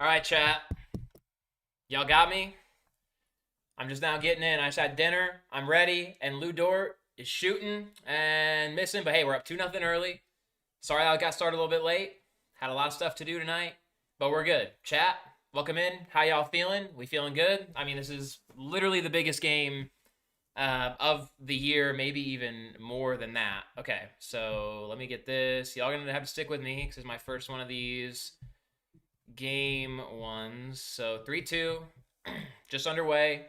All right, chat. Y'all got me? I'm just now getting in. I just had dinner. I'm ready. And Dort is shooting and missing. But hey, we're up 2-0 early. Sorry I got started a little bit late. Had a lot of stuff to do tonight. But we're good. Chat, welcome in. How y'all feeling? We feeling good? I mean, this is literally the biggest game of the year, maybe even more than that. Okay, so let me get this. Y'all gonna have to stick with me because it's my first one of these game ones. So 3-2, just underway.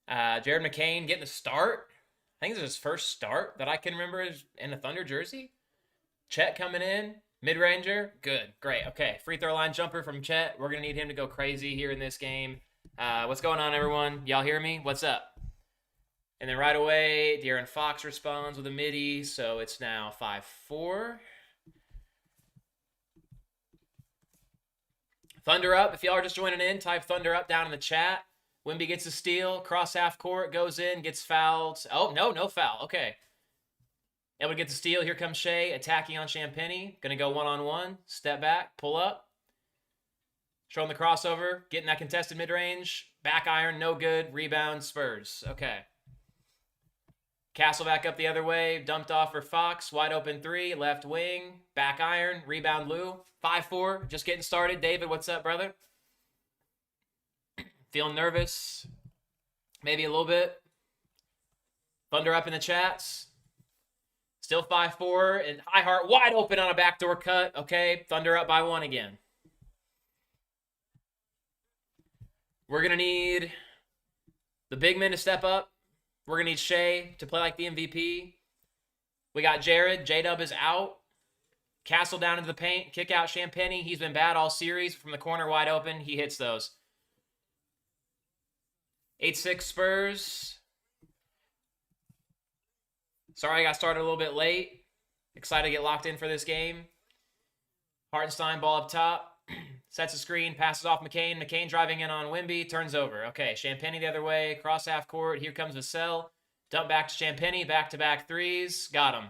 Jared McCain getting the start. I think this is his first start that I can remember is in a Thunder jersey. Chet coming in, mid-ranger, good, great. Okay, free throw line jumper from Chet. We're gonna need him to go crazy here in this game. What's going on, everyone? Y'all hear me? What's up? And then right away, De'Aaron Fox responds with a midi, so it's now 5-4. Thunder up. If y'all are just joining in, type Thunder up down in the chat. Wemby gets a steal, cross half court, goes in, gets fouled. Oh, no foul. Okay. Edward gets a steal. Here comes Shai attacking on Champagnie. Going to go one-on-one. Step back, pull up. Showing the crossover, getting that contested mid-range. Back iron, no good. Rebound, Spurs. Okay. Castle back up the other way. Dumped off for Fox. Wide open three. Left wing. Back iron. Rebound Lou. 5-4. Just getting started. David, what's up, brother? Feeling nervous? Maybe a little bit. Thunder up in the chats. Still 5-4. And High Heart wide open on a backdoor cut. Okay. Thunder up by one again. We're going to need the big men to step up. We're going to need Shai to play like the MVP. We got Jared. J-Dub is out. Castle down into the paint. Kick out Champagnie. He's been bad all series. From the corner wide open, he hits those. 8-6 Spurs. Sorry I got started a little bit late. Excited to get locked in for this game. Hartenstein, ball up top. Sets a screen, passes off McCain. McCain driving in on Wemby, turns over. Okay, Champagnie the other way, cross half court. Here comes Vassell. Dump back to Champagnie, back-to-back threes. Got him.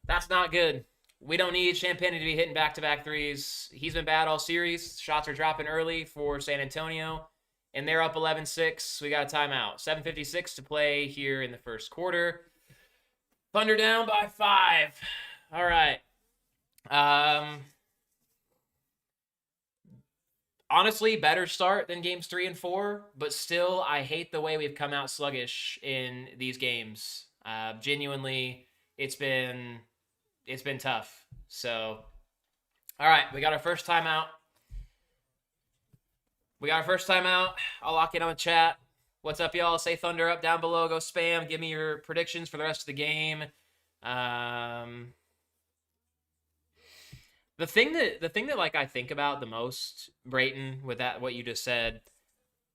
That's not good. We don't need Champagnie to be hitting back-to-back threes. He's been bad all series. Shots are dropping early for San Antonio. And they're up 11-6. We got a timeout. 7:56 to play here in the first quarter. Thunder down by 5. All right. Honestly, better start than games 3 and 4, but still, I hate the way we've come out sluggish in these games. Genuinely, it's been tough. So, all right, we got our first timeout. I'll lock in on the chat. What's up, y'all? Say Thunder up down below. Go spam. Give me your predictions for the rest of the game. The thing that like I think about the most, Breeden, with that what you just said,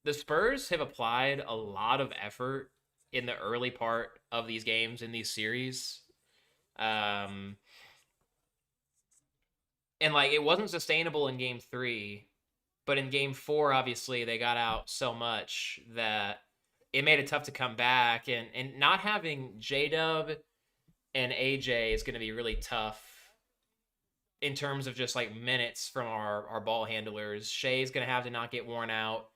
the Spurs have applied a lot of effort in the early part of these games in these series. And like it wasn't sustainable in game 3, but in game 4 obviously they got out so much that it made it tough to come back, and not having J-Dub and AJ is going to be really tough in terms of just like minutes from our ball handlers. Shai's going to have to not get worn out.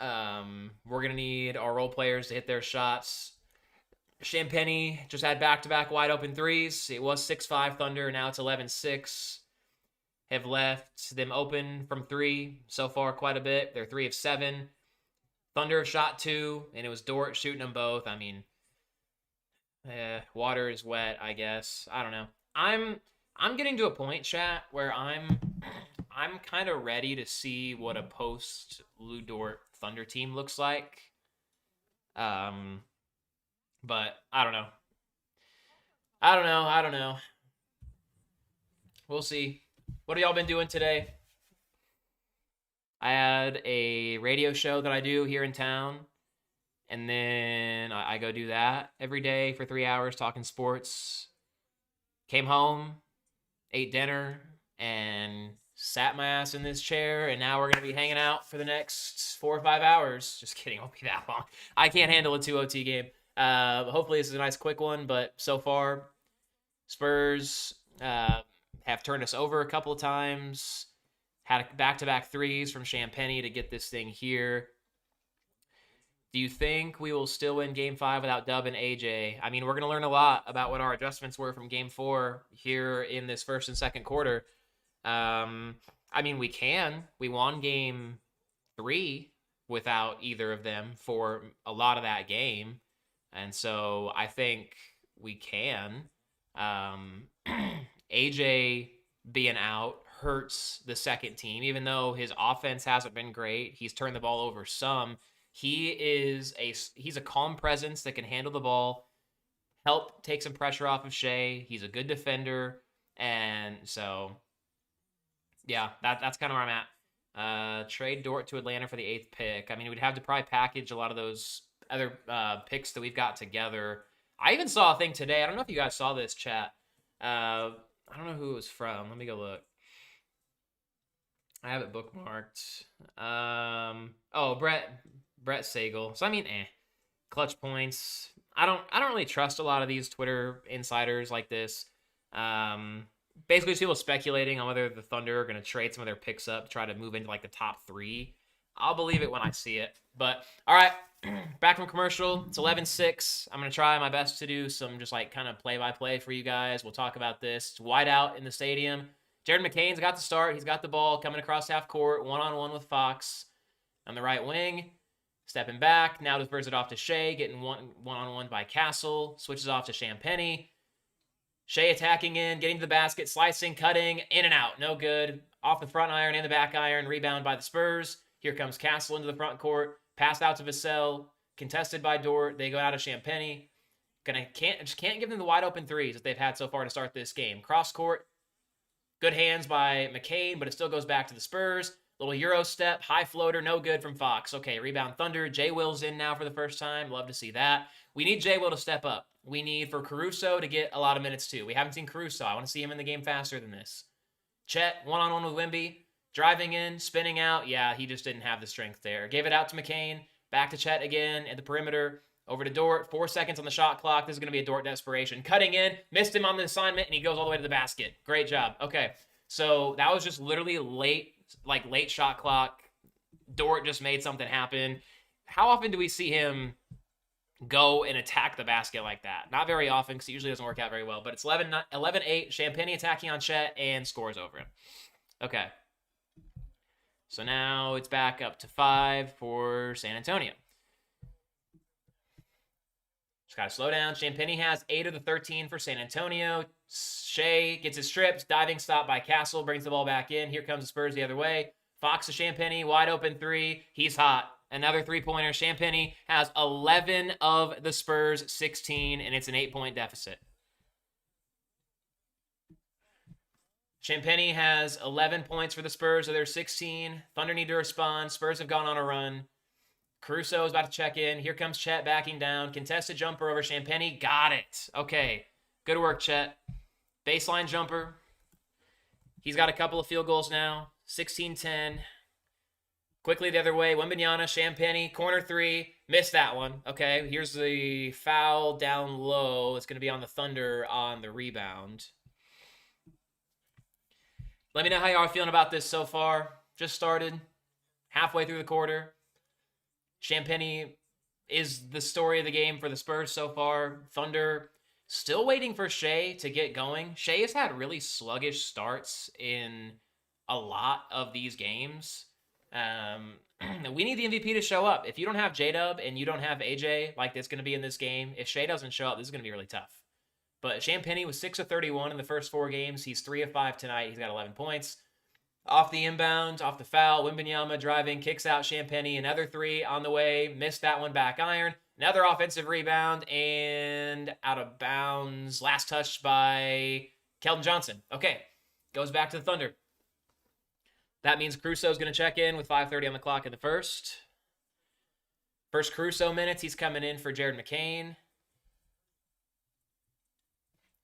We're going to need our role players to hit their shots. Champagnie just had back-to-back wide open threes. It was 6-5 Thunder. Now it's 11-6. Have left them open from 3 so far quite a bit. They're 3 of 7. Thunder have shot 2, and it was Dort shooting them both. I mean, water is wet, I guess. I don't know. I'm getting to a point, chat, where I'm kind of ready to see what a post Lou Dort Thunder team looks like. But I don't know. We'll see. What have y'all been doing today? I had a radio show that I do here in town, and then I go do that every day for 3 hours talking sports. Came home, ate dinner, and sat my ass in this chair, and now we're going to be hanging out for the next 4 or 5 hours. Just kidding, it won't be that long. I can't handle a 2 OT game. Hopefully this is a nice quick one, but so far, Spurs have turned us over a couple of times, Had back-to-back threes from Champagnie to get this thing here. Do you think we will still win Game 5 without Dub and AJ? I mean, we're going to learn a lot about what our adjustments were from Game 4 here in this first and second quarter. I mean, we can. We won Game 3 without either of them for a lot of that game. And so I think we can. AJ being out hurts the second team, even though his offense hasn't been great. He's turned the ball over some. He's a calm presence that can handle the ball, help take some pressure off of Shai. He's a good defender. And so, yeah, that's kind of where I'm at. Trade Dort to Atlanta for the 8th pick. I mean, we'd have to probably package a lot of those other picks that we've got together. I even saw a thing today. I don't know if you guys saw this, chat. I don't know who it was from. Let me go look. I have it bookmarked. Oh, Brett Sagal. So I mean, clutch points. I don't really trust a lot of these Twitter insiders like this. Basically, people speculating on whether the Thunder are going to trade some of their picks up to try to move into like the top 3. I'll believe it when I see it. But all right, back from commercial. It's 11-6. I'm going to try my best to do some just like kind of play-by-play for you guys. We'll talk about this. It's wide out in the stadium. Jared McCain's got the start. He's got the ball coming across half court, one-on-one with Fox on the right wing. Stepping back. Now disperse it off to Shai, getting one-on-one by Castle. Switches off to Champagnie. Shai attacking in, getting to the basket, slicing, cutting, in and out. No good. Off the front iron and the back iron. Rebound by the Spurs. Here comes Castle into the front court. Passed out to Vassell. Contested by Dort. They go out of Champagnie. Just can't give them the wide open threes that they've had so far to start this game. Cross court. Good hands by McCain, but it still goes back to the Spurs. Little Euro step, high floater, no good from Fox. Okay, rebound Thunder. J. Will's in now for the first time. Love to see that. We need J. Will to step up. We need for Caruso to get a lot of minutes too. We haven't seen Caruso. I want to see him in the game faster than this. Chet, one-on-one with Wemby. Driving in, spinning out. Yeah, he just didn't have the strength there. Gave it out to McCain. Back to Chet again at the perimeter. Over to Dort. 4 seconds on the shot clock. This is going to be a Dort desperation. Cutting in. Missed him on the assignment, and he goes all the way to the basket. Great job. Okay, so that was just literally late shot clock. Dort just made something happen. How often do we see him go and attack the basket like that? Not very often, because it usually doesn't work out very well. But it's 11-8. Champagnie attacking on Chet and scores over him. Okay. So now it's back up to 5 for San Antonio. Just got to slow down. Champagnie has 8 of the 13 for San Antonio. Shai gets his strips. Diving stop by Castle. Brings the ball back in. Here comes the Spurs the other way. Fox to Champagnie. Wide open 3. He's hot. Another 3-pointer. Champagnie has 11 of the Spurs 16, and it's an 8-point deficit. Champagnie has 11 points for the Spurs, so they're 16. Thunder need to respond. Spurs have gone on a run. Caruso is about to check in. Here comes Chet backing down. Contested jumper over Champagnie. Got it. Okay. Good work, Chet. Baseline jumper. He's got a couple of field goals now. 16-10. Quickly the other way. Wembanyama, Champagnie, corner 3. Missed that one. Okay, here's the foul down low. It's going to be on the Thunder on the rebound. Let me know how you are feeling about this so far. Just started. Halfway through the quarter. Champagnie is the story of the game for the Spurs so far. Thunder still waiting for Shai to get going. Shai has had really sluggish starts in a lot of these games. We need the MVP to show up. If you don't have J-Dub and you don't have AJ like that's going to be in this game, if Shai doesn't show up, this is going to be really tough. But Champagnie was 6 of 31 in the first 4 games. He's 3 of 5 tonight. He's got 11 points. Off the inbound, off the foul, Wembanyama driving, kicks out Champagnie. Another 3 on the way. Missed that one back iron. Another offensive rebound and out of bounds. Last touch by Keldon Johnson. Okay, goes back to the Thunder. That means Caruso's going to check in with 5:30 on the clock in the first. First Caruso minutes, he's coming in for Jared McCain.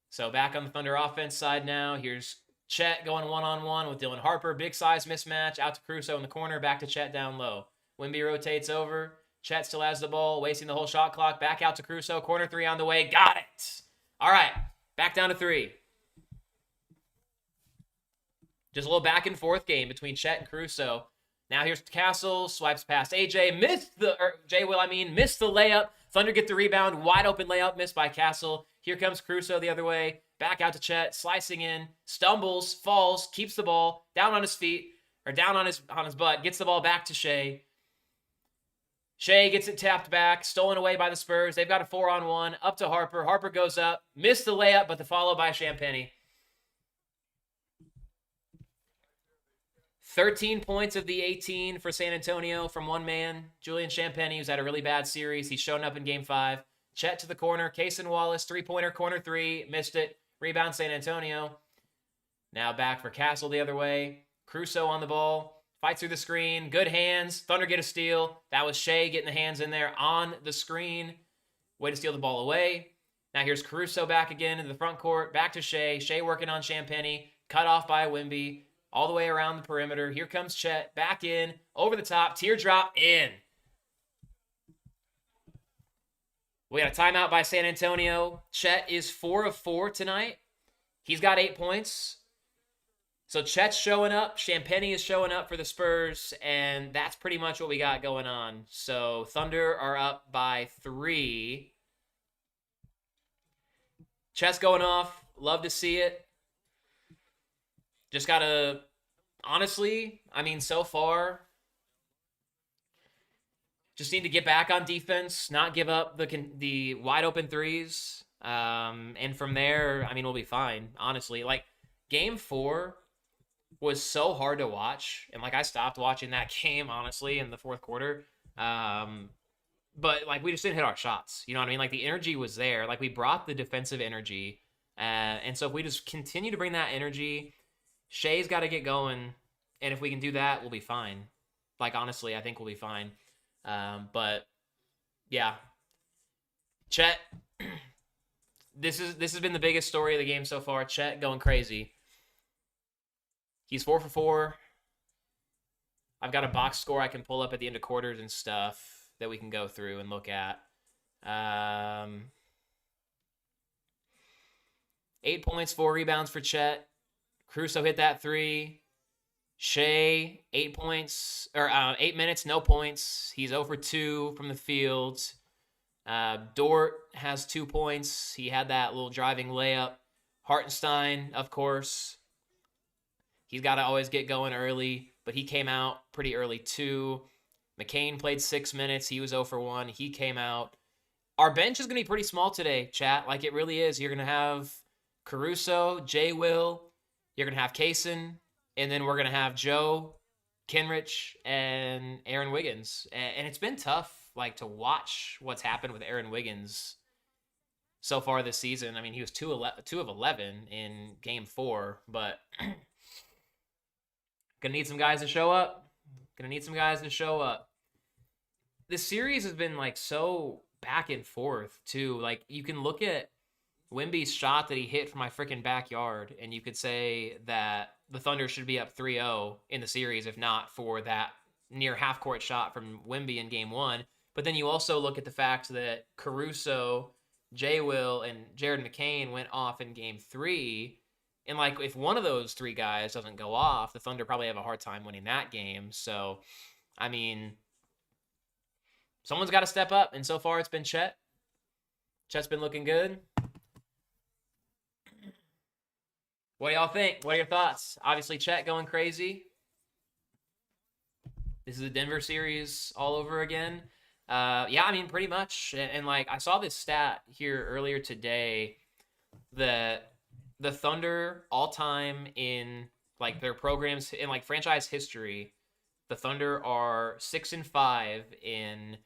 So back on the Thunder offense side now. Here's Chet going one-on-one with Dylan Harper. Big size mismatch. Out to Caruso in the corner. Back to Chet down low. Wemby rotates over. Chet still has the ball. Wasting the whole shot clock. Back out to Caruso. Corner 3 on the way. Got it. All right. Back down to 3. Just a little back and forth game between Chet and Caruso. Now here's Castle, swipes past AJ, missed the layup. Thunder get the rebound, wide open layup, missed by Castle. Here comes Caruso the other way, back out to Chet, slicing in, stumbles, falls, keeps the ball, down on his feet, or down on his butt, gets the ball back to Shai. Shai gets it tapped back, stolen away by the Spurs. They've got a 4-on-1, up to Harper. Harper goes up, missed the layup, but the follow by Champagnie. 13 points of the 18 for San Antonio from one man. Julian Champagnie, who's had a really bad series. He's shown up in Game 5. Chet to the corner. Cason Wallace, three-pointer, corner three. Missed it. Rebound San Antonio. Now back for Castle the other way. Caruso on the ball. Fights through the screen. Good hands. Thunder get a steal. That was Shai getting the hands in there on the screen. Way to steal the ball away. Now here's Caruso back again into the front court. Back to Shai. Shai working on Champagnie. Cut off by Wemby. All the way around the perimeter. Here comes Chet. Back in. Over the top. Teardrop in. We got a timeout by San Antonio. Chet is 4 of 4 tonight. He's got 8 points. So Chet's showing up. Champagnie is showing up for the Spurs. And that's pretty much what we got going on. So Thunder are up by 3. Chet's going off. Love to see it. Just gotta, honestly, I mean, so far, just need to get back on defense, not give up the wide open threes, and from there, I mean, we'll be fine. Honestly, like Game 4 was so hard to watch, and like I stopped watching that game honestly in the fourth quarter. But like we just didn't hit our shots. You know what I mean? Like the energy was there. Like we brought the defensive energy, and so if we just continue to bring that energy. Shai's got to get going, and if we can do that, we'll be fine. Like, honestly, I think we'll be fine. But, yeah. Chet, this has been the biggest story of the game so far. Chet going crazy. He's 4 for 4. I've got a box score I can pull up at the end of quarters and stuff that we can go through and look at. 8 points, 4 rebounds for Chet. Caruso hit that 3. Shai, 8 points, or 8 minutes, no points. He's 0 for 2 from the field. Dort has 2 points. He had that little driving layup. Hartenstein, of course. He's got to always get going early, but he came out pretty early too. McCain played 6 minutes. He was 0 for 1. He came out. Our bench is going to be pretty small today, chat. Like it really is. You're going to have Caruso, J. Will. You're going to have Cason, and then we're going to have Joe, Kenrich, and Aaron Wiggins. And it's been tough, like, to watch what's happened with Aaron Wiggins so far this season. I mean, he was 2 of 11 in Game 4, but going to need some guys to show up. This series has been, like, so back and forth, too. Like, you can look at Wemby's shot that he hit from my freaking backyard, and you could say that the Thunder should be up 3-0 in the series if not for that near half-court shot from Wemby in Game 1. But then you also look at the fact that Caruso, J. Will, and Jared McCain went off in Game 3. And, like, if one of those 3 guys doesn't go off, the Thunder probably have a hard time winning that game. So, I mean, someone's got to step up, and so far it's been Chet. Chet's been looking good. What do y'all think? What are your thoughts? Obviously, Chet going crazy. This is a Denver series all over again. Yeah, I mean, pretty much. And like, I saw this stat here earlier today that the Thunder all-time in, like, their programs, in, like, franchise history, the Thunder are 6-5 in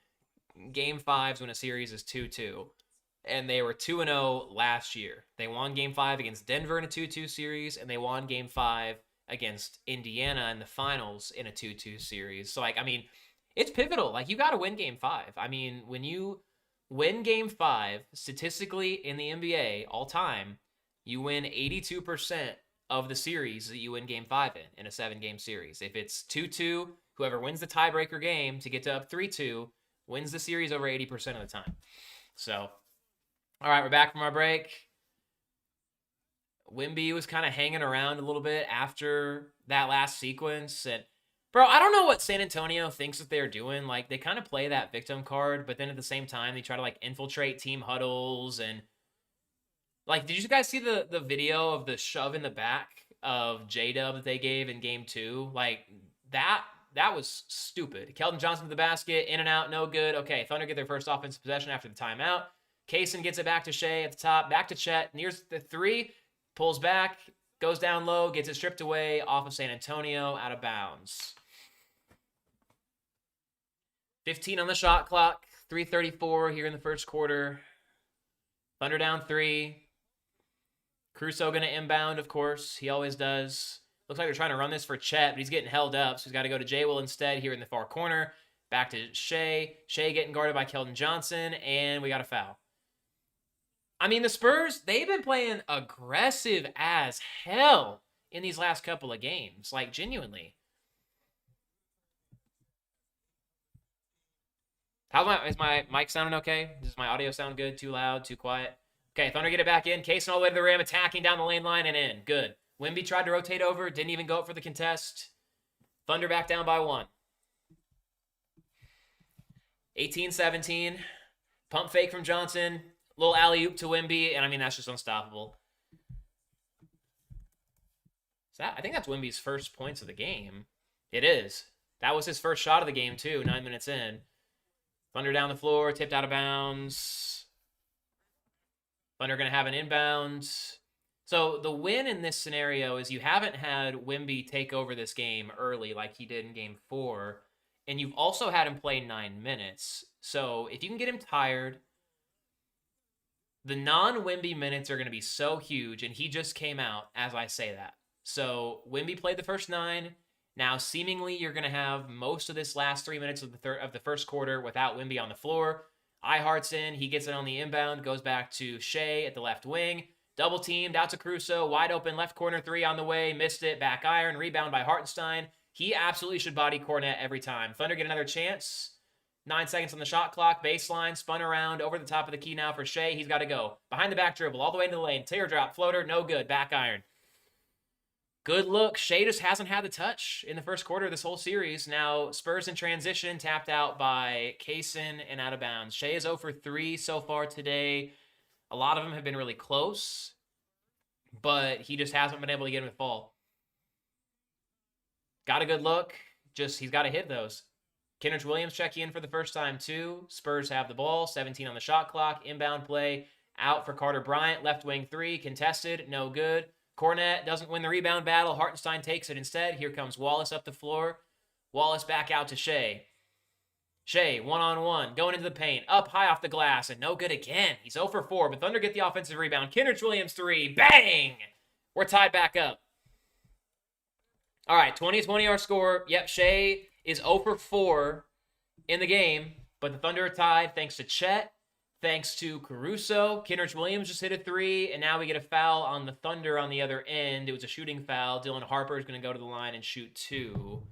Game 5s when a series is 2-2. And they were 2-0 last year. They won Game 5 against Denver in a 2-2 series, and they won Game 5 against Indiana in the finals in a 2-2 series. So, like, I mean, it's pivotal. Like, you got to win Game 5. I mean, when you win Game 5, statistically in the NBA all time, you win 82% of the series that you win Game 5 in a 7-game series. If it's 2-2, whoever wins the tiebreaker game to get to up 3-2 wins the series over 80% of the time. So, all right, we're back from our break. Wemby was kind of hanging around a little bit after that last sequence. And, bro, I don't know what San Antonio thinks that they're doing. Like, they kind of play that victim card, but then at the same time, they try to, like, infiltrate team huddles. And, like, did you guys see the video of the shove in the back of J-Dub that they gave in game 2? Like, that was stupid. Keldon Johnson to the basket, in and out, no good. Okay, Thunder get their first offensive possession after the timeout. Cason gets it back to Shai at the top, back to Chet, nears the 3, pulls back, goes down low, gets it stripped away off of San Antonio, out of bounds. 15 on the shot clock, 3:34 here in the first quarter. Thunder down 3. Caruso going to inbound, of course. He always does. Looks like they're trying to run this for Chet, but he's getting held up, so he's got to go to J-Will instead here in the far corner. Back to Shai. Shai getting guarded by Keldon Johnson, and we got a foul. I mean, the Spurs, they've been playing aggressive as hell in these last couple of games. Like, genuinely. Is my mic sounding okay? Does my audio sound good? Too loud? Too quiet? Okay, Thunder get it back in. Cason all the way to the rim, attacking down the lane line and in. Good. Wemby tried to rotate over, didn't even go up for the contest. Thunder back down by 1. 18-17. Pump fake from Johnson. Little alley-oop to Wemby, and I mean, that's just unstoppable. I think that's Wemby's first points of the game. It is. That was his first shot of the game, too, 9 minutes in. Thunder down the floor, tipped out of bounds. Thunder going to have an inbound. So the win in this scenario is you haven't had Wemby take over this game early like he did in game 4, and you've also had him play 9 minutes. So if you can get him tired, the non-Wemby minutes are going to be so huge, and he just came out as I say that. So Wemby played the first 9. Now, seemingly, you're going to have most of this last 3 minutes of the first quarter without Wemby on the floor. Hart's in. He gets it on the inbound, goes back to Shai at the left wing. Double teamed, out to Caruso, wide open, left corner 3 on the way, missed it, back iron, rebound by Hartenstein. He absolutely should body Cornet every time. Thunder get another chance. 9 seconds on the shot clock, baseline, spun around, over the top of the key now for Shai. He's got to go. Behind the back dribble, all the way into the lane. Teardrop, floater, no good, back iron. Good look. Shai just hasn't had the touch in the first quarter of this whole series. Now, Spurs in transition, tapped out by Cason and out of bounds. Shai is 0 for 3 so far today. A lot of them have been really close, but he just hasn't been able to get him to fall. Got a good look. Just, he's got to hit those. Kenrich Williams checking in for the first time, too. Spurs have the ball. 17 on the shot clock. Inbound play. Out for Carter Bryant. Left wing 3. Contested. No good. Cornet doesn't win the rebound battle. Hartenstein takes it instead. Here comes Wallace up the floor. Wallace back out to Shai. Shai, one-on-one, going into the paint, up high off the glass, and no good again. He's 0 for 4, but Thunder get the offensive rebound. Kenrich Williams 3, bang! We're tied back up. All right, 20-20 our score. Yep, Shai is 0 for 4 in the game, but the Thunder are tied thanks to Chet, thanks to Caruso. Kenrich Williams just hit a 3, and now we get a foul on the Thunder on the other end. It was a shooting foul. Dylan Harper is going to go to the line and shoot 2.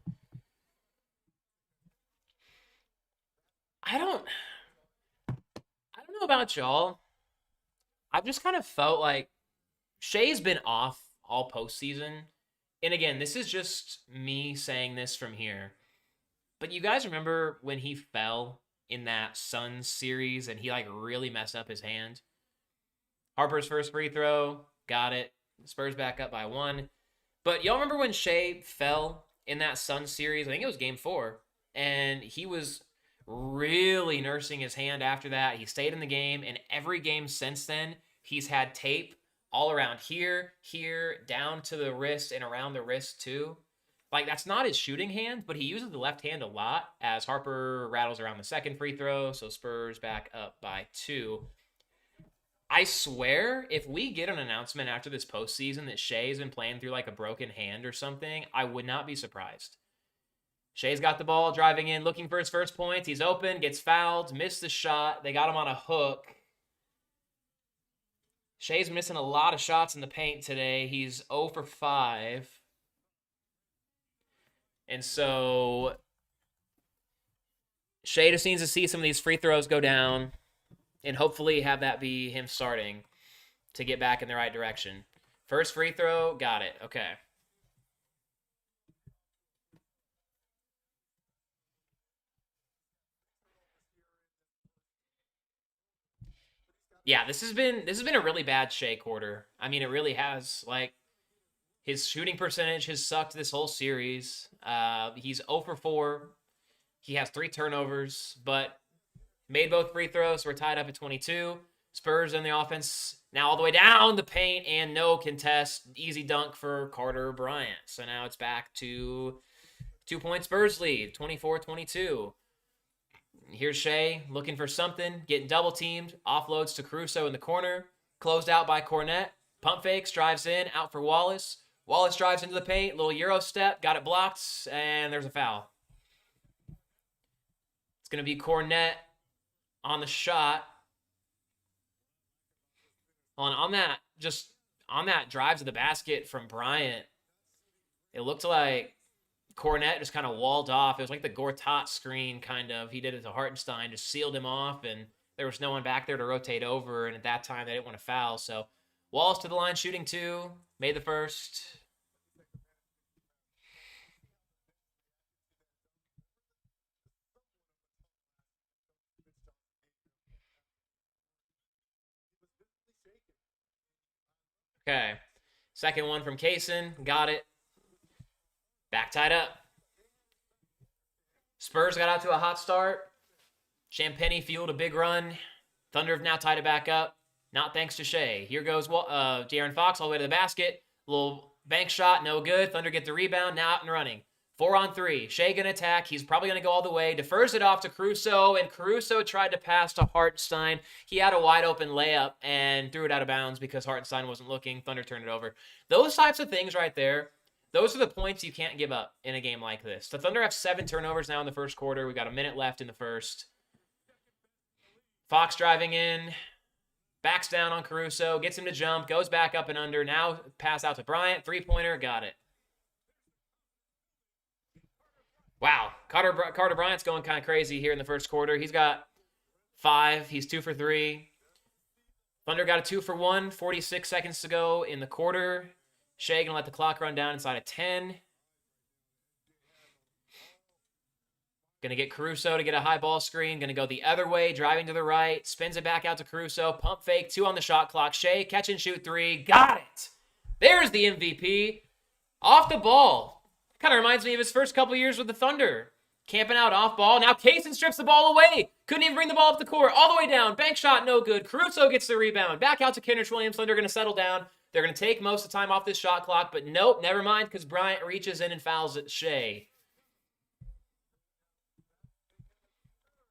I don't know about y'all. I've just kind of felt like Shai's been off all postseason. And again, this is just me saying this from here. But you guys remember when he fell in that Suns series and he like really messed up his hand? Harper's first free throw, got it. Spurs back up by 1. But y'all remember when Shai fell in that Suns series? I think it was game 4. And he was really nursing his hand after that. He stayed in the game, and every game since then, he's had tape all around here, down to the wrist, and around the wrist too. Like, that's not his shooting hand, but he uses the left hand a lot as Harper rattles around the second free throw, so Spurs back up by 2. I swear, if we get an announcement after this postseason that Shai's been playing through like a broken hand or something, I would not be surprised. Shai's got the ball, driving in, looking for his first points. He's open, gets fouled, missed the shot. They got him on a hook. Shai's missing a lot of shots in the paint today. He's 0 for 5. And so Shai just needs to see some of these free throws go down and hopefully have that be him starting to get back in the right direction. First free throw, got it. Okay. Yeah, this has been a really bad Shai quarter. I mean, it really has. Like, his shooting percentage has sucked this whole series. He's 0 for 4. He has 3 turnovers, but made both free throws. So we're tied up at 22. Spurs in the offense now all the way down the paint and no contest. Easy dunk for Carter Bryant. So now it's back to 2-point Spurs lead, 24-22. Here's Shai looking for something, getting double teamed, offloads to Caruso in the corner, closed out by Cornette. Pump fakes, drives in, out for Wallace. Wallace drives into the paint, little Euro step, got it blocked, and there's a foul. It's going to be Cornette on the shot. On that drive to the basket from Bryant, it looked like Cornette just kind of walled off. It was like the Gortat screen, kind of. He did it to Hartenstein, just sealed him off, and there was no one back there to rotate over, and at that time, they didn't want to foul. So Wallace to the line, shooting 2, made the first. Okay. Second one from Cason. Got it. Back tied up. Spurs got out to a hot start. Champagny fueled a big run. Thunder have now tied it back up. Not thanks to Shai. Here goes De'Aaron Fox all the way to the basket. Little bank shot, no good. Thunder get the rebound, now out and running. 4-on-3. Shai gonna attack. He's probably gonna go all the way. Defers it off to Caruso, and Caruso tried to pass to Hartenstein. He had a wide open layup and threw it out of bounds because Hartenstein wasn't looking. Thunder turned it over. Those types of things right there, those are the points you can't give up in a game like this. The Thunder have 7 turnovers now in the first quarter. We got a minute left in the first. Fox driving in. Backs down on Caruso, gets him to jump, goes back up and under. Now pass out to Bryant. 3-pointer, got it. Wow, Carter Bryant's going kind of crazy here in the first quarter. He's got 5. He's 2 for 3. Thunder got a 2 for 1. 46 seconds to go in the quarter. Shai gonna let the clock run down inside of 10. Gonna get Caruso to get a high ball screen. Gonna go the other way, driving to the right. Spins it back out to Caruso. Pump fake, 2 on the shot clock. Shai, catch and shoot 3. Got it! There's the MVP. Off the ball. Kind of reminds me of his first couple years with the Thunder. Camping out off ball. Now Cason strips the ball away. Couldn't even bring the ball up the court. All the way down. Bank shot, no good. Caruso gets the rebound. Back out to Kenrich Williams. Thunder going to settle down. They're going to take most of the time off this shot clock. But nope, never mind, because Bryant reaches in and fouls at Shai.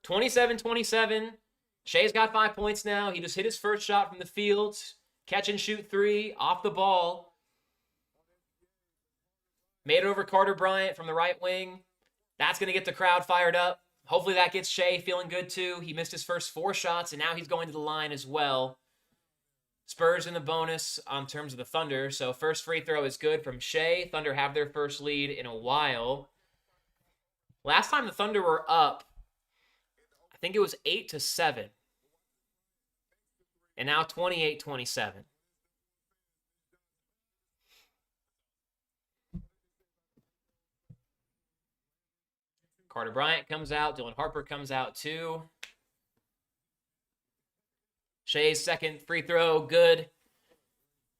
27-27. Shai's got 5 points now. He just hit his first shot from the field. Catch and shoot 3 off the ball. Made it over Carter Bryant from the right wing. That's going to get the crowd fired up. Hopefully that gets Shai feeling good too. He missed his first 4 shots, and now he's going to the line as well. Spurs in the bonus on terms of the Thunder. So first free throw is good from Shai. Thunder have their first lead in a while. Last time the Thunder were up, I think it was 8-7. And now 28-27. Carter Bryant comes out. Dylan Harper comes out too. Shai's second free throw, good.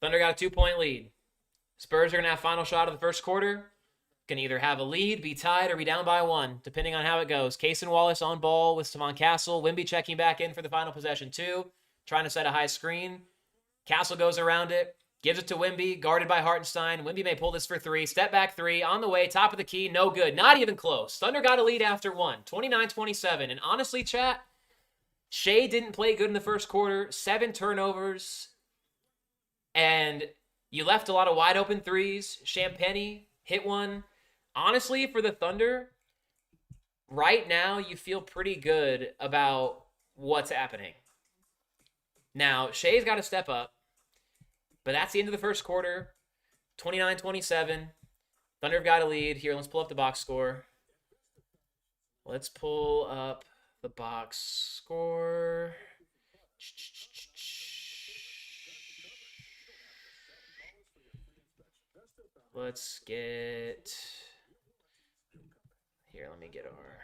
Thunder got a 2-point lead. Spurs are going to have final shot of the first quarter. Can either have a lead, be tied, or be down by 1, depending on how it goes. Cason Wallace on ball with Stephon Castle. Wemby checking back in for the final possession too. Trying to set a high screen. Castle goes around it. Gives it to Wemby, guarded by Hartenstein. Wemby may pull this for 3. Step back 3, on the way, top of the key, no good. Not even close. Thunder got a lead after 1, 29-27. And honestly, chat, Shai didn't play good in the first quarter. 7 turnovers. And you left a lot of wide open threes. Champagny hit one. Honestly, for the Thunder, right now, you feel pretty good about what's happening. Now, Shai's got to step up. But that's the end of the first quarter. 29-27. Thunder have got a lead. Here, let's pull up the box score. Let's pull up the box score. Let's get... Here, let me get our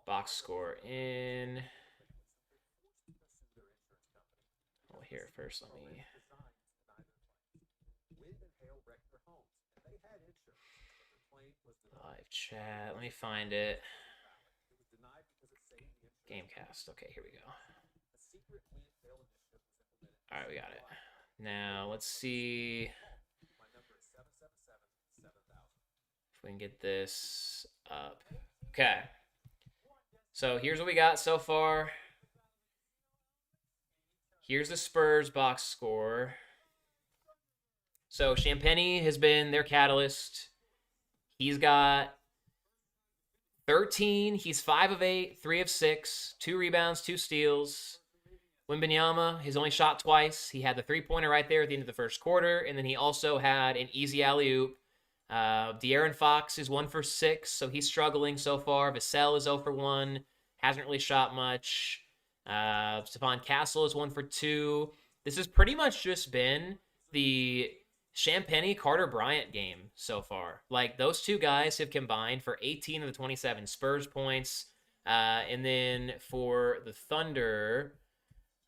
box score in. Oh, here, first let me... Live chat. Let me find it. Gamecast. Okay, here we go. All right, we got it. Now, let's see if we can get this up. Okay. So here's what we got so far. Here's the Spurs box score. So Champagny has been their catalyst. He's got 13. He's 5 of 8, 3 of 6, 2 rebounds, 2 steals. Wembanyama has only shot twice. He had the three-pointer right there at the end of the first quarter, and then he also had an easy alley-oop. De'Aaron Fox is 1 for 6, so he's struggling so far. Vassell is 0 for 1, hasn't really shot much. Stephon Castle is 1 for 2. This has pretty much just been the Champagny Carter Bryant game so far. Like, those two guys have combined for 18 of the 27 Spurs points. And then for the Thunder,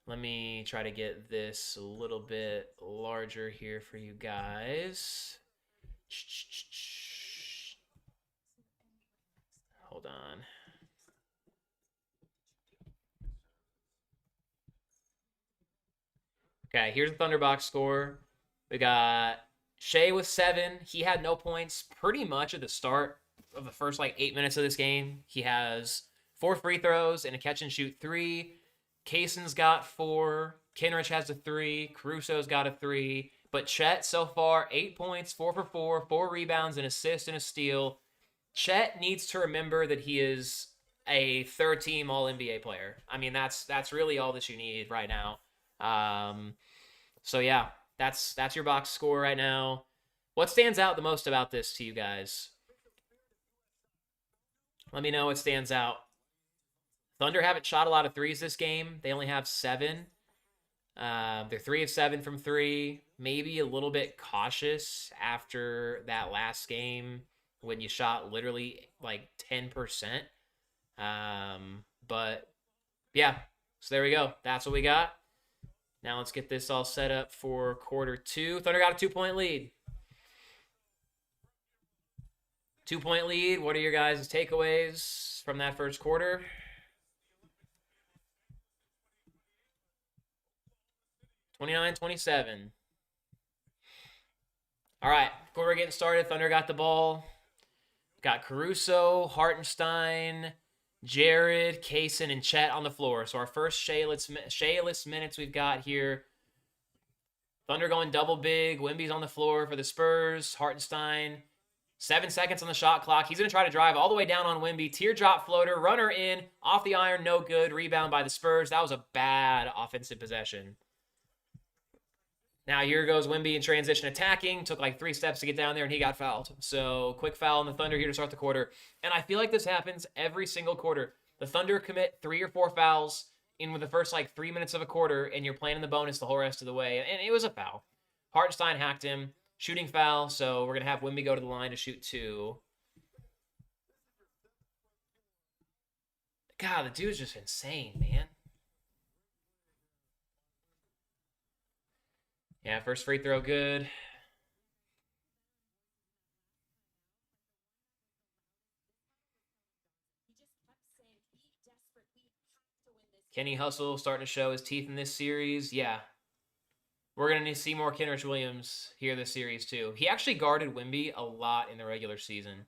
let me try to get this a little bit larger here for you guys. Hold on. Okay, here's the Thunder box score. We got Shai with 7. He had no points pretty much at the start of the first 8 minutes of this game. He has 4 free throws and a catch and shoot 3. Cason's got 4. Kenrich has a 3. Caruso's got a 3. But Chet so far, 8 points, 4 for 4, 4 rebounds, an assist, and a steal. Chet needs to remember that he is a third-team All-NBA player. I mean, that's really all that you need right now. So yeah, that's your box score right now. What stands out the most about this to you guys? Let me know what stands out. Thunder haven't shot a lot of threes this game. They only have 7. They're 3 of 7 from 3. Maybe a little bit cautious after that last game when you shot literally 10%. But yeah, so there we go. That's what we got. Now let's get this all set up for quarter 2. Thunder got a 2-point lead. 2-point lead. What are your guys' takeaways from that first quarter? (29-27). All right, before we're getting started, Thunder got the ball. Got Caruso, Hartenstein, Jared, Cason, and Chet on the floor. So our first Shai-less minutes we've got here. Thunder going double big. Wemby's on the floor for the Spurs. Hartenstein, 7 seconds on the shot clock. He's going to try to drive all the way down on Wemby. Teardrop floater, runner in, off the iron, no good. Rebound by the Spurs. That was a bad offensive possession. Now here goes Wemby in transition attacking. Took 3 steps to get down there, and he got fouled. So quick foul on the Thunder here to start the quarter. And I feel like this happens every single quarter. The Thunder commit 3 or 4 fouls in the first 3 minutes of a quarter, and you're playing in the bonus the whole rest of the way. And it was a foul. Hartenstein hacked him. Shooting foul, so we're going to have Wemby go to the line to shoot 2. God, the dude's just insane, man. Yeah, first free throw good. Kenny Hustle starting to show his teeth in this series. Yeah. We're going to see more Kenrich Williams here this series, too. He actually guarded Wemby a lot in the regular season.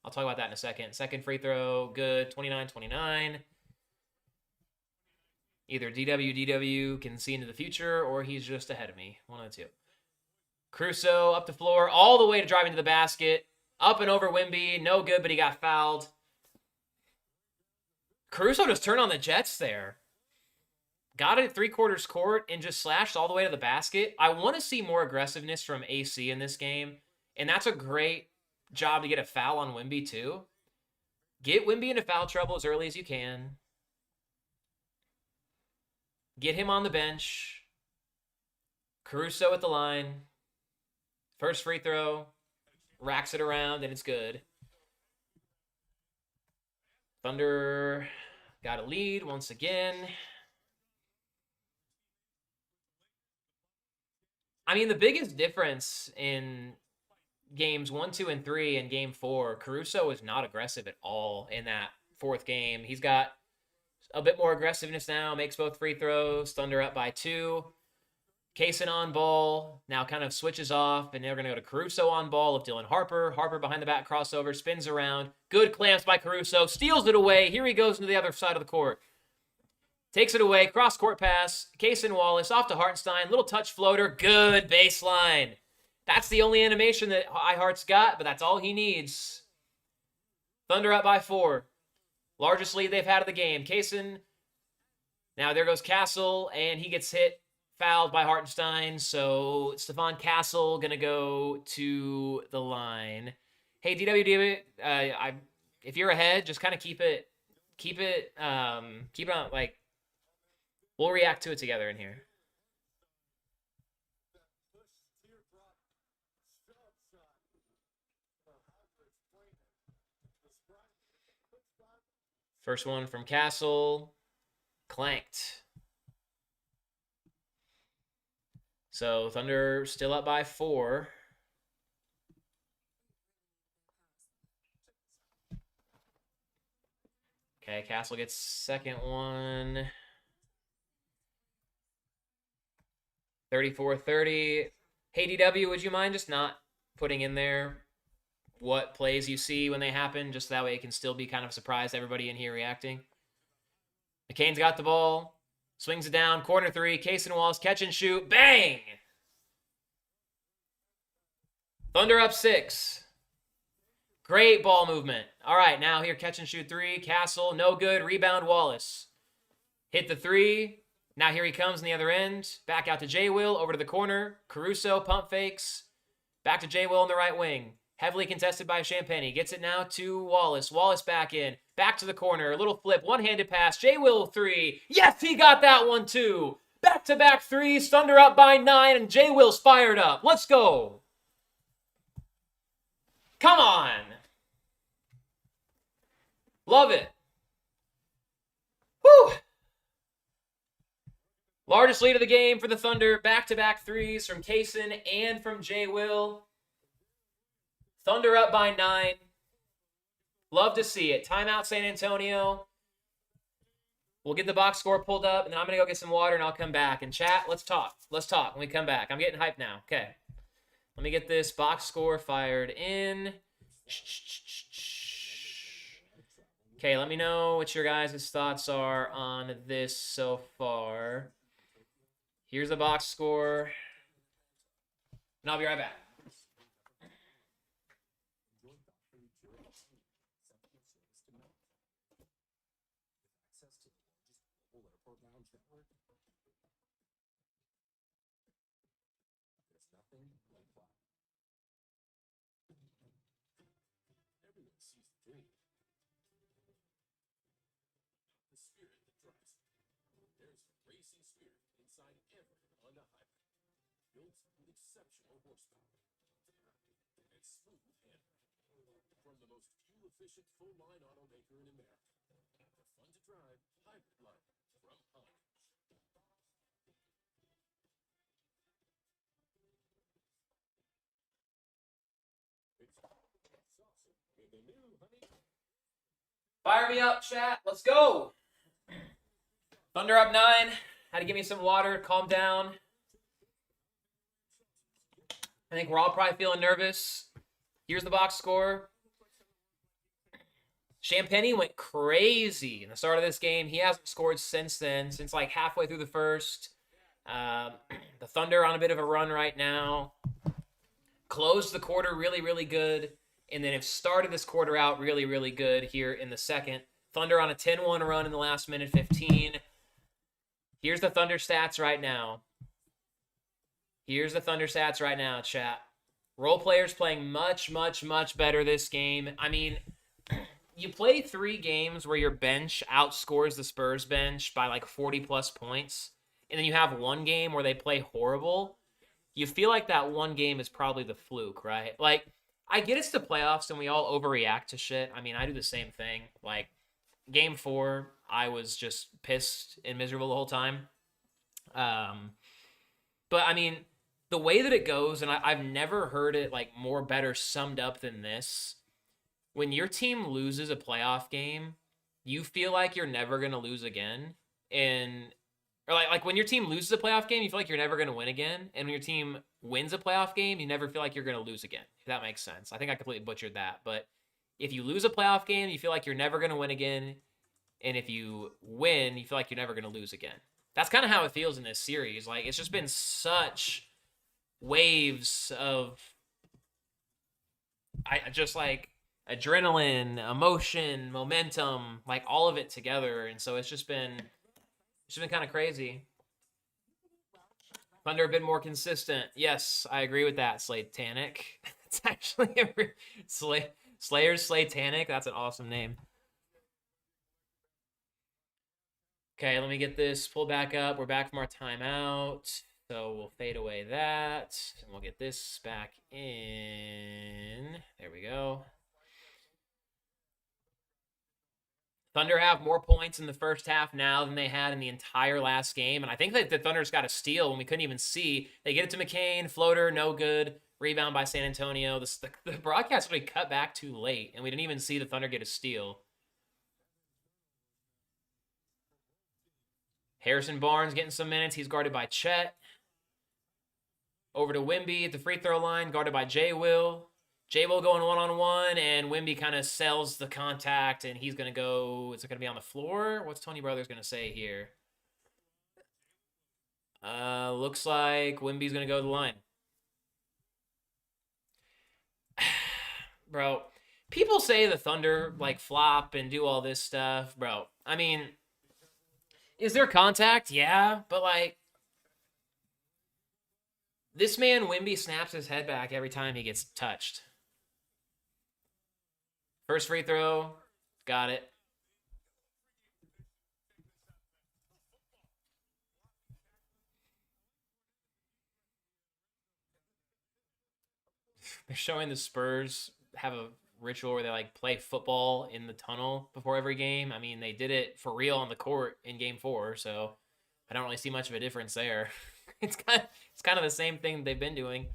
I'll talk about that in a second. Second free throw, good. 29-29. Either DW can see into the future, or he's just ahead of me. One of the two. Caruso up the floor, all the way to drive into the basket. Up and over Wemby. No good, but he got fouled. Caruso just turned on the Jets there. Got it at 3/4 court and just slashed all the way to the basket. I want to see more aggressiveness from AC in this game. And that's a great job to get a foul on Wemby, too. Get Wemby into foul trouble as early as you can. Get him on the bench. Caruso at the line. First free throw. racks it around, and it's good. Thunder got a lead once again. I mean, the biggest difference in games 1, 2, and 3 and game 4, Caruso is not aggressive at all in that fourth game. He's got a bit more aggressiveness now, makes both free throws. Thunder up by 2. Cason on ball, now kind of switches off, and they're going to go to Caruso on ball of Dylan Harper. Harper behind the back crossover, spins around. Good clamps by Caruso, steals it away. Here he goes into the other side of the court. Takes it away, cross-court pass. Cason Wallace off to Hartenstein. Little touch floater, good baseline. That's the only animation that iHeart's got, but that's all he needs. Thunder up by 4. Largest lead they've had of the game. Cason, now there goes Castle, and he gets hit. Fouled by Hartenstein, so Stephon Castle gonna go to the line. Hey, DWD, if you're ahead, just kind of keep it on, like, we'll react to it together in here. First one from Castle, clanked. So Thunder still up by 4. Okay, Castle gets second one. 34-30. Hey, DW, would you mind just not putting in there what plays you see when they happen, just that way it can still be kind of surprised everybody in here reacting? McCain's got the ball. Swings it down, corner 3, Cason Wallace, catch and shoot, bang! Thunder up 6. Great ball movement. All right, now here, catch and shoot 3, Castle, no good, rebound Wallace. Hit the 3, now here he comes on the other end, back out to J. Will, over to the corner, Caruso, pump fakes, back to J. Will on the right wing. Heavily contested by Champagny. Gets it now to Wallace. Wallace back in. Back to the corner. A little flip. One-handed pass. J. Will 3. Yes, he got that one too. Back-to-back threes. Thunder up by 9, and J. Will's fired up. Let's go. Come on. Love it. Whew. Largest lead of the game for the Thunder. Back-to-back threes from Cason and from J. Will. Thunder up by 9. Love to see it. Timeout, San Antonio. We'll get the box score pulled up, and then I'm going to go get some water, and I'll come back. And chat, let's talk. Let's talk when we come back. I'm getting hyped now. Okay. Let me get this box score fired in. Okay, let me know what your guys' thoughts are on this so far. Here's the box score. And I'll be right back. From the most fuel-efficient full-line automaker in America. The fun-to-drive hybrid line from Honda. It's awesome with the new honey. Fire me up, chat. Let's go. Thunder up 9. Had to give me some water, calm down. I think we're all probably feeling nervous. Here's the box score. Champagny went crazy in the start of this game. He hasn't scored since then, since like halfway through the first. The Thunder on a bit of a run right now. Closed the quarter really, really good. And then have started this quarter out really, really good here in the second. Thunder on a 10-1 run in the last minute 15. Here's the Thunder stats right now. Here's the Thunder stats right now, chat. Role players playing much, much, much better this game. I mean, you play 3 games where your bench outscores the Spurs bench by like 40-plus points, and then you have 1 game where they play horrible. You feel like that 1 game is probably the fluke, right? Like, I get it's the playoffs and we all overreact to shit. I mean, I do the same thing. Like, game 4, I was just pissed and miserable the whole time. But I mean, the way that it goes, and I've never heard it like more better summed up than this. When your team loses a playoff game, you feel like you're never gonna lose again, and or like when your team loses a playoff game, you feel like you're never gonna win again, and when your team wins a playoff game, you never feel like you're gonna lose again. If that makes sense. I think I completely butchered that, but if you lose a playoff game, you feel like you're never gonna win again, and if you win, you feel like you're never gonna lose again. That's kind of how it feels in this series. Like it's just been such waves of I just like adrenaline, emotion, momentum, like all of it together, and so it's just been kind of crazy. Thunder a bit more consistent. Yes, I agree with that, Slaytanic. It's actually Slayer's Slaytanic. That's an awesome name. Okay, let me get this pulled back up. We're back from our timeout. So we'll fade away that, and we'll get this back in. There we go. Thunder have more points in the first half now than they had in the entire last game. And I think that the Thunder's got a steal when we couldn't even see. They get it to McCain, floater, no good. Rebound by San Antonio. The broadcast really cut back too late, and we didn't even see the Thunder get a steal. Harrison Barnes getting some minutes. He's guarded by Chet. Over to Wemby at the free throw line, guarded by J. Will. J. Will going one-on-one, and Wemby kind of sells the contact, and he's going to go... Is it going to be on the floor? What's Tony Brothers going to say here? Looks like Wemby's going to go to the line. Bro, people say the Thunder, like, flop and do all this stuff. Bro, I mean, is there contact? Yeah, but, like... This man, Wemby, snaps his head back every time he gets touched. First free throw. Got it. They're showing the Spurs have a ritual where they like play football in the tunnel before every game. I mean, they did it for real on the court in game 4, so I don't really see much of a difference there. It's kind of the same thing they've been doing.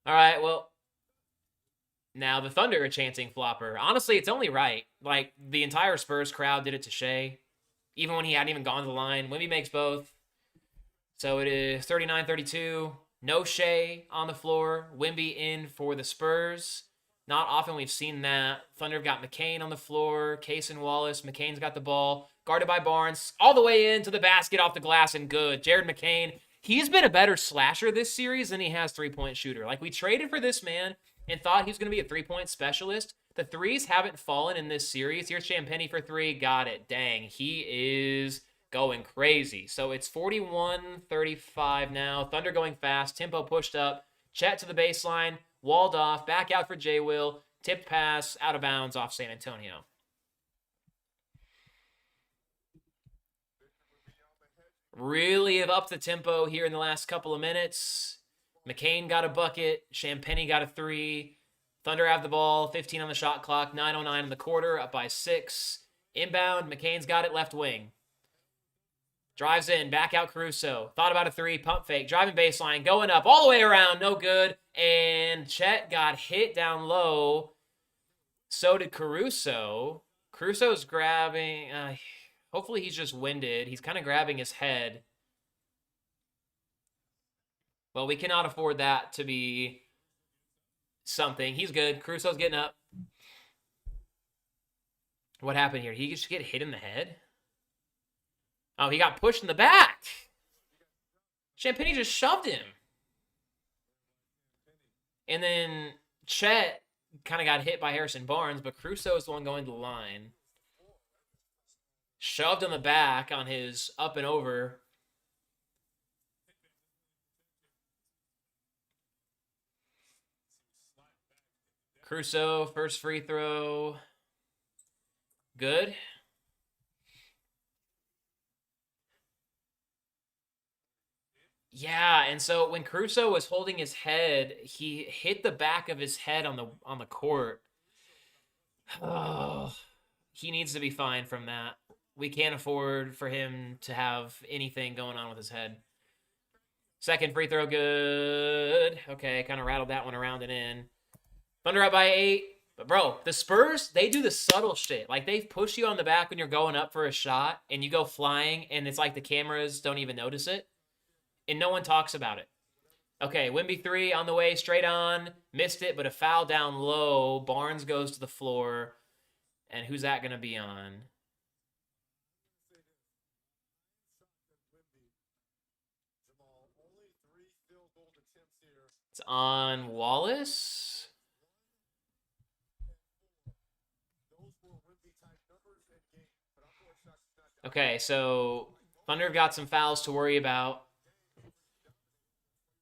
All right, well, now the Thunder are chanting flopper. Honestly, it's only right. Like, the entire Spurs crowd did it to Shai, even when he hadn't even gone to the line. Wemby makes both. So it is 39-32. No Shai on the floor. Wemby in for the Spurs. Not often we've seen that. Thunder have got McCain on the floor. Cason Wallace. McCain's got the ball. Guarded by Barnes. All the way into the basket, off the glass, and good. Jared McCain. He's been a better slasher this series than he has three-point shooter. Like, we traded for this man and thought he was going to be a three-point specialist. The threes haven't fallen in this series. Here's Champagny for three. Got it. Dang. He is going crazy. So it's 41-35 now. Thunder going fast. Tempo pushed up. Chet to the baseline. Walled off. Back out for J. Will. Tipped pass. Out of bounds off San Antonio. Really have upped the tempo here in the last couple of minutes. McCain got a bucket. Champagny got a three. Thunder have the ball. 15 on the shot clock. 9:09 in the quarter. Up by 6. Inbound. McCain's got it left wing. Drives in. Back out Caruso. Thought about a three. Pump fake. Driving baseline. Going up. All the way around. No good. And Chet got hit down low. So did Caruso. Caruso's grabbing... hopefully he's just winded. He's kind of grabbing his head. Well, we cannot afford that to be something. He's good. Caruso's getting up. What happened here? Did he just get hit in the head? Oh, he got pushed in the back. Champagny just shoved him. And then Chet kind of got hit by Harrison Barnes, but Caruso is the one going to the line. Shoved on the back on his up and over. Caruso, first free throw. Good. Yeah, and so when Caruso was holding his head, he hit the back of his head on the court. Oh, he needs to be fine from that. We can't afford for him to have anything going on with his head. Second free throw, good. Okay, kind of rattled that one around and in. Thunder up by 8. But bro, the Spurs, they do the subtle shit. Like they push you on the back when you're going up for a shot and you go flying and it's like the cameras don't even notice it. And no one talks about it. Okay, Wemby 3 on the way, straight on. Missed it, but a foul down low. Barnes goes to the floor. And who's that going to be on? It's on Wallace. Okay, so Thunder have got some fouls to worry about.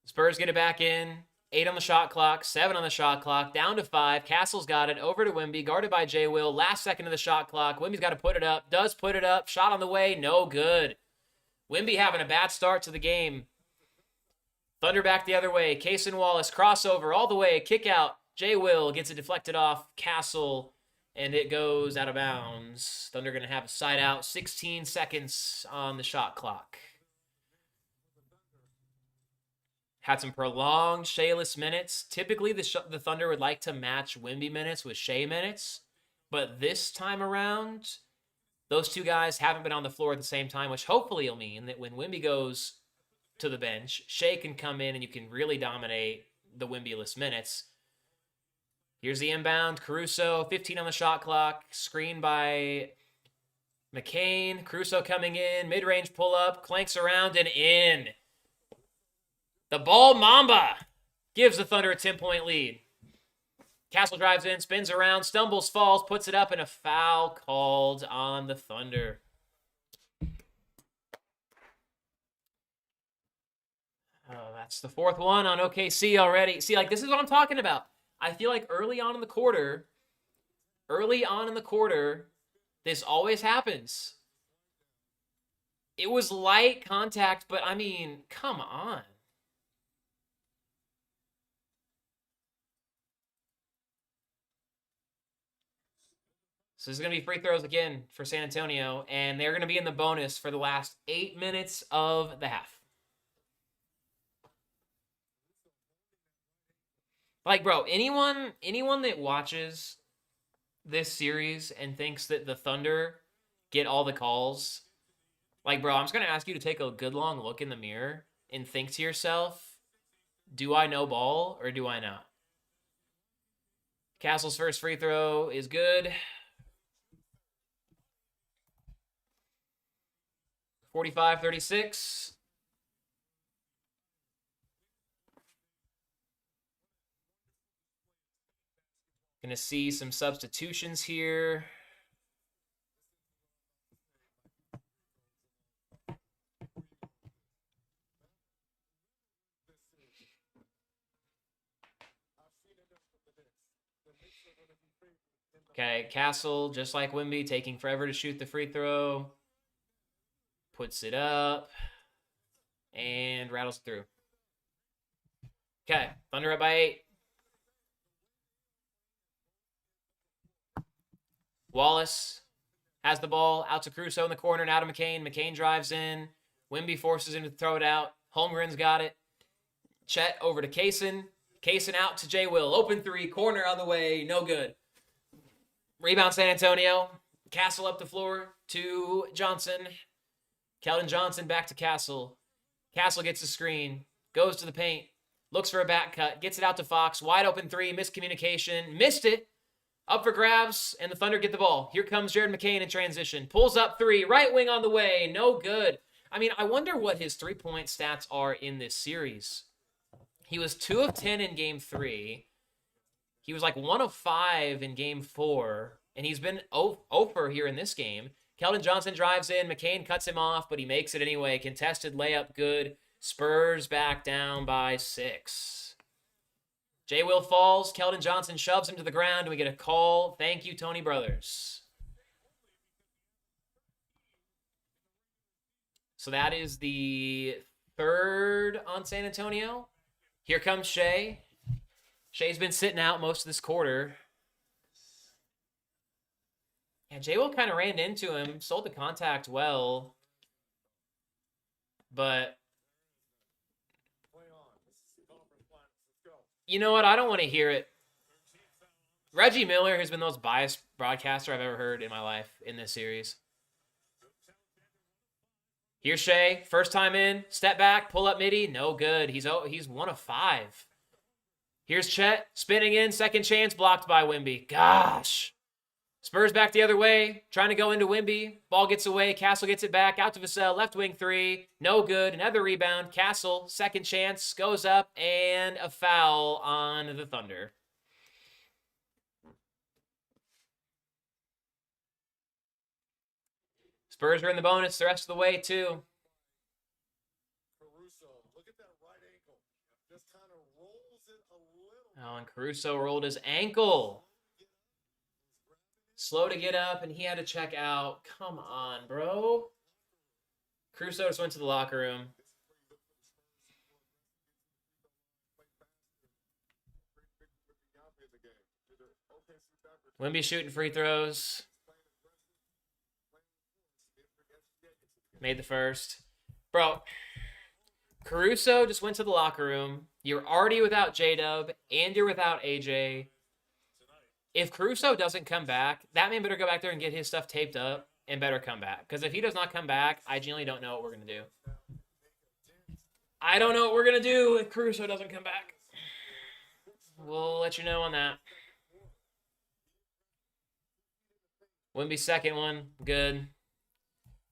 Spurs get it back in. 8 on the shot clock, 7 on the shot clock, down to 5. Castle's got it, over to Wemby, guarded by J. Will. Last second of the shot clock. Wemby's got to put it up, does put it up. Shot on the way, no good. Wemby having a bad start to the game. Thunder back the other way. Cason Wallace, crossover all the way, kick out. J. Will gets it deflected off Castle, and it goes out of bounds. Thunder going to have a side out. 16 seconds on the shot clock. Had some prolonged Shai-less minutes. Typically, the Thunder would like to match Wemby minutes with Shai minutes. But this time around, those two guys haven't been on the floor at the same time, which hopefully will mean that when Wemby goes to the bench, Shai can come in and you can really dominate the Wemby-less minutes. Here's the inbound. Caruso, 15 on the shot clock. Screen by McCain. Caruso coming in. Mid-range pull-up. Clanks around and in. The ball Mamba gives the Thunder a 10-point lead. Castle drives in, spins around, stumbles, falls, puts it up, and a foul called on the Thunder. Oh, that's the fourth one on OKC already. See, like, this is what I'm talking about. I feel like early on in the quarter, this always happens. It was light contact, but I mean, come on. So this is going to be free throws again for San Antonio, and they're going to be in the bonus for the last 8 minutes of the half. Like, bro, anyone that watches this series and thinks that the Thunder get all the calls, like, bro, I'm just going to ask you to take a good long look in the mirror and think to yourself, do I know ball or do I not? Castle's first free throw is good. 45-36. Gonna see some substitutions here. Okay, Castle, just like Wemby, taking forever to shoot the free throw. Puts it up and rattles through. Okay, Thunder up by 8. Wallace has the ball out to Caruso in the corner, now to McCain. McCain drives in. Wemby forces him to throw it out. Holmgren's got it. Chet over to Cason. Cason out to J. Will. Open 3, corner on the way, no good. Rebound San Antonio. Castle up the floor to Johnson. Keldon Johnson back to Castle. Castle gets the screen, goes to the paint, looks for a back cut, gets it out to Fox. Wide open 3, miscommunication, missed it. Up for grabs, and the Thunder get the ball. Here comes Jared McCain in transition. Pulls up 3, right wing on the way, no good. I mean, I wonder what his 3-point stats are in this series. He was 2 of 10 in Game 3. He was like 1 of 5 in Game 4, and he's been over here in this game. Keldon Johnson drives in. McCain cuts him off, but he makes it anyway. Contested layup, good. Spurs back down by 6. J. Will falls. Keldon Johnson shoves him to the ground, and we get a call. Thank you, Tony Brothers. So that is the Third on San Antonio. Here comes Shai. Shai's been sitting out most of this quarter. Yeah, J. Will kind of ran into him, sold the contact well, but you know what? I don't want to hear it. Reggie Miller has been the most biased broadcaster I've ever heard in my life in this series. Here's Shai, first time in, step back, pull up midi, no good. He's 1 of 5. Here's Chet, spinning in, second chance, blocked by Wemby. Gosh. Spurs back the other way, trying to go into Wemby. Ball gets away, Castle gets it back, out to Vassell, left wing 3, no good. Another rebound, Castle, second chance, goes up, and a foul on the Thunder. Spurs are in the bonus the rest of the way, too. Caruso, look at that right ankle. Just kind of rolls it a little. Oh, and Caruso rolled his ankle. Slow to get up, and he had to check out. Come on, bro. Caruso just went to the locker room. Wemby shooting free throws. Made the first. Bro, Caruso just went to the locker room. You're already without J-Dub, and you're without AJ. If Caruso doesn't come back, that man better go back there and get his stuff taped up and better come back. Because if he does not come back, I genuinely don't know what we're going to do. I don't know what we're going to do if Caruso doesn't come back. We'll let you know on that. Wemby's second one. Good.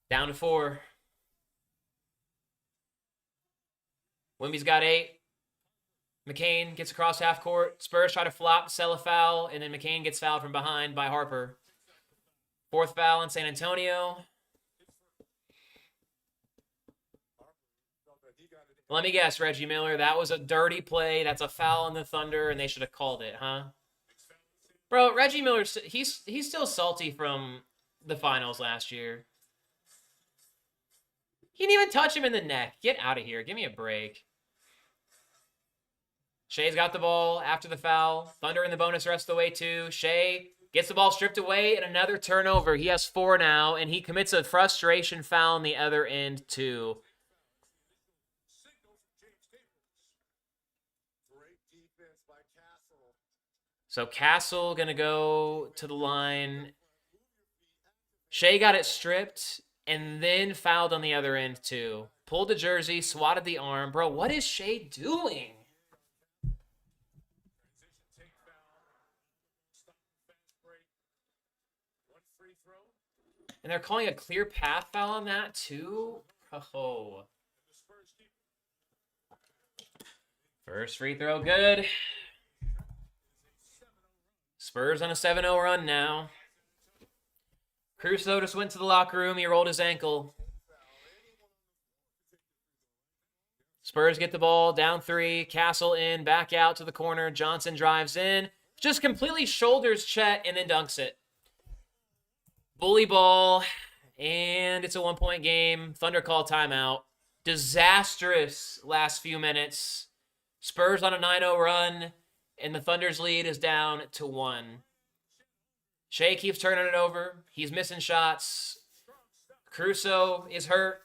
Down to 4. Wemby's got 8. McCain gets across half court. Spurs try to flop, sell a foul, and then McCain gets fouled from behind by Harper. 4th foul in San Antonio. Let me guess, Reggie Miller, that was a dirty play. That's a foul on the Thunder, and they should have called it, huh? Bro, Reggie Miller, he's still salty from the finals last year. He didn't even touch him in the neck. Get out of here. Give me a break. Shai's got the ball after the foul. Thunder in the bonus the rest of the way, too. Shai gets the ball stripped away, and another turnover. He has 4 now, and he commits a frustration foul on the other end, too. So Castle going to go to the line. Shai got it stripped and then fouled on the other end, too. Pulled the jersey, swatted the arm. Bro, what is Shai doing? And they're calling a clear path foul on that, too? Oh. First free throw, good. Spurs on a 7-0 run now. Caruso just went to the locker room. He rolled his ankle. Spurs get the ball, down 3. Castle in, back out to the corner. Johnson drives in. Just completely shoulders Chet and then dunks it. Bully ball, and it's a 1-point game. Thunder call timeout. Disastrous last few minutes. Spurs on a 9-0 run, and the Thunder's lead is down to 1. Shai keeps turning it over. He's missing shots. Caruso is hurt.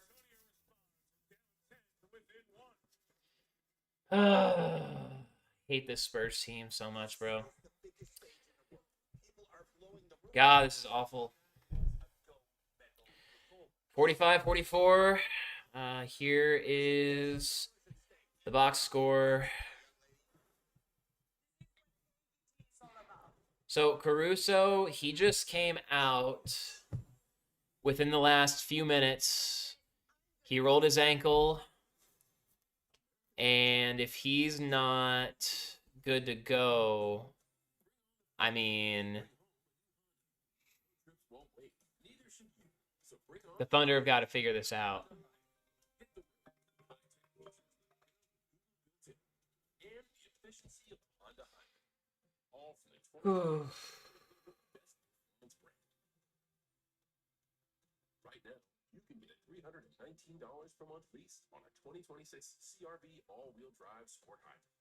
Hate this Spurs team so much, bro. God, this is awful. 45-44. Here is the box score. So Caruso, he just came out within the last few minutes. He rolled his ankle. And if he's not good to go, I mean, the Thunder have got to figure this out. Right now, you can get a $319 $15 per month lease on a 2026 CRV all-wheel drive sport hybrid.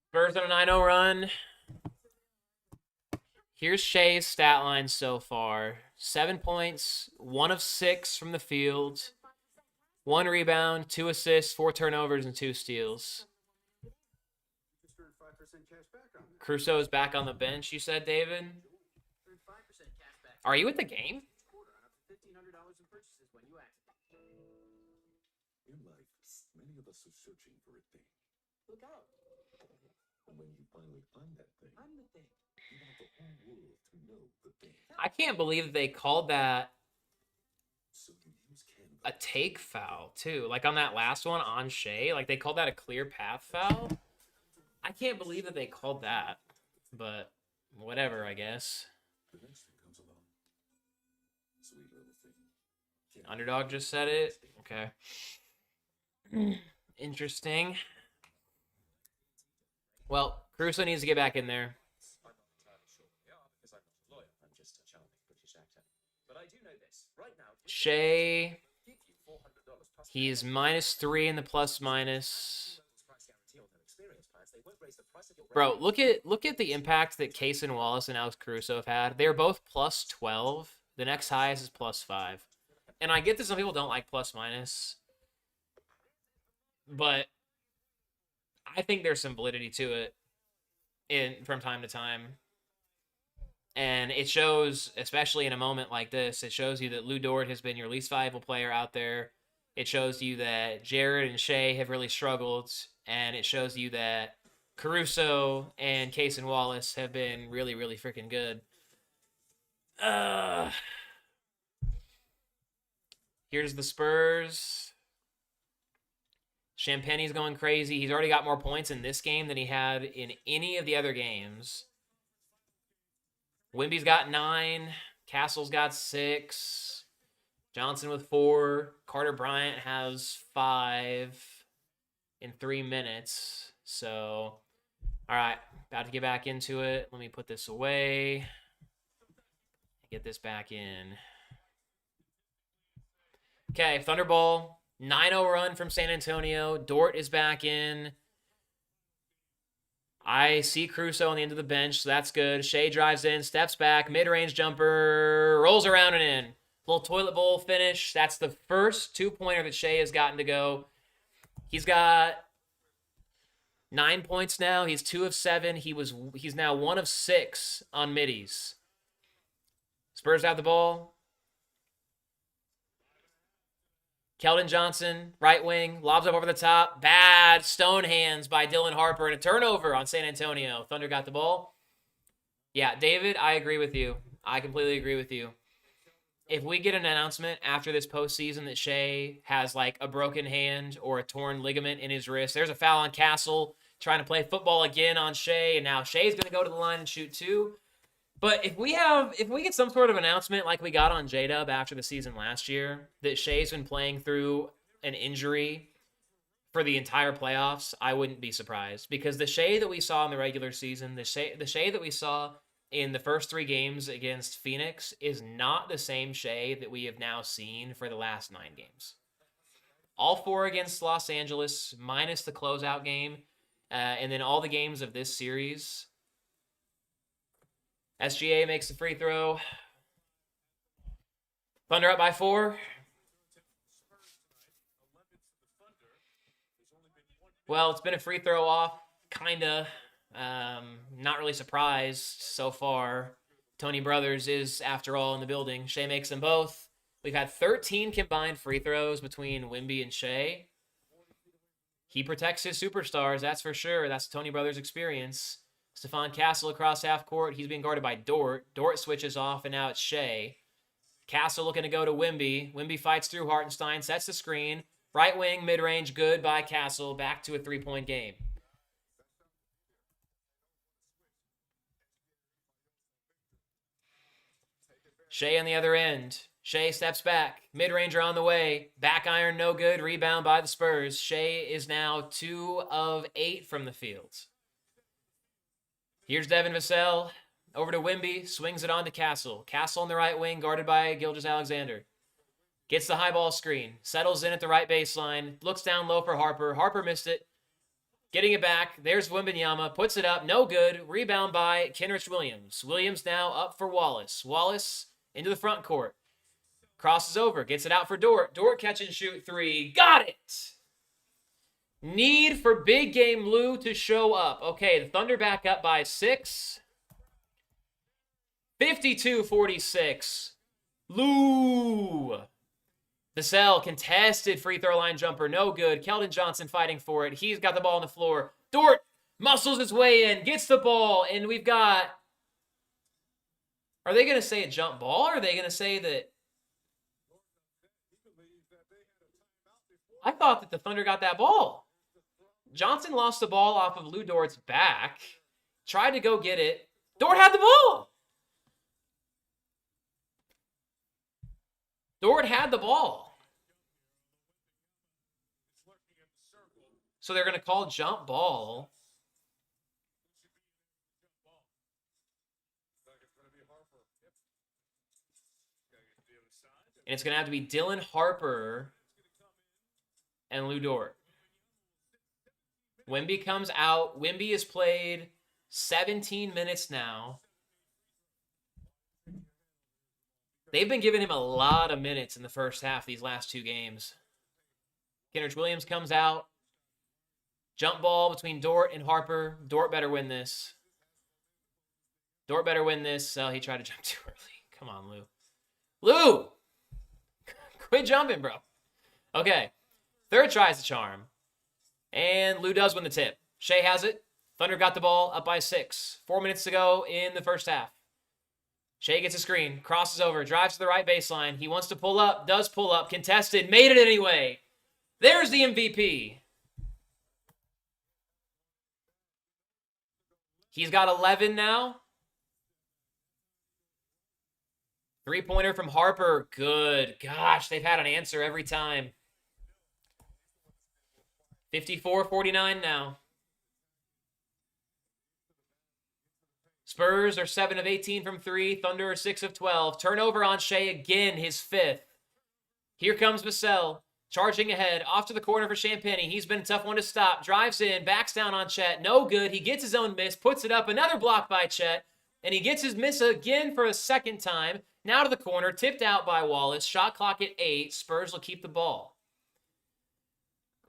Spurs on a 9-0 run. Here's Shai's stat line so far. 7 points, 1 of 6 from the field, 1 rebound, 2 assists, 4 turnovers, and 2 steals. Caruso is back on the bench, you said, David? Are you at the game? In life, many of us are searching for a thing. Look out. And when you finally find that thing, I'm the thing. You want the whole world to know the thing. I can't believe that they called that So you use Canva. a take foul, too. Like on that last one on Shai, like they called that a clear path foul. I can't believe that they called that, but whatever, I guess. The next thing comes along. Sweet little thing. Underdog just said it. Okay. Interesting. Well, Caruso needs to get back in there. I'm not entirely sure they are because I'm not a lawyer. I'm just a charming British actor. But I do know this. Right now, Shai, give you $400 plus. he's -3 in the plus minus. Price guarantee on their experience plans. They won't raise the price of your Bro, look at the impact that Cason Wallace and Alex Caruso have had. They're both plus 12. The next highest is plus 5. And I get that some people don't like plus minus, but I think there's some validity to it from time to time. And it shows, especially in a moment like this, it shows you that Lu Dort has been your least valuable player out there. It shows you that Jared and Shai have really struggled. And it shows you that Caruso and Cason Wallace have been really, really freaking good. Here's the Spurs. Champagne's going crazy. He's already got more points in this game than he had in any of the other games. Wemby's got 9. Castle's got 6. Johnson with 4. Carter Bryant has 5 in 3 minutes. So, all right, about to get back into it. Let me put this away. Get this back in. Okay, Thunderball. 9-0 run from San Antonio. Dort is back in. I see Caruso on the end of the bench, so that's good. Shai drives in, steps back, mid-range jumper, rolls around and in. Little toilet bowl finish. That's the first 2-pointer that Shai has gotten to go. He's got 9 points now. He's 2 of 7. He's now 1 of 6 on middies. Spurs have the ball. Keldon Johnson, right wing, lobs up over the top. Bad stone hands by Dylan Harper and a turnover on San Antonio. Thunder got the ball. Yeah, David, I agree with you. I completely agree with you. If we get an announcement after this postseason that Shai has like a broken hand or a torn ligament in his wrist, there's a foul on Castle trying to play football again on Shai, and now Shai's going to go to the line and shoot 2. But if we get some sort of announcement like we got on J-Dub after the season last year, that Shai's been playing through an injury for the entire playoffs, I wouldn't be surprised. Because the Shai that we saw in the regular season, the Shai that we saw in the first 3 games against Phoenix is not the same Shai that we have now seen for the last 9 games. All 4 against Los Angeles, minus the closeout game, and then all the games of this series. SGA makes the free throw. Thunder up by 4. Well, it's been a free throw off, kinda. Not really surprised so far. Tony Brothers is, after all, in the building. Shai makes them both. We've had 13 combined free throws between Wemby and Shai. He protects his superstars, that's for sure. That's Tony Brothers' experience. Stephon Castle across half court. He's being guarded by Dort. Dort switches off, and now it's Shai. Castle looking to go to Wemby. Wemby fights through Hartenstein, sets the screen. Right wing, mid-range, good by Castle. Back to a 3-point game. Shai on the other end. Shai steps back. Mid-ranger on the way. Back iron, no good. Rebound by the Spurs. Shai is now 2 of 8 from the field. Here's Devin Vassell. Over to Wemby. Swings it on to Castle. Castle on the right wing, guarded by Gilgeous-Alexander. Gets the high ball screen. Settles in at the right baseline. Looks down low for Harper. Harper missed it. Getting it back. There's Wembanyama. Puts it up. No good. Rebound by Kenrich Williams. Williams now up for Wallace. Wallace into the front court. Crosses over. Gets it out for Dort. Dort catch and shoot three. Got it! Need for big game Lou to show up. Okay, the Thunder back up by 6. 52-46. Lou. Vassell, contested free throw line jumper, no good. Keldon Johnson fighting for it. He's got the ball on the floor. Dort muscles his way in, gets the ball, and we've got... Are they going to say a jump ball, or are they going to say that... I thought that the Thunder got that ball. Johnson lost the ball off of Lou Dort's back. Tried to go get it. Dort had the ball! Dort had the ball. So they're going to call jump ball. And it's going to have to be Dylan Harper and Lou Dort. Wemby comes out. Wemby has played 17 minutes now. They've been giving him a lot of minutes in the first half these last 2 games. Kenrich Williams comes out. Jump ball between Dort and Harper. Dort better win this. Dort better win this. Oh, he tried to jump too early. Come on, Lou. Lou! Quit jumping, bro. Okay. Third tries the charm. And Lou does win the tip. Shai has it. Thunder got the ball up by 6. 4 minutes to go in the first half. Shai gets a screen. Crosses over. Drives to the right baseline. He wants to pull up. Does pull up. Contested. Made it anyway. There's the MVP. He's got 11 now. 3-pointer from Harper. Good. Gosh, they've had an answer every time. 54-49 now. Spurs are 7 of 18 from 3. Thunder are 6 of 12. Turnover on Shai again, his 5th. Here comes Vassell. Charging ahead, off to the corner for Champagny. He's been a tough one to stop. Drives in, backs down on Chet. No good. He gets his own miss, puts it up. Another block by Chet. And he gets his miss again for a second time. Now to the corner, tipped out by Wallace. Shot clock at 8. Spurs will keep the ball.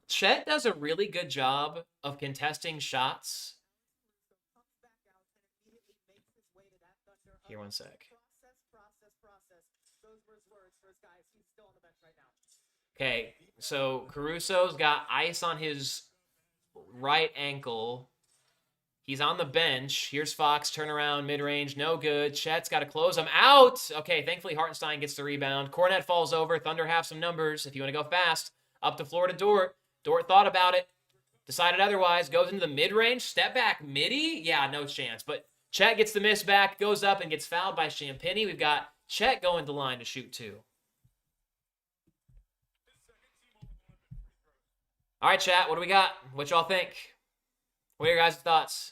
Chet does a really good job of contesting shots. Here, one sec. Okay, so Caruso's got ice on his right ankle. He's on the bench. Here's Fox, turnaround, mid-range, no good. Chet's got to close him out. Okay, thankfully Hartenstein gets the rebound. Cornet falls over. Thunder have some numbers if you want to go fast. Up the floor to Dort. Dort thought about it. Decided otherwise. Goes into the mid-range. Step back midi. Yeah, no chance. But Chet gets the miss back. Goes up and gets fouled by Champagny. We've got Chet going to line to shoot 2. All right, chat, what do we got? What y'all think? What are your guys' thoughts?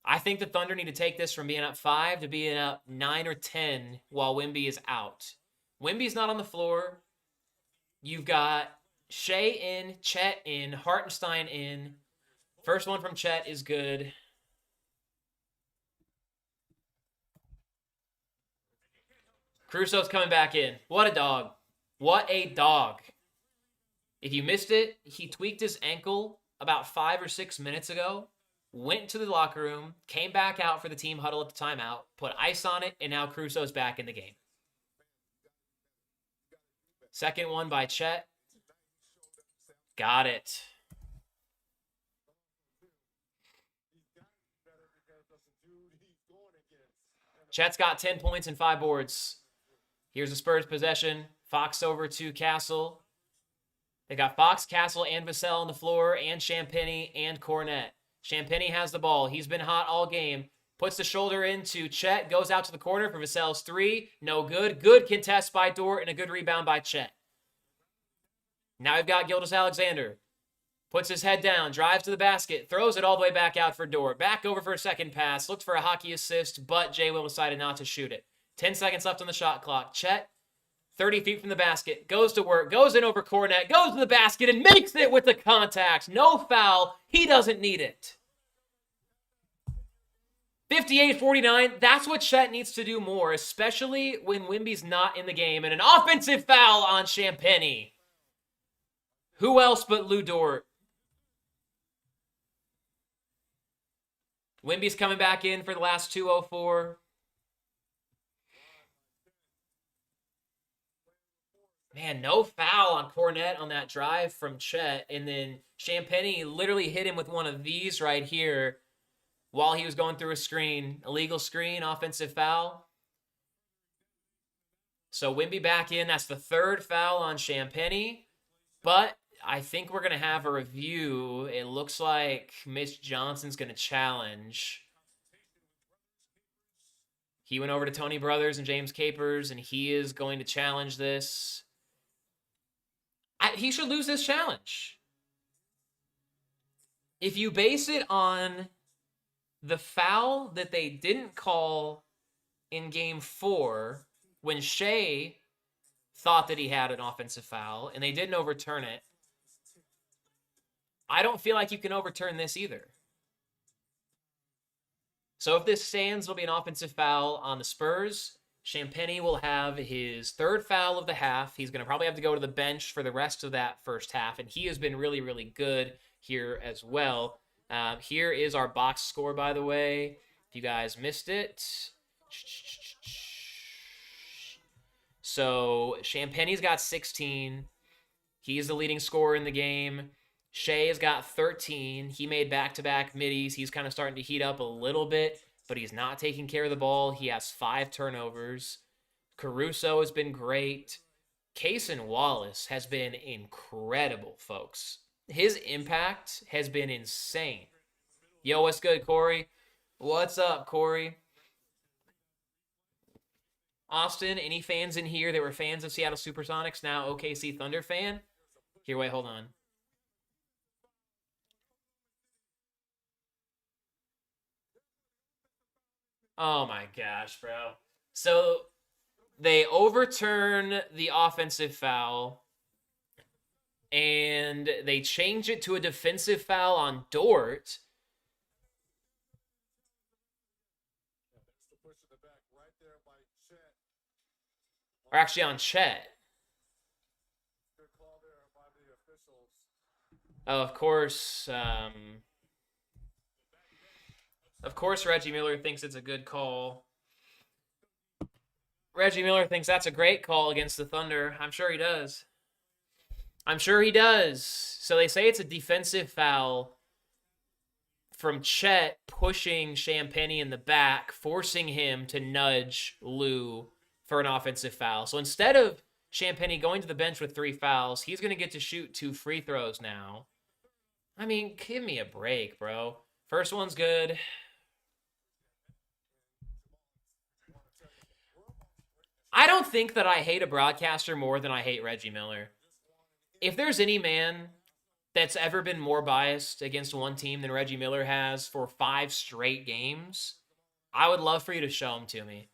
I think the Thunder need to take this from being up 5 to being up 9 or 10 while Wemby is out. Wemby's not on the floor. You've got Shai in, Chet in, Hartenstein in. First one from Chet is good. Caruso's coming back in. What a dog. What a dog. If you missed it, he tweaked his ankle about 5 or 6 minutes ago, went to the locker room, came back out for the team huddle at the timeout, put ice on it, and now Caruso's back in the game. Second one by Chet. Got it. Chet's got 10 points and 5 boards. Here's the Spurs possession. Fox over to Castle. They got Fox, Castle, and Vassell on the floor, and Champagny and Cornet. Champagny has the ball. He's been hot all game. Puts the shoulder into Chet. Goes out to the corner for Vassell's 3. No good. Good contest by Dort and a good rebound by Chet. Now we've got Gilgeous-Alexander. Puts his head down, drives to the basket, throws it all the way back out for Dort. Back over for a second pass, looked for a hockey assist, but Jay Will decided not to shoot it. 10 seconds left on the shot clock. Chet, 30 feet from the basket, goes to work, goes in over Cornet, goes to the basket, and makes it with the contact. No foul. He doesn't need it. 58-49, that's what Chet needs to do more, especially when Wemby's not in the game. And an offensive foul on Champagnie. Who else but Lou Dort? Wemby's coming back in for the last 2:04. Man, no foul on Cornet on that drive from Chet. And then Champagnie literally hit him with one of these right here while he was going through a screen. Illegal screen, offensive foul. So Wemby back in. That's the third foul on Champagnie. But I think we're going to have a review. It looks like Mitch Johnson's going to challenge. He went over to Tony Brothers and James Capers, and he is going to challenge this. He should lose this challenge. If you base it on the foul that they didn't call in Game 4 when Shai thought that he had an offensive foul and they didn't overturn it, I don't feel like you can overturn this either. So if this stands, it'll be an offensive foul on the Spurs. Champagnie will have his third foul of the half. He's going to probably have to go to the bench for the rest of that first half, and he has been really, really good here as well. Here is our box score, by the way, if you guys missed it. So Champagnie's got 16. He's the leading scorer in the game. Shai has got 13. He made back-to-back middies. He's kind of starting to heat up a little bit, but he's not taking care of the ball. He has 5 turnovers. Caruso has been great. Cason Wallace has been incredible, folks. His impact has been insane. Yo, what's good, Corey? What's up, Corey? Austin, any fans in here that were fans of Seattle Supersonics, now OKC Thunder fan? Here, wait, hold on. Oh my gosh, bro. So they overturn the offensive foul and they change it to a defensive foul on Dort. Or actually on Chet. Oh, of course, Reggie Miller thinks it's a good call. Reggie Miller thinks that's a great call against the Thunder. I'm sure he does. I'm sure he does. So they say it's a defensive foul from Chet pushing Champagnie in the back, forcing him to nudge Lou for an offensive foul. So instead of Champagnie going to the bench with 3 fouls, he's going to get to shoot 2 free throws now. I mean, give me a break, bro. First one's good. I don't think that I hate a broadcaster more than I hate Reggie Miller. If there's any man that's ever been more biased against one team than Reggie Miller has for 5 straight games, I would love for you to show him to me.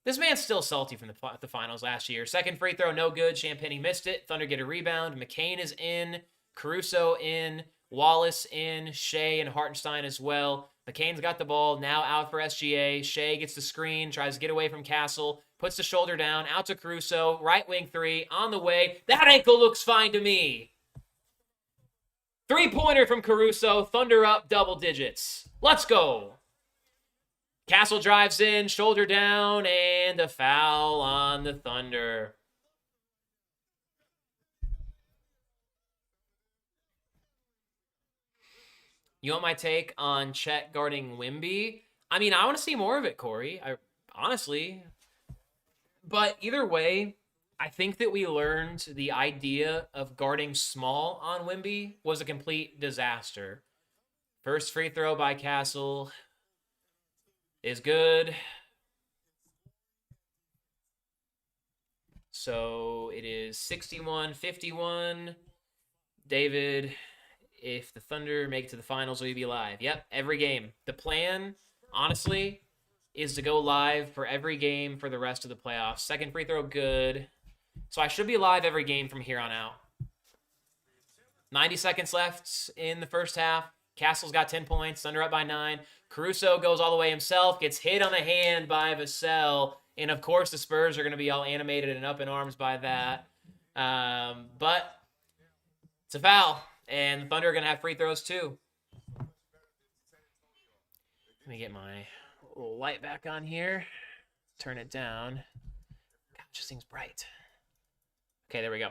This man's still salty from the finals last year. Second free throw, no good. Champagnie missed it. Thunder get a rebound. McCain is in. Caruso in. Wallace in. Shai and Hartenstein as well. McCain's got the ball, now out for SGA. Shai gets the screen, tries to get away from Castle, puts the shoulder down, out to Caruso, right wing 3, on the way. That ankle looks fine to me. 3-pointer from Caruso, Thunder up double digits. Let's go. Castle drives in, shoulder down, and a foul on the Thunder. You want my take on Chet guarding Wemby? I mean, I want to see more of it, Corey. Honestly. But either way, I think that we learned the idea of guarding small on Wemby was a complete disaster. First free throw by Castle is good. So it is 61-51. David, if the Thunder make it to the finals, will you be live? Yep, every game. The plan, honestly, is to go live for every game for the rest of the playoffs. Second free throw, good. So I should be live every game from here on out. 90 seconds left in the first half. Castle's got 10 points. Thunder up by 9. Caruso goes all the way himself, gets hit on the hand by Vassell. And, of course, the Spurs are going to be all animated and up in arms by that. But it's a foul, and the Thunder are going to have free throws too. Let me get my little light back on here. Turn it down. God, it just seems bright. Okay, there we go.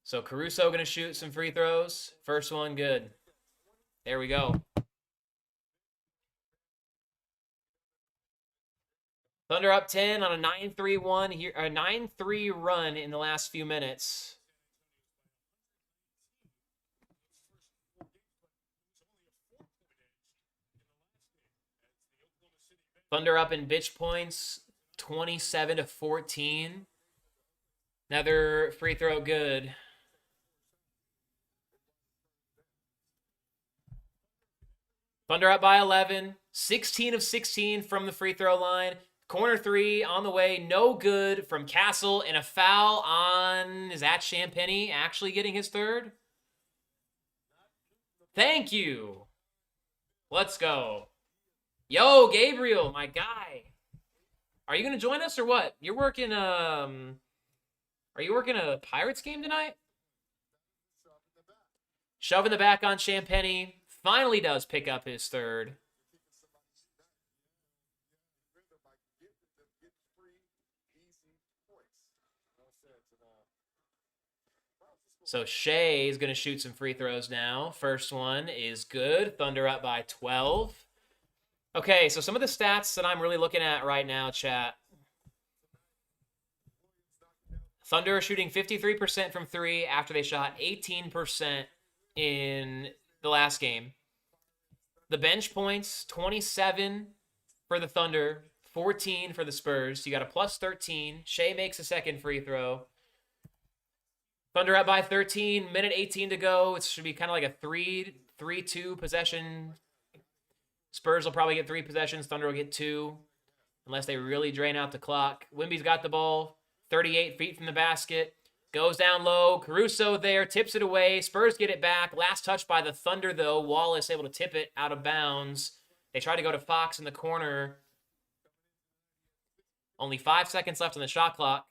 So Caruso going to shoot some free throws. First one, good. There we go. Thunder up 10 on a 9-3-1 here, a 9-3 run in the last few minutes. Thunder up in bitch points, 27-14. Another free throw, good. Thunder up by 11, 16 of 16 from the free throw line. Corner 3 on the way, no good from Castle, and a foul on, is that Champagny actually getting his third? Thank you. Let's go. Yo, Gabriel, my guy. Are you going to join us or what? You're working, are you working a Pirates game tonight? Shove in the back on Champagny. Finally does pick up his third. So Shai is going to shoot some free throws now. First one is good. Thunder up by 12. Okay, so some of the stats that I'm really looking at right now, chat. Thunder are shooting 53% from 3 after they shot 18% in the last game. The bench points, 27 for the Thunder, 14 for the Spurs. You got a plus 13. Shai makes a second free throw. Thunder up by 13, minute 18 to go. It should be kind of like a 3-2 possession. Spurs will probably get 3 possessions. Thunder will get 2, unless they really drain out the clock. Wemby's got the ball, 38 feet from the basket. Goes down low. Caruso there, tips it away. Spurs get it back. Last touch by the Thunder, though. Wallace able to tip it out of bounds. They try to go to Fox in the corner. Only 5 seconds left on the shot clock.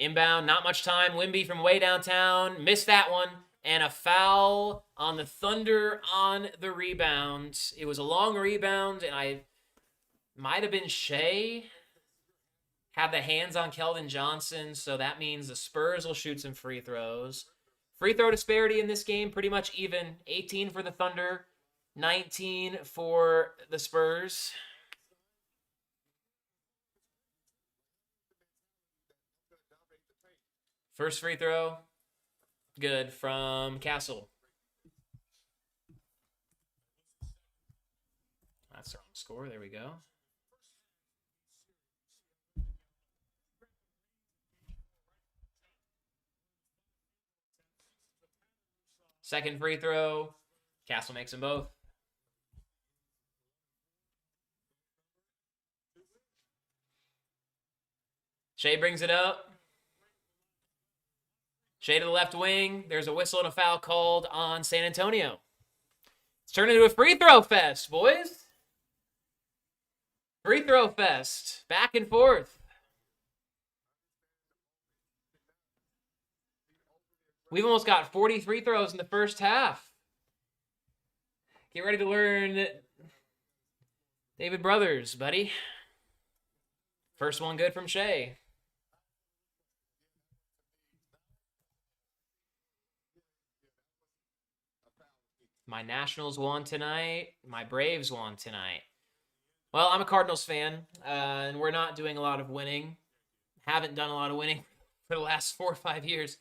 Inbound, not much time. Wemby from way downtown. Missed that one. And a foul on the Thunder on the rebound. It was a long rebound, and I might have been Shai. Had the hands on Keldon Johnson, so that means the Spurs will shoot some free throws. Free throw disparity in this game, pretty much even. 18 for the Thunder, 19 for the Spurs. First free throw, good from Castle. That's the wrong score. There we go. Second free throw, Castle makes them both. Shai brings it up. Shai to the left wing. There's a whistle and a foul called on San Antonio. It's turned into a free throw fest, boys. Free throw fest. Back and forth. We've almost got 40 free throws in the first half. Get ready to learn David Brothers, buddy. First one good from Shai. My Nationals won tonight. My Braves won tonight. Well, I'm a Cardinals fan, and we're not doing a lot of winning. Haven't done a lot of winning for the last 4 or 5 years.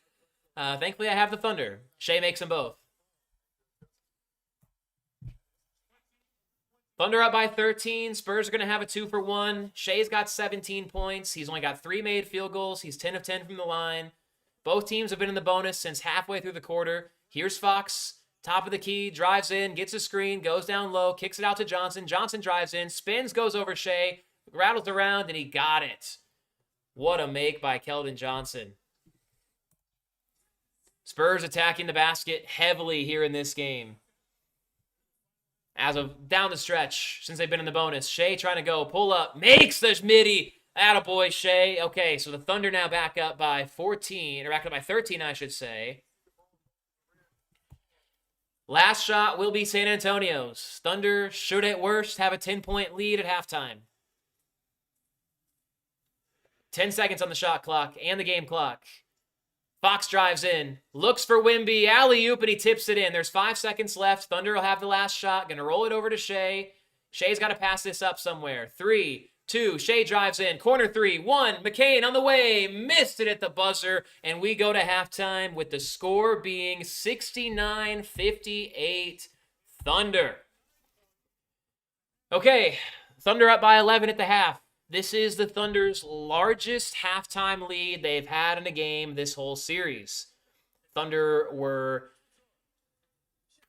Thankfully, I have the Thunder. Shai makes them both. Thunder up by 13. Spurs are going to have a 2-for-1. Shai's got 17 points. He's only got 3 made field goals. He's 10 of 10 from the line. Both teams have been in the bonus since halfway through the quarter. Here's Fox, top of the key, drives in, gets a screen, goes down low, kicks it out to Johnson. Johnson drives in, spins, goes over Shai, rattles around, and he got it. What a make by Keldon Johnson. Spurs attacking the basket heavily here in this game. As of down the stretch, since they've been in the bonus, Shai trying to go, pull up, makes the midi. Attaboy, Shai. Okay, so the Thunder now back up by 14, or back up by 13, I should say. Last shot will be San Antonio's. Thunder should at worst have a 10-point lead at halftime. 10 seconds on the shot clock and the game clock. Fox drives in, looks for Wemby, alley-oop, and he tips it in. There's 5 seconds left. Thunder will have the last shot. Going to roll it over to Shai. Shai's got to pass this up somewhere. 3, 2, Shai drives in. Corner 3, 1, McCain on the way. Missed it at the buzzer. And we go to halftime with the score being 69-58 Thunder. Okay, Thunder up by 11 at the half. This is the Thunder's largest halftime lead they've had in a game this whole series. Thunder were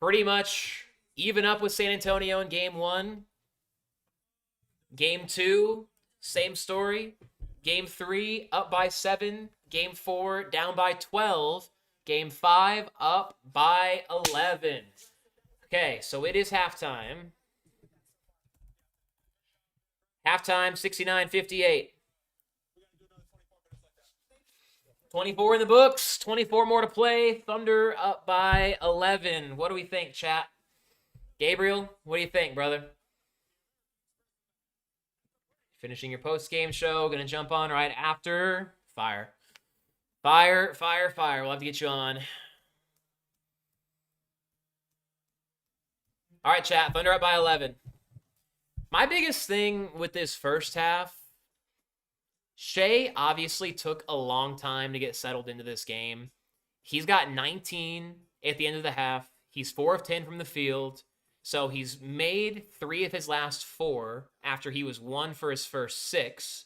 pretty much even up with San Antonio in Game 1. Game 2, same story. Game 3, up by 7. Game 4, down by 12. Game 5, up by 11. Okay, so it is halftime. Halftime, 69-58. 24 in the books, 24 more to play. Thunder up by 11. What do we think, chat? Gabriel, what do you think, brother? Finishing your post-game show. Going to jump on right after. Fire. Fire, fire, fire. We'll have to get you on. All right, chat. Thunder up by 11. My biggest thing with this first half, Shai obviously took a long time to get settled into this game. He's got 19 at the end of the half. He's 4 of 10 from the field. So he's made 3 of his last 4 after he was 1 for his first 6.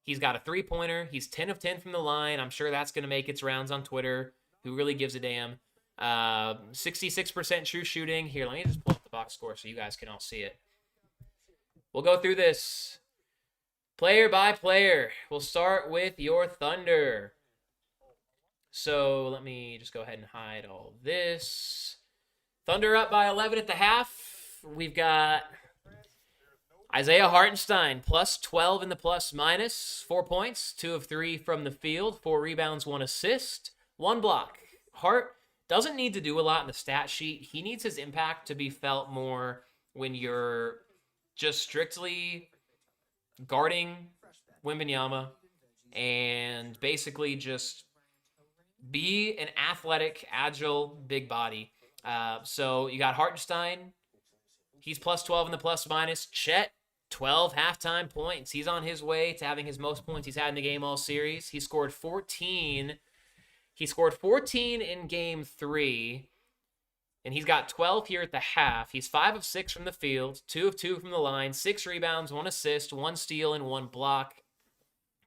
He's got a 3-pointer. He's 10 of 10 from the line. I'm sure that's going to make its rounds on Twitter. Who really gives a damn? 66% true shooting. Here, let me just pull up the box score so you guys can all see it. We'll go through this player by player. We'll start with your Thunder. So let me just go ahead and hide all this. Thunder up by 11 at the half. We've got Isaiah Hartenstein, plus 12 in the plus-minus. 4 points, 2 of 3 from the field. 4 rebounds, 1 assist, 1 block. Hart doesn't need to do a lot in the stat sheet. He needs his impact to be felt more when you're just strictly guarding Wembanyama and basically just be an athletic, agile, big body. So you got Hartenstein. He's plus 12 in the plus-minus. Chet, 12 halftime points. He's on his way to having his most points he's had in the game all series. He scored 14. He scored 14 in Game 3. And he's got 12 here at the half. He's 5 of 6 from the field, 2 of 2 from the line, 6 rebounds, 1 assist, 1 steal, and 1 block.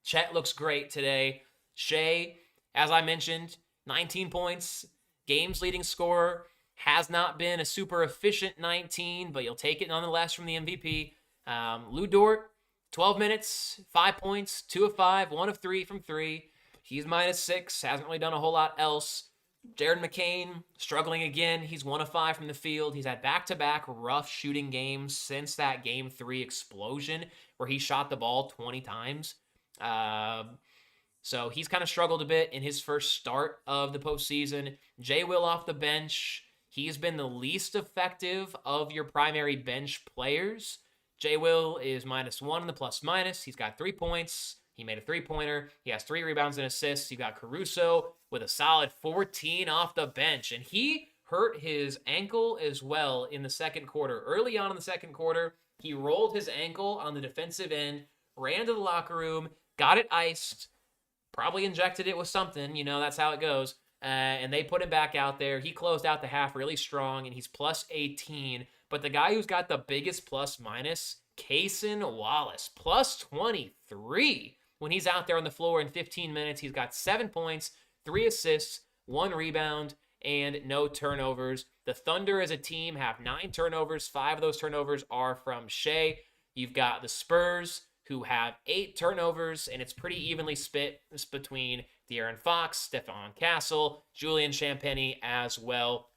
Chet looks great today. Shai, as I mentioned, 19 points, game's leading scorer. Has not been a super efficient 19, but you'll take it nonetheless from the MVP. Lu Dort, 12 minutes, 5 points, 2 of 5, 1 of 3 from 3. He's minus 6, hasn't really done a whole lot else. Jared McCain, struggling again. He's 1 of 5 from the field. He's had back-to-back rough shooting games since that Game 3 explosion where he shot the ball 20 times. So he's kind of struggled a bit in his first start of the postseason. Jay Will off the bench. He's been the least effective of your primary bench players. Jay Will is minus 1 in the plus-minus. He's got 3 points. He made a 3-pointer. He has 3 rebounds and assists. You got Caruso with a solid 14 off the bench. And he hurt his ankle as well in the second quarter. Early on in the second quarter, he rolled his ankle on the defensive end, ran to the locker room, got it iced, probably injected it with something. You know, that's how it goes. And they put him back out there. He closed out the half really strong, and he's plus 18. But the guy who's got the biggest plus minus, Cason Wallace, plus 23. When he's out there on the floor in 15 minutes, he's got 7 points, 3 assists, 1 rebound, and no turnovers. The Thunder as a team have 9 turnovers. 5 of those turnovers are from Shai. You've got the Spurs, who have 8 turnovers, and it's pretty evenly split between De'Aaron Fox, Stephon Castle, Julian Champagnie as well.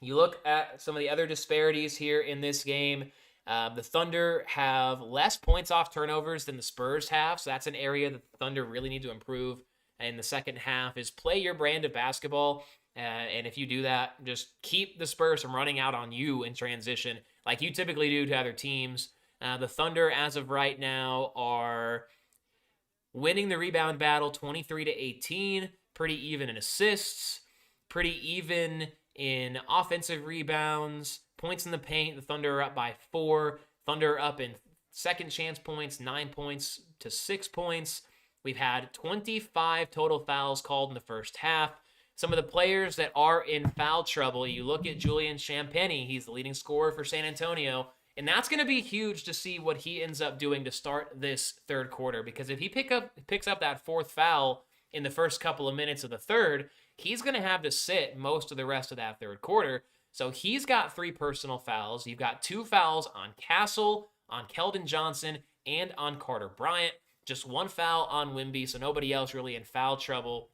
You look at some of the other disparities here in this game. The Thunder have less points off turnovers than the Spurs have, so that's an area that the Thunder really need to improve in the second half, is play your brand of basketball. And if you do that, just keep the Spurs from running out on you in transition like you typically do to other teams. The Thunder, as of right now, are winning the rebound battle 23-18, pretty even in assists, pretty even in offensive rebounds, points in the paint. The Thunder are up by 4. Thunder are up in second chance points, 9 points to 6 points. We've had 25 total fouls called in the first half. Some of the players that are in foul trouble, you look at Julian Champagnie, he's the leading scorer for San Antonio, and that's going to be huge to see what he ends up doing to start this third quarter, because if he picks up that 4th foul in the first couple of minutes of the third, he's going to have to sit most of the rest of that third quarter. So he's got 3 personal fouls. You've got 2 fouls on Castle, on Keldon Johnson, and on Carter Bryant. Just 1 foul on Wemby, so nobody else really in foul trouble.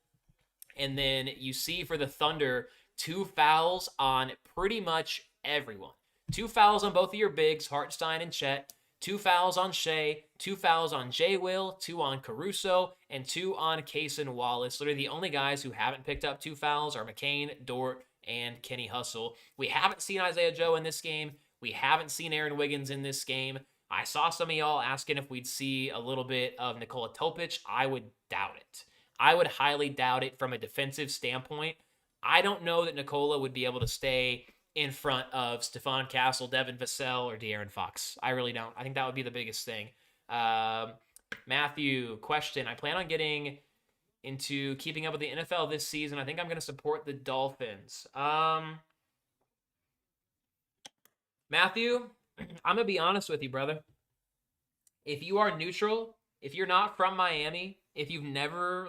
And then you see for the Thunder, 2 fouls on pretty much everyone. 2 fouls on both of your bigs, Hartenstein and Chet. 2 fouls on Shai. 2 fouls on J. Will. 2 on Caruso. And 2 on Cason Wallace. Literally the only guys who haven't picked up 2 fouls are McCain, Dort, and Kenny Hustle. We haven't seen Isaiah Joe in this game. We haven't seen Aaron Wiggins in this game. I saw some of y'all asking if we'd see a little bit of Nikola Topic. I would doubt it. I would highly doubt it from a defensive standpoint. I don't know that Nikola would be able to stay in front of Stephon Castle, Devin Vassell, or De'Aaron Fox. I really don't. I think that would be the biggest thing. Matthew, question. I plan on getting into keeping up with the NFL this season. I think I'm going to support the Dolphins. Matthew, I'm going to be honest with you, brother. If you are neutral, if you're not from Miami, if you've never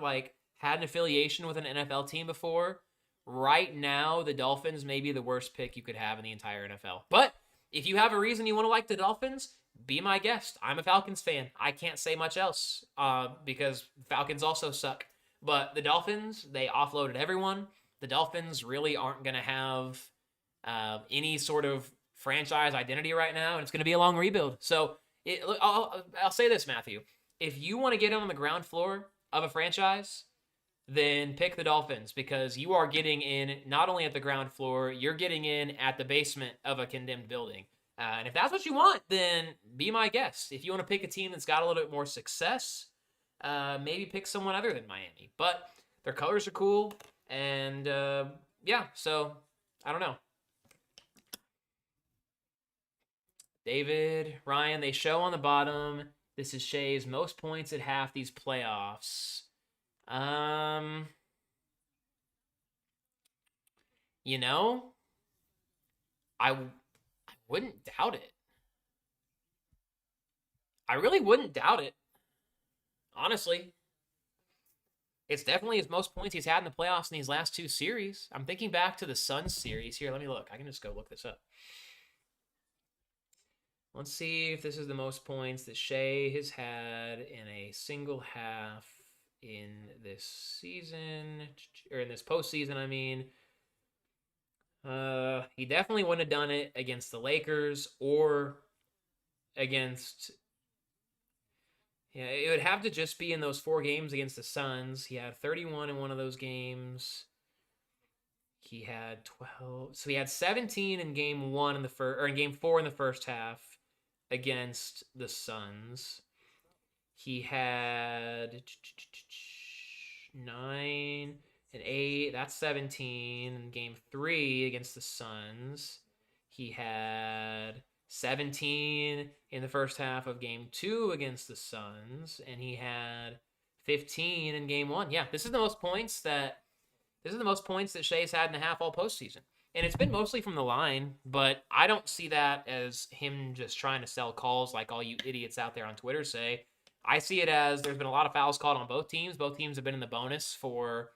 had an affiliation with an NFL team before, right now the Dolphins may be the worst pick you could have in the entire NFL. But if you have a reason you want to like the Dolphins, be my guest. I'm a Falcons fan. I can't say much else because Falcons also suck. But the Dolphins, they offloaded everyone. The Dolphins really aren't going to have any sort of franchise identity right now, and it's going to be a long rebuild. So I'll say this, Matthew. If you want to get on the ground floor of a franchise, then pick the Dolphins, because you are getting in not only at the ground floor, you're getting in at the basement of a condemned building. And if that's what you want, then be my guest. If you want to pick a team that's got a little bit more success, maybe pick someone other than Miami. But their colors are cool, and yeah, so I don't know. David, Ryan, they show on the bottom, this is Shai's most points at half these playoffs. You know, I wouldn't doubt it. I really wouldn't doubt it. Honestly. It's definitely his most points he's had in the playoffs in these last 2 series. I'm thinking back to the Suns series. Here, let me look. I can just go look this up. Let's see if this is the most points that Shai has had in a single half in this season, or in this postseason, I mean. He definitely wouldn't have done it against the Lakers or against... Yeah, it would have to just be in those 4 games against the Suns. He had 31 in one of those games. He had 12. So he had 17 in game 1 in the first, or in game 4 in the first half against the Suns. He had 9 and 8. That's 17 in game 3 against the Suns. He had 17 in the first half of game 2 against the Suns, and he had 15 in game 1. Yeah, this is the most points that Shai's had in a half all postseason. And it's been mostly from the line, but I don't see that as him just trying to sell calls like all you idiots out there on Twitter say. I see it as there's been a lot of fouls called on both teams. Both teams have been in the bonus for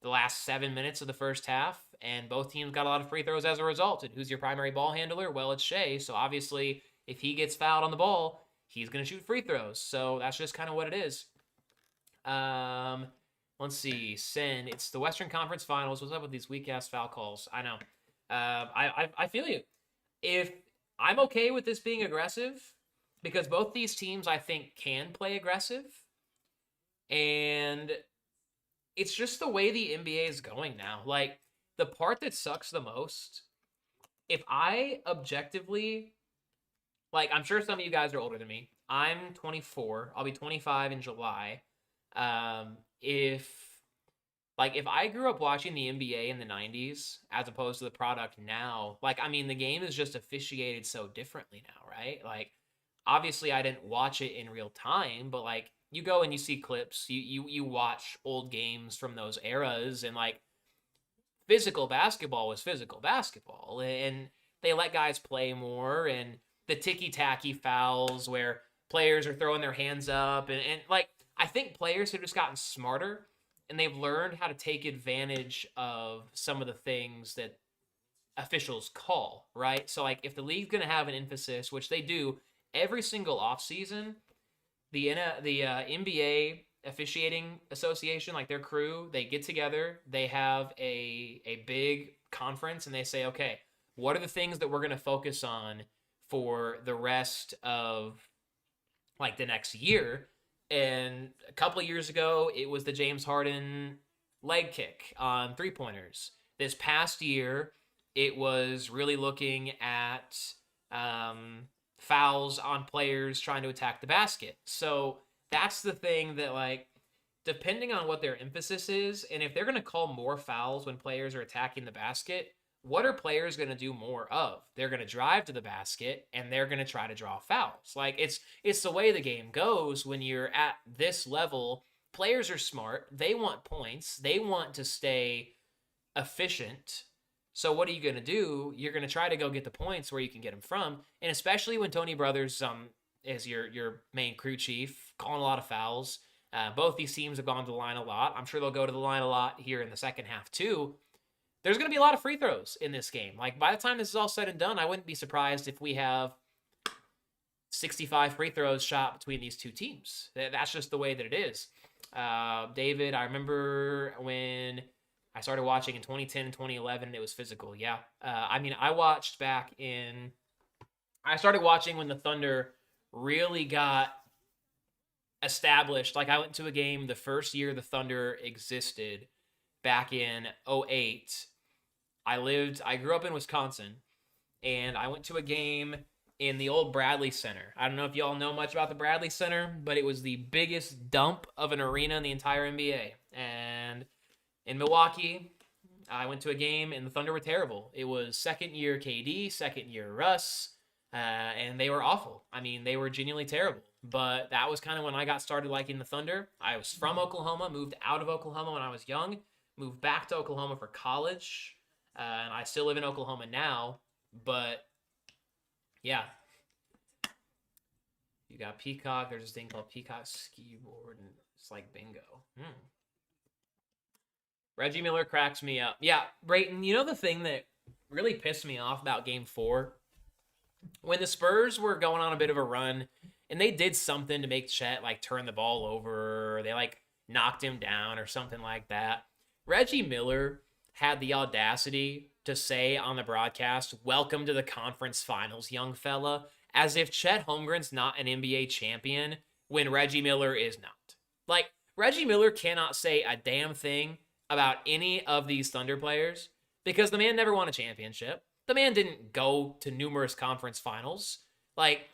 the last 7 minutes of the first half, and both teams got a lot of free throws as a result. And who's your primary ball handler? Well, it's Shai. So obviously, if he gets fouled on the ball, he's going to shoot free throws. So that's just kind of what it is. Let's see. Sin. It's the Western Conference Finals. What's up with these weak-ass foul calls? I know. I feel you. If I'm okay with this being aggressive, because both these teams, I think, can play aggressive. And it's just the way the NBA is going now. Like, the part that sucks the most, if I objectively, like, I'm sure some of you guys are older than me. I'm 24. I'll be 25 in July. If I grew up watching the NBA in the 90s as opposed to the product now, like, I mean, the game is just officiated so differently now, right? Like, obviously I didn't watch it in real time, but like, you go and you see clips, you watch old games from those eras, and like, physical basketball was physical basketball, and they let guys play more, and the ticky-tacky fouls where players are throwing their hands up, and like, I think players have just gotten smarter, and they've learned how to take advantage of some of the things that officials call, right? So like, if the league's going to have an emphasis, which they do every single offseason, the NBA officiating association, like their crew, they get together, they have a big conference, and they say, okay, what are the things that we're going to focus on for the rest of like the next year? And a couple of years ago, it was the James Harden leg kick on three-pointers. This past year, it was really looking at fouls on players trying to attack the basket. So that's the thing that, like, depending on what their emphasis is, and if they're going to call more fouls when players are attacking the basket, what are players going to do more of? They're going to drive to the basket, and they're going to try to draw fouls. Like, it's the way the game goes when you're at this level. Players are smart. They want points. They want to stay efficient. So what are you going to do? You're going to try to go get the points where you can get them from. And especially when Tony Brothers is your main crew chief, calling a lot of fouls. Both these teams have gone to the line a lot. I'm sure they'll go to the line a lot here in the second half too. There's going to be a lot of free throws in this game. Like, by the time this is all said and done, I wouldn't be surprised if we have 65 free throws shot between these two teams. That's just the way that it is. David, I remember when I started watching in 2010 and 2011, and it was physical. Yeah. I mean, I started watching when the Thunder really got established. Like, I went to a game the first year the Thunder existed back in 2008. I grew up in Wisconsin, and I went to a game in the old Bradley Center. I don't know if y'all know much about the Bradley Center, but it was the biggest dump of an arena in the entire NBA. And in Milwaukee, I went to a game, and the Thunder were terrible. It was second year KD, second year Russ, and they were awful. I mean, they were genuinely terrible. But that was kind of when I got started liking the Thunder. I was from Oklahoma, moved out of Oklahoma when I was young, moved back to Oklahoma for college, and I still live in Oklahoma now. But yeah, you got Peacock. There's this thing called Peacock Ski Board, and it's like bingo. Reggie Miller cracks me up. Yeah, Brayton, you know the thing that really pissed me off about Game 4? When the Spurs were going on a bit of a run, and they did something to make Chet, like, turn the ball over, or they, like, knocked him down or something like that. Reggie Miller had the audacity to say on the broadcast, "Welcome to the conference finals, young fella," as if Chet Holmgren's not an NBA champion when Reggie Miller is not. Like, Reggie Miller cannot say a damn thing about any of these Thunder players because the man never won a championship. The man didn't go to numerous conference finals. Like,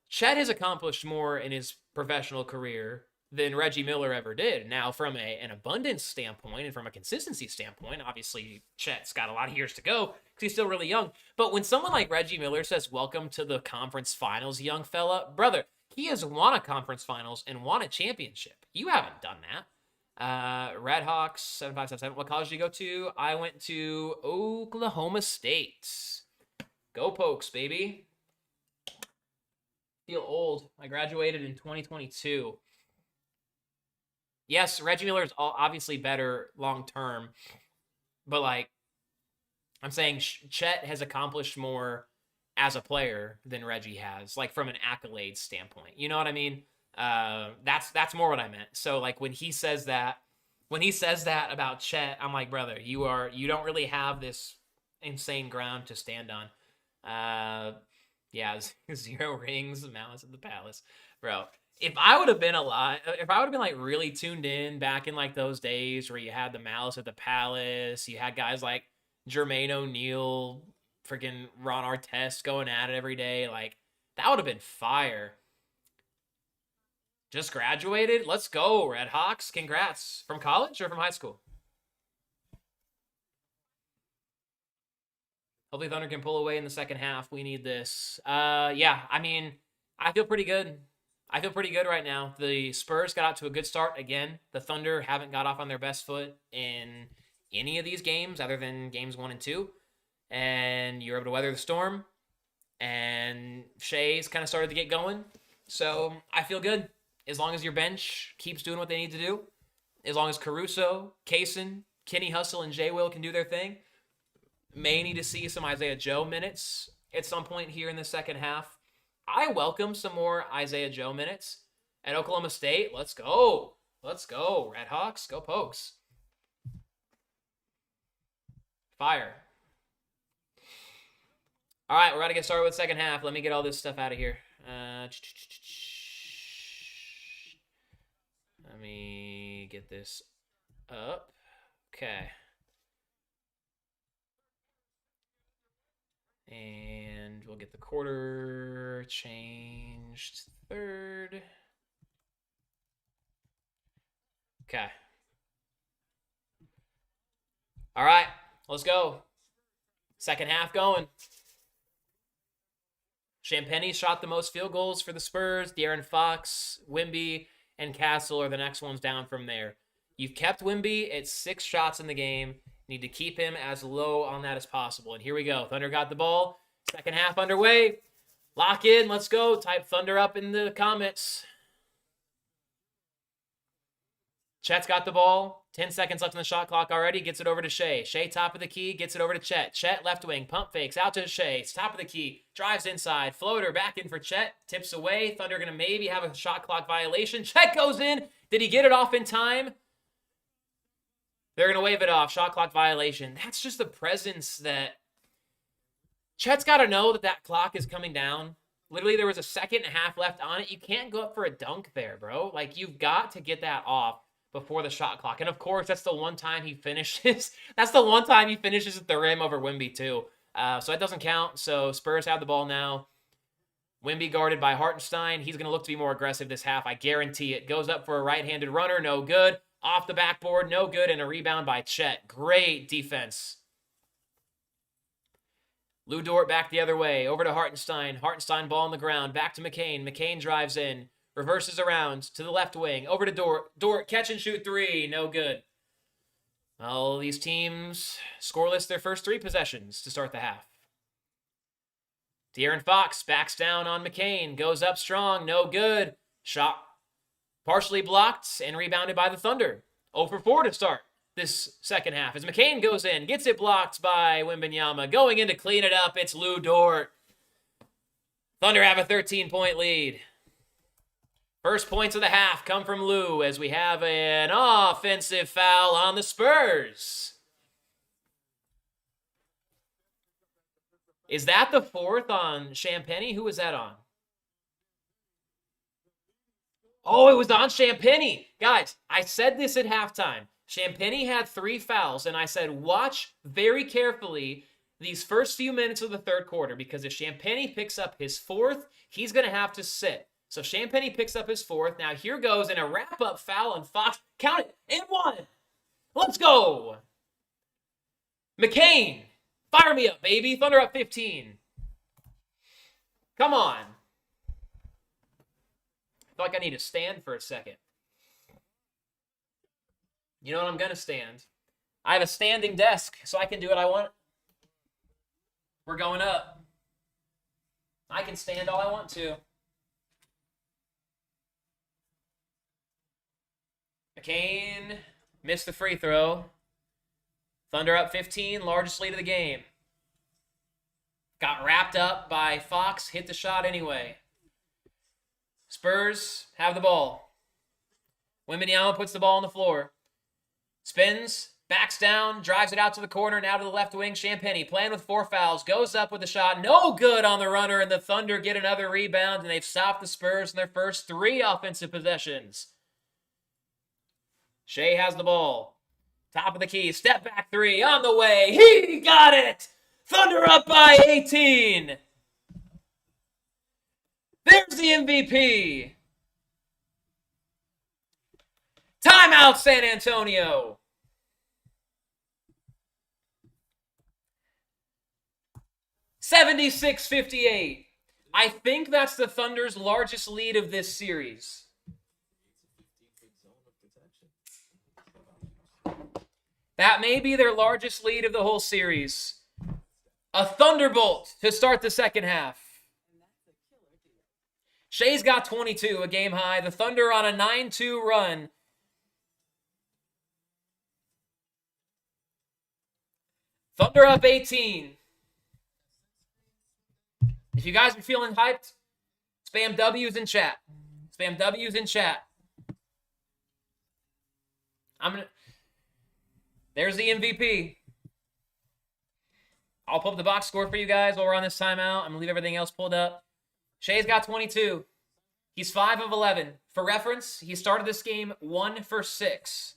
Chet has accomplished more in his professional career than Reggie Miller ever did. Now, from an abundance standpoint and from a consistency standpoint, obviously Chet's got a lot of years to go because he's still really young. But when someone like Reggie Miller says, "Welcome to the conference finals, young fella," brother, he has won a conference finals and won a championship. You haven't done that. Red Hawks 7577. What college did you go to? I went to Oklahoma State. Go Pokes, baby. Feel old. I graduated in 2022. Yes, Reggie Miller is obviously better long term, but like I'm saying, Chet has accomplished more as a player than Reggie has, like from an accolades standpoint. You know what I mean? That's more what I meant. So like when he says that about Chet, I'm like, brother, you don't really have this insane ground to stand on. Yeah, 0 rings, Malice at the Palace, bro. If I would have been alive, if I would have been like really tuned in back in like those days where you had the Malice at the Palace, you had guys like Jermaine O'Neal, freaking Ron Artest going at it every day, like that would have been fire. Just graduated. Let's go, Red Hawks. Congrats. From college or from high school? Hopefully Thunder can pull away in the second half. We need this. Yeah, I mean, I feel pretty good. I feel pretty good right now. The Spurs got out to a good start again. The Thunder haven't got off on their best foot in any of these games other than games 1 and 2. And you're able to weather the storm. And Shai's kind of started to get going. So I feel good. As long as your bench keeps doing what they need to do. As long as Caruso, Cason, Kenny Hustle, and J. Will can do their thing. May need to see some Isaiah Joe minutes at some point here in the second half. I welcome some more Isaiah Joe minutes at Oklahoma State. Let's go. Let's go, Red Hawks. Go Pokes. Fire. All right, we're about to get started with second half. Let me get all this stuff out of here. Let me get this up. Okay. And we'll get the quarter changed third. Okay. All right, let's go. Second half going. Champagny shot the most field goals for the Spurs. De'Aaron Fox, Wemby, and Castle are the next ones down from there. You've kept Wemby at 6 shots in the game. Need to keep him as low on that as possible. And here we go. Thunder got the ball. Second half underway. Lock in. Let's go. Type Thunder up in the comments. Chet's got the ball. 10 seconds left on the shot clock already. Gets it over to Shai. Shai top of the key. Gets it over to Chet. Chet left wing. Pump fakes out to Shai. It's top of the key. Drives inside. Floater back in for Chet. Tips away. Thunder going to maybe have a shot clock violation. Chet goes in. Did he get it off in time? They're going to wave it off. Shot clock violation. That's just the presence that Chet's got to know that clock is coming down. Literally, there was a second and a half left on it. You can't go up for a dunk there, bro. Like, you've got to get that off before the shot clock. And, of course, that's the one time he finishes. That's the one time he finishes at the rim over Wemby, too. So that doesn't count. So Spurs have the ball now. Wemby guarded by Hartenstein. He's going to look to be more aggressive this half. I guarantee it. Goes up for a right-handed runner. No good. Off the backboard, no good, and a rebound by Chet. Great defense. Lou Dort back the other way. Over to Hartenstein. Hartenstein ball on the ground. Back to McCain. McCain drives in. Reverses around to the left wing. Over to Dort. Dort, catch and shoot 3. No good. Well, these teams scoreless their first 3 possessions to start the half. De'Aaron Fox backs down on McCain. Goes up strong. No good. Shot partially blocked and rebounded by the Thunder. 0 for 4 to start this second half. As McCain goes in, gets it blocked by Wembanyama. Going in to clean it up, it's Lou Dort. Thunder have a 13-point lead. First points of the half come from Lou as we have an offensive foul on the Spurs. Is that the 4th on Champagny? Who was that on? Oh, it was on Champagny. Guys, I said this at halftime. Champagny had 3 fouls, and I said, watch very carefully these first few minutes of the third quarter, because if Champagny picks up his 4th, he's going to have to sit. So Champagny picks up his 4th. Now here goes in a wrap-up foul on Fox. Count it. And 1. Let's go. McCain, fire me up, baby. Thunder up 15. Come on. I feel like I need to stand for a second. You know what? I'm going to stand. I have a standing desk, so I can do what I want. We're going up. I can stand all I want to. McCain missed the free throw. Thunder up 15, largest lead of the game. Got wrapped up by Fox, hit the shot anyway. Spurs have the ball. Wembanyama puts the ball on the floor. Spins, backs down, drives it out to the corner, now to the left wing. Champagnie playing with 4 fouls, goes up with the shot. No good on the runner, and the Thunder get another rebound, and they've stopped the Spurs in their first 3 offensive possessions. Shai has the ball. Top of the key, step back 3 on the way. He got it! Thunder up by 18. There's the MVP. Timeout, San Antonio. $76-58. I think that's the Thunder's largest lead of this series. That may be their largest lead of the whole series. A thunderbolt to start the second half. Shai's got 22, a game high. The Thunder on a 9-2 run. Thunder up 18. If you guys are feeling hyped, spam W's in chat. Spam W's in chat. There's the MVP. I'll pull up the box score for you guys while we're on this timeout. I'm going to leave everything else pulled up. Shai's got 22. He's 5 of 11. For reference, he started this game 1 for 6.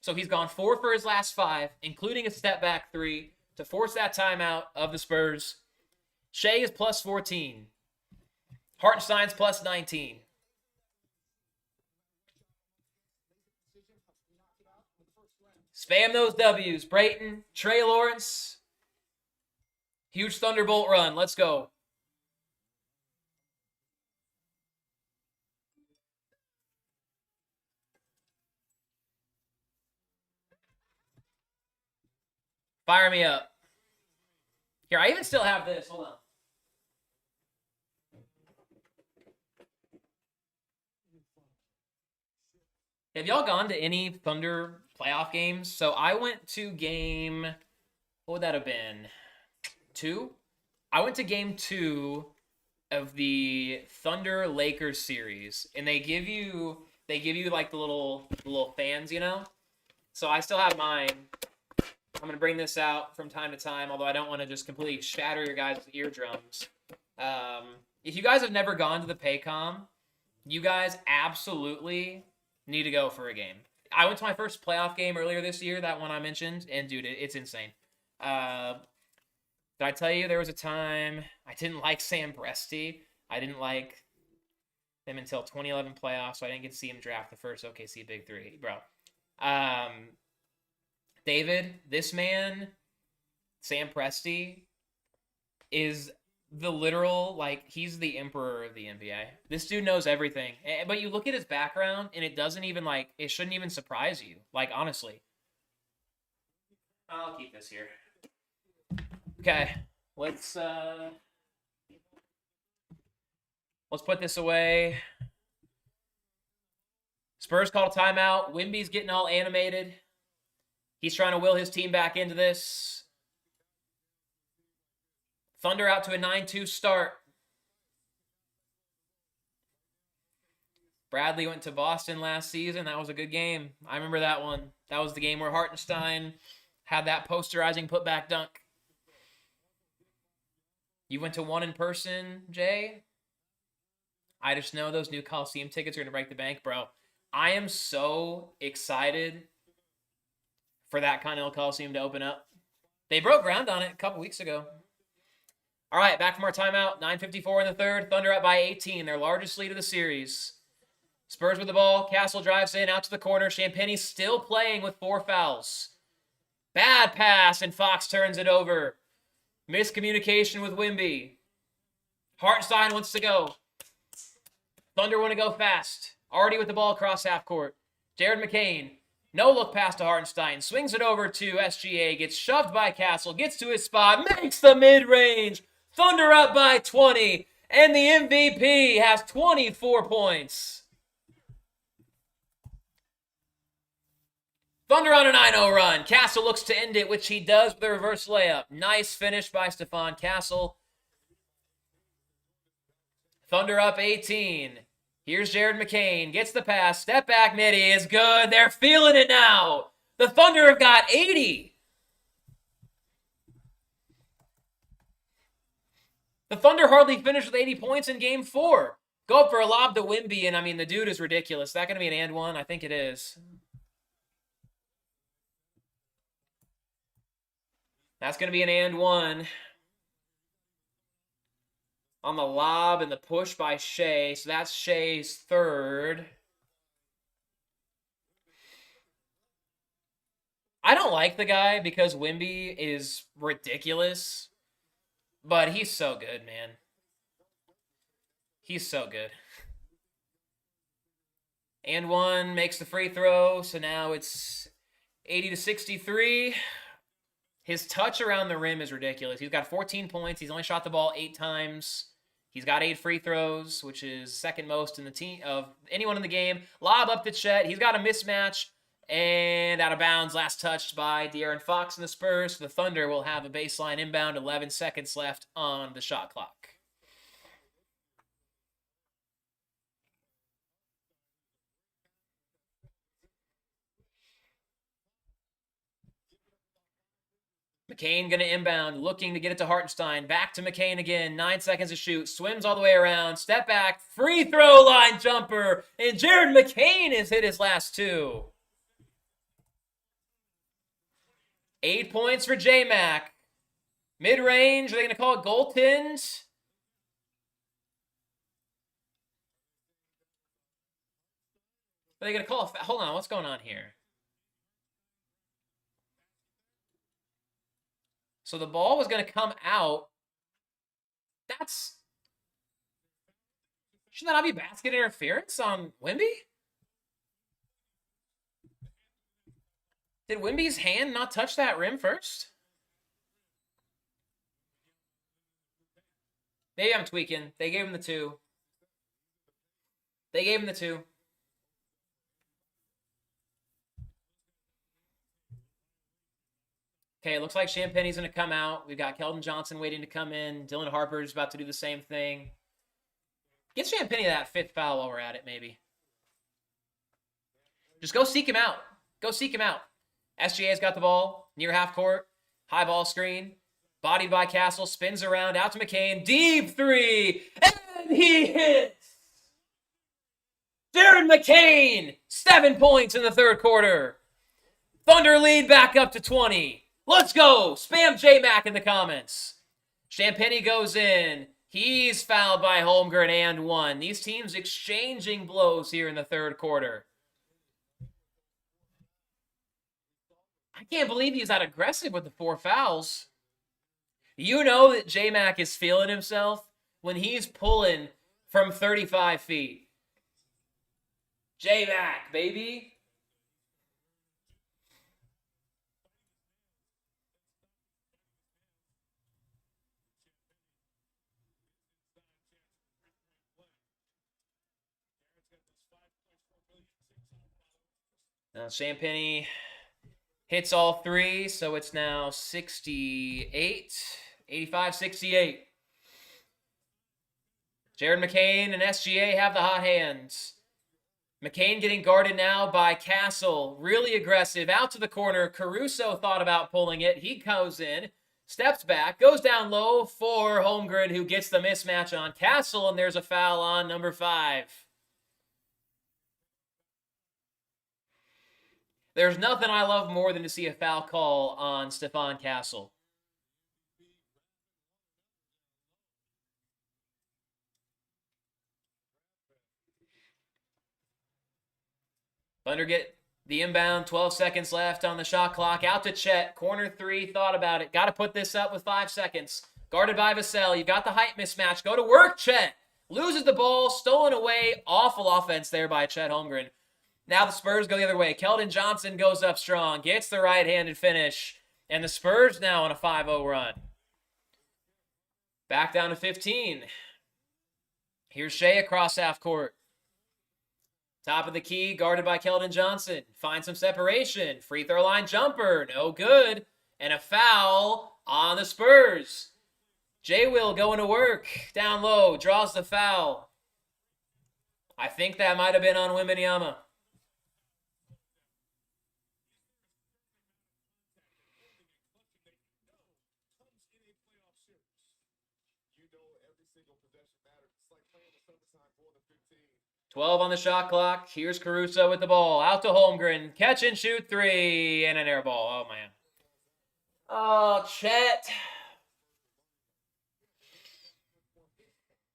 So he's gone 4 for his last 5, including a step back 3 to force that timeout of the Spurs. Shai is plus 14. Hartenstein's plus 19. Spam those W's. Breeden, Trey Lawrence. Huge Thunderbolt run. Let's go. Fire me up. Here, I even still have this. Hold on. Have y'all gone to any Thunder playoff games? So I went to game, what would that have been? 2? I went to game 2 of the Thunder Lakers series, and they give you like the little fans, you know? So I still have mine. I'm gonna bring this out from time to time, although I don't want to just completely shatter your guys' eardrums. If you guys have never gone to the Paycom, you guys absolutely need to go for a game. I went to my first playoff game earlier this year, that one I mentioned, and dude, it's insane. Did I tell you there was a time I didn't like Sam Presti? I didn't like him until 2011 playoffs, so I didn't get to see him draft the first OKC Big 3, bro. David, this man, Sam Presti, is the literal, like, he's the emperor of the NBA. This dude knows everything. But you look at his background, and it doesn't even, like, it shouldn't even surprise you. Like, honestly. I'll keep this here. Okay. Let's put this away. Spurs call a timeout. Wemby's getting all animated. He's trying to will his team back into this. Thunder out to a 9-2 start. Bradley went to Boston last season. That was a good game. I remember that one. That was the game where Hartenstein had that posterizing putback dunk. You went to one in person, Jay? I just know those new Coliseum tickets are going to break the bank, bro. I am so excited for that Continental Coliseum to open up. They broke ground on it a couple weeks ago. All right, back from our timeout. 9:54 in the third. Thunder up by 18, their largest lead of the series. Spurs with the ball. Castle drives in, out to the corner. Champagnie still playing with 4 fouls. Bad pass, and Fox turns it over. Miscommunication with Wemby. Hartenstein wants to go. Thunder want to go fast. Already with the ball across half court. Jared McCain No look pass to Hartenstein. Swings it over to SGA. Gets shoved by Castle. Gets to his spot. Makes the mid-range. Thunder up by 20. And the MVP has 24 points. Thunder on a 9-0 run. Castle looks to end it, which he does with a reverse layup. Nice finish by Stephon Castle. Thunder up 18. Here's Jared McCain. Gets the pass. Step back midi is good. They're feeling it now. The Thunder have got 80. The Thunder hardly finished with 80 points in Game 4. Go up for a lob to Wemby, and I mean, the dude is ridiculous. Is that going to be an and one? I think it is. That's going to be an and one. On the lob and the push by Shai. So that's Shai's third. I don't like the guy because Wemby is ridiculous. But he's so good, man. He's so good. And one makes the free throw. So now it's 80-63. His touch around the rim is ridiculous. He's got 14 points. He's only shot the ball 8 times. He's got 8 free throws, which is second most in the team of anyone in the game. Lob up to Chet. He's got a mismatch and out of bounds. Last touched by De'Aaron Fox and the Spurs. So the Thunder will have a baseline inbound. 11 seconds left on the shot clock. McCain going to inbound, looking to get it to Hartenstein. Back to McCain again. 9 seconds to shoot. Swims all the way around. Step back. Free throw line jumper. And Jared McCain has hit his last 2. 8 points for J-Mac. Mid-range. Are they going to call it goaltend? Are they going to call it? Hold on. What's going on here? So the ball was going to come out. Shouldn't that not be basket interference on Wemby? Did Wemby's hand not touch that rim first? Maybe I'm tweaking. They gave him the 2. They gave him the 2. Okay, it looks like Champagne's going to come out. We've got Keldon Johnson waiting to come in. Dylan Harper's about to do the same thing. Get Champagne that 5th foul while we're at it, maybe. Just go seek him out. Go seek him out. SGA's got the ball near half court. High ball screen. Bodied by Castle. Spins around. Out to McCain. Deep 3. And he hits! Darren McCain! 7 points in the third quarter. Thunder lead back up to 20. Let's go! Spam J-Mac in the comments. Champagny goes in. He's fouled by Holmgren and 1. These teams exchanging blows here in the third quarter. I can't believe he's that aggressive with the 4 fouls. You know that J-Mac is feeling himself when he's pulling from 35 feet. J-Mac, baby. Now Champagny hits all 3, so it's now 85-68. Jared McCain and SGA have the hot hands. McCain getting guarded now by Castle. Really aggressive. Out to the corner. Caruso thought about pulling it. He goes in. Steps back. Goes down low for Holmgren, who gets the mismatch on Castle, and there's a foul on number 5. There's nothing I love more than to see a foul call on Stephon Castle. Thunder get the inbound, 12 seconds left on the shot clock. Out to Chet, corner 3, thought about it. Got to put this up with 5 seconds. Guarded by Vassell. You've got the height mismatch. Go to work, Chet. Loses the ball, stolen away. Awful offense there by Chet Holmgren. Now the Spurs go the other way. Keldon Johnson goes up strong, gets the right-handed finish, and the Spurs now on a 5-0 run. Back down to 15. Here's Shai across half court. Top of the key, guarded by Keldon Johnson. Finds some separation. Free throw line jumper, no good. And a foul on the Spurs. J. Will going to work. Down low, draws the foul. I think that might have been on Wembanyama. You know every single possession matters. It's like playing the summertime for the 15. 12 on the shot clock. Here's Caruso with the ball. Out to Holmgren. Catch and shoot three. And an air ball. Oh, man. Oh, Chet.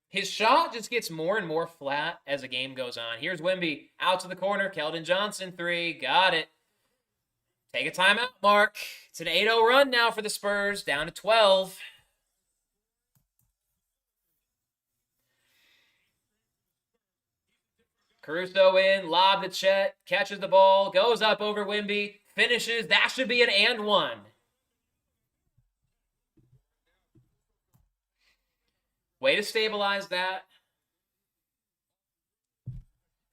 His shot just gets more and more flat as the game goes on. Here's Wemby. Out to the corner. Keldon Johnson, three. Got it. Take a timeout, Mark. It's an 8-0 run now for the Spurs. Down to 12. Caruso in, lob to Chet, catches the ball, goes up over Wemby, finishes. That should be an and one. Way to stabilize that.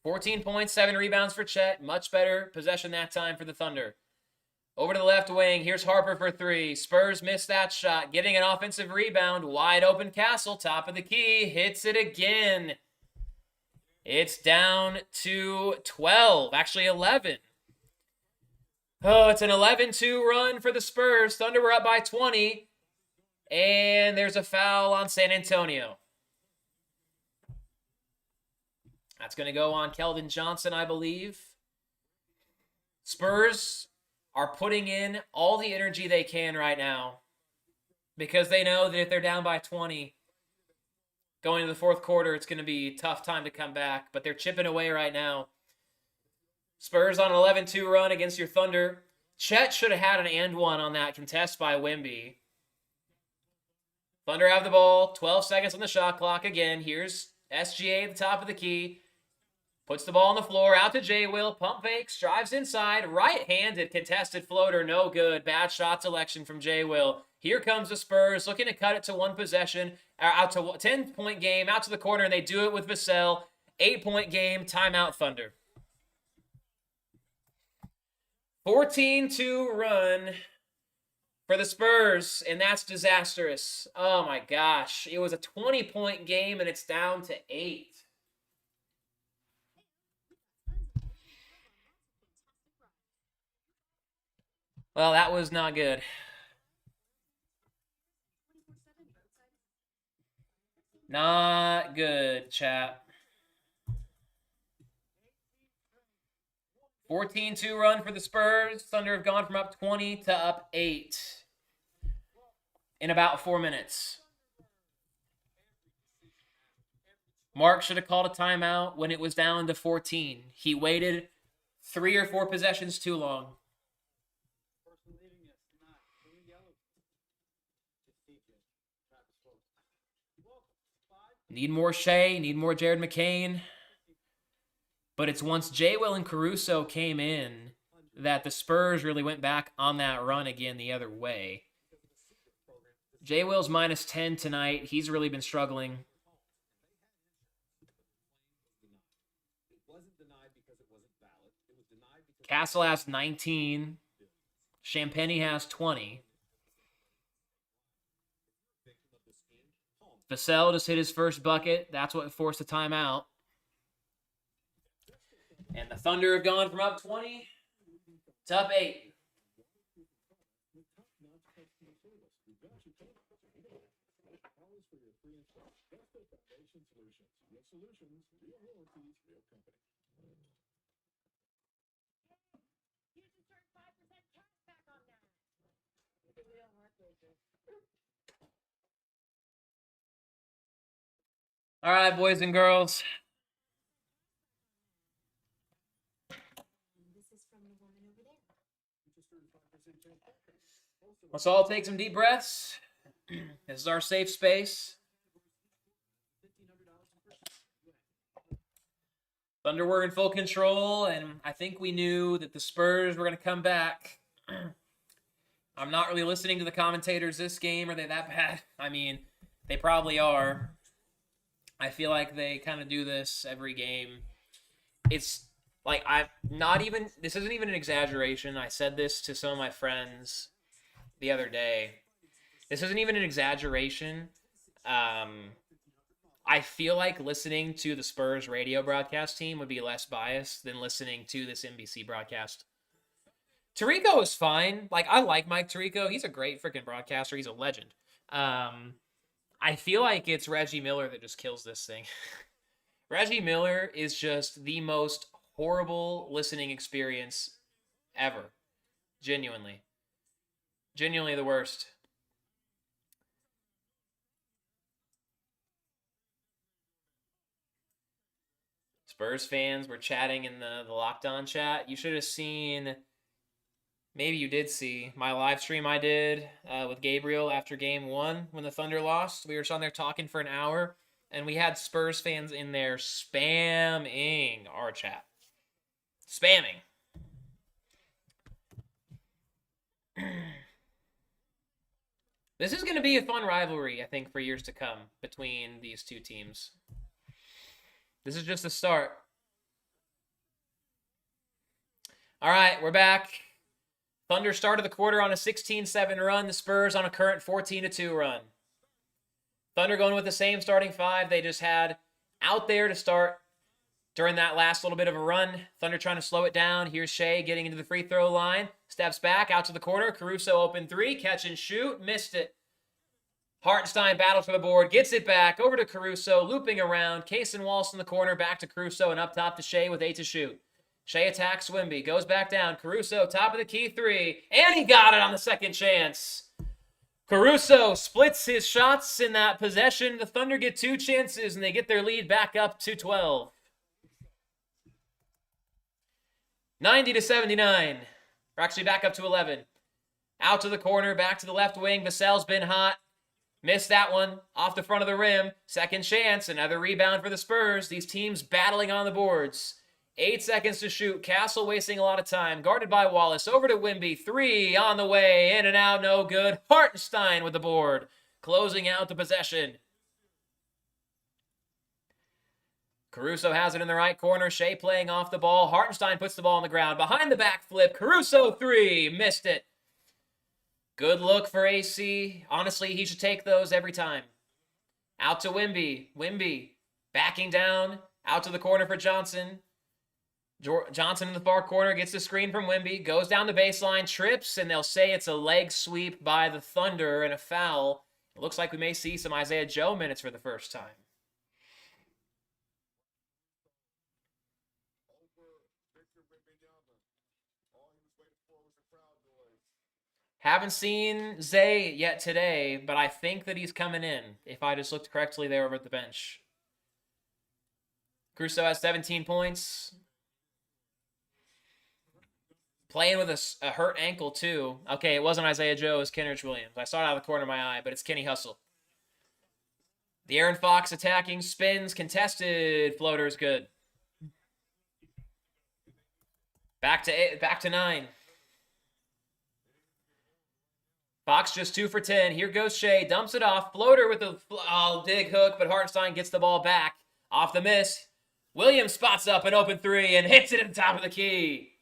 14 points, 7 rebounds for Chet. Much better possession that time for the Thunder. Over to the left wing. Here's Harper for three. Spurs miss that shot. Getting an offensive rebound. Wide open Castle. Top of the key. Hits it again. It's down to 12. Actually, 11. Oh, it's an 11-2 run for the Spurs. Thunder were up by 20. And there's a foul on San Antonio. That's going to go on Keldon Johnson, I believe. Spurs are putting in all the energy they can right now because they know that if they're down by 20, going to the fourth quarter, it's going to be a tough time to come back. But they're chipping away right now. Spurs on an 11-2 run against your Thunder. Chet should have had an and one on that contest by Wemby. Thunder have the ball. 12 seconds on the shot clock. Again, here's SGA at the top of the key. Puts the ball on the floor. Out to J. Will. Pump fakes. Drives inside. Right-handed contested floater. No good. Bad shot selection from J. Will. Here comes the Spurs looking to cut it to one possession. Out to a 10-point game. Out to the corner, and they do it with Vassell. 8-point game. Timeout Thunder. 14-2 run for the Spurs, and that's disastrous. Oh, my gosh. It was a 20-point game, and it's down to 8. Well, that was not good. Not good, chat. 14-2 run for the Spurs. Thunder have gone from up 20 to up 8 in about 4 minutes. Mark should have called a timeout when it was down to 14. He waited 3 or 4 possessions too long. Need more Shai, need more Jared McCain. But it's once J. Will and Caruso came in that the Spurs really went back on that run again the other way. J. Will's minus 10 tonight. He's really been struggling. Castle has 19. Champagny has 20. Vassell just hit his first bucket. That's what forced a timeout. And the Thunder have gone from up 20 to up 8. All right, boys and girls. Let's all take some deep breaths. This is our safe space. Thunder were in full control, and I think we knew that the Spurs were going to come back. I'm not really listening to the commentators this game. Are they that bad? I mean, they probably are. I feel like they kind of do this every game. It's like this isn't even an exaggeration. I said this to some of my friends the other day. This isn't even an exaggeration. I feel like listening to the Spurs radio broadcast team would be less biased than listening to this NBC broadcast. ThreeCone is fine. Like, I like Mike Tirico. He's a great freaking broadcaster. He's a legend. I feel like it's Reggie Miller that just kills this thing. Reggie Miller is just the most horrible listening experience ever. Genuinely. Genuinely the worst. Spurs fans were chatting in the Locked On chat. You should have seen, maybe you did see, my live stream I did with Gabriel after Game 1 when the Thunder lost. We were just on there talking for an hour, and we had Spurs fans in there spamming our chat. Spamming. This is going to be a fun rivalry, I think, for years to come between these two teams. This is just the start. All right, we're back. Thunder started the quarter on a 16-7 run. The Spurs on a current 14-2 run. Thunder going with the same starting five they just had out there to start during that last little bit of a run. Thunder trying to slow it down. Here's Shai getting into the free throw line. Steps back out to the corner. Caruso open three. Catch and shoot. Missed it. Hartenstein battles for the board, gets it back, over to Caruso, looping around. Cason Wallace in the corner, back to Caruso, and up top to Shai with 8 to shoot. Shai attacks Wemby, goes back down. Caruso, top of the key three, and he got it on the second chance. Caruso splits his shots in that possession. The Thunder get 2 chances, and they get their lead back up to 12. 90-79. We're actually back up to 11. Out to the corner, back to the left wing. Vassell's been hot. Missed that one off the front of the rim. Second chance, another rebound for the Spurs. These teams battling on the boards. 8 seconds to shoot. Castle wasting a lot of time. Guarded by Wallace. Over to Wemby. 3 on the way. In and out, no good. Hartenstein with the board. Closing out the possession. Caruso has it in the right corner. Shai playing off the ball. Hartenstein puts the ball on the ground. Behind the back flip. Caruso 3. Missed it. Good look for AC. Honestly, he should take those every time. Out to Wemby. Wemby backing down. Out to the corner for Johnson. Johnson in the far corner gets the screen from Wemby. Goes down the baseline. Trips, and they'll say it's a leg sweep by the Thunder and a foul. It looks like we may see some Isaiah Joe minutes for the first time. Haven't seen Zay yet today, but I think that he's coming in, if I just looked correctly there over at the bench. Caruso has 17 points. Playing with a hurt ankle, too. Okay, it wasn't Isaiah Joe, it was Kenrich Williams. I saw it out of the corner of my eye, but it's Kenny Hustle. The Aaron Fox attacking, spins, contested, floater is good. Back to 9. Fox just 2 for 10. Here goes Shai. Dumps it off. Floater with a dig hook, but Hartenstein gets the ball back. Off the miss. Williams spots up an open 3 and hits it at the top of the key.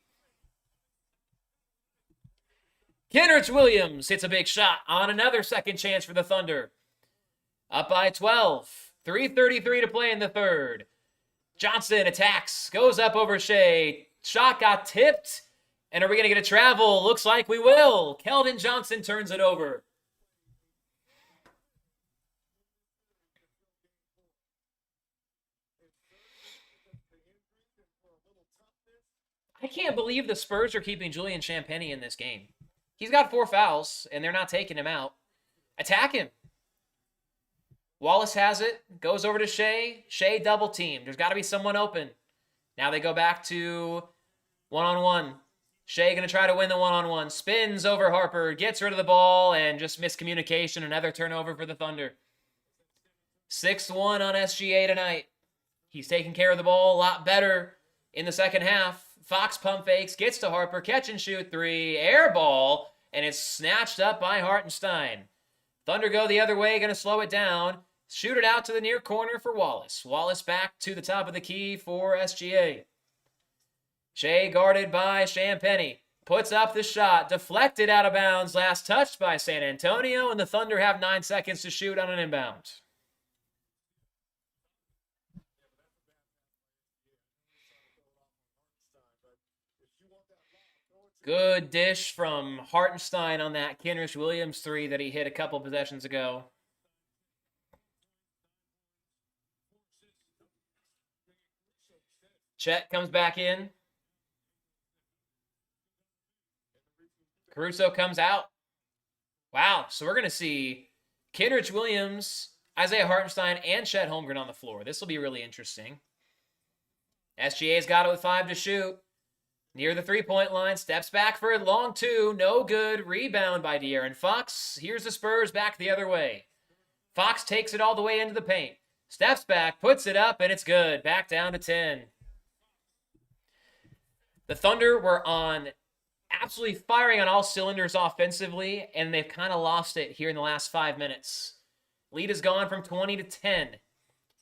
Kenrich Williams hits a big shot on another second chance for the Thunder. Up by 12. 3:33 to play in the third. Johnson attacks. Goes up over Shai. Shot got tipped. And are we going to get a travel? Looks like we will. Keldon Johnson turns it over. I can't believe the Spurs are keeping Julian Champagnie in this game. He's got 4 fouls, and they're not taking him out. Attack him. Wallace has it. Goes over to Shai. Shai double team. There's got to be someone open. Now they go back to one-on-one. Shai going to try to win the one-on-one. Spins over Harper. Gets rid of the ball, and just miscommunication. Another turnover for the Thunder. 6-1 on SGA tonight. He's taking care of the ball a lot better in the second half. Fox pump fakes, gets to Harper, catch and shoot three, air ball, and it's snatched up by Hartenstein. Thunder go the other way, going to slow it down. Shoot it out to the near corner for Wallace. Wallace back to the top of the key for SGA. Shai guarded by Champagnie. Puts up the shot, deflected out of bounds, last touched by San Antonio, and the Thunder have 9 seconds to shoot on an inbound. Good dish from Hartenstein on that Kenrich Williams three that he hit a couple possessions ago. Chet comes back in. Caruso comes out. Wow, so we're going to see Kenrich Williams, Isaiah Hartenstein, and Chet Holmgren on the floor. This will be really interesting. SGA's got it with 5 to shoot. Near the three-point line, steps back for a long two. No good. Rebound by De'Aaron Fox. Here's the Spurs back the other way. Fox takes it all the way into the paint. Steps back, puts it up, and it's good. Back down to 10. The Thunder were on absolutely firing on all cylinders offensively, and they've kind of lost it here in the last 5 minutes. Lead has gone from 20 to 10.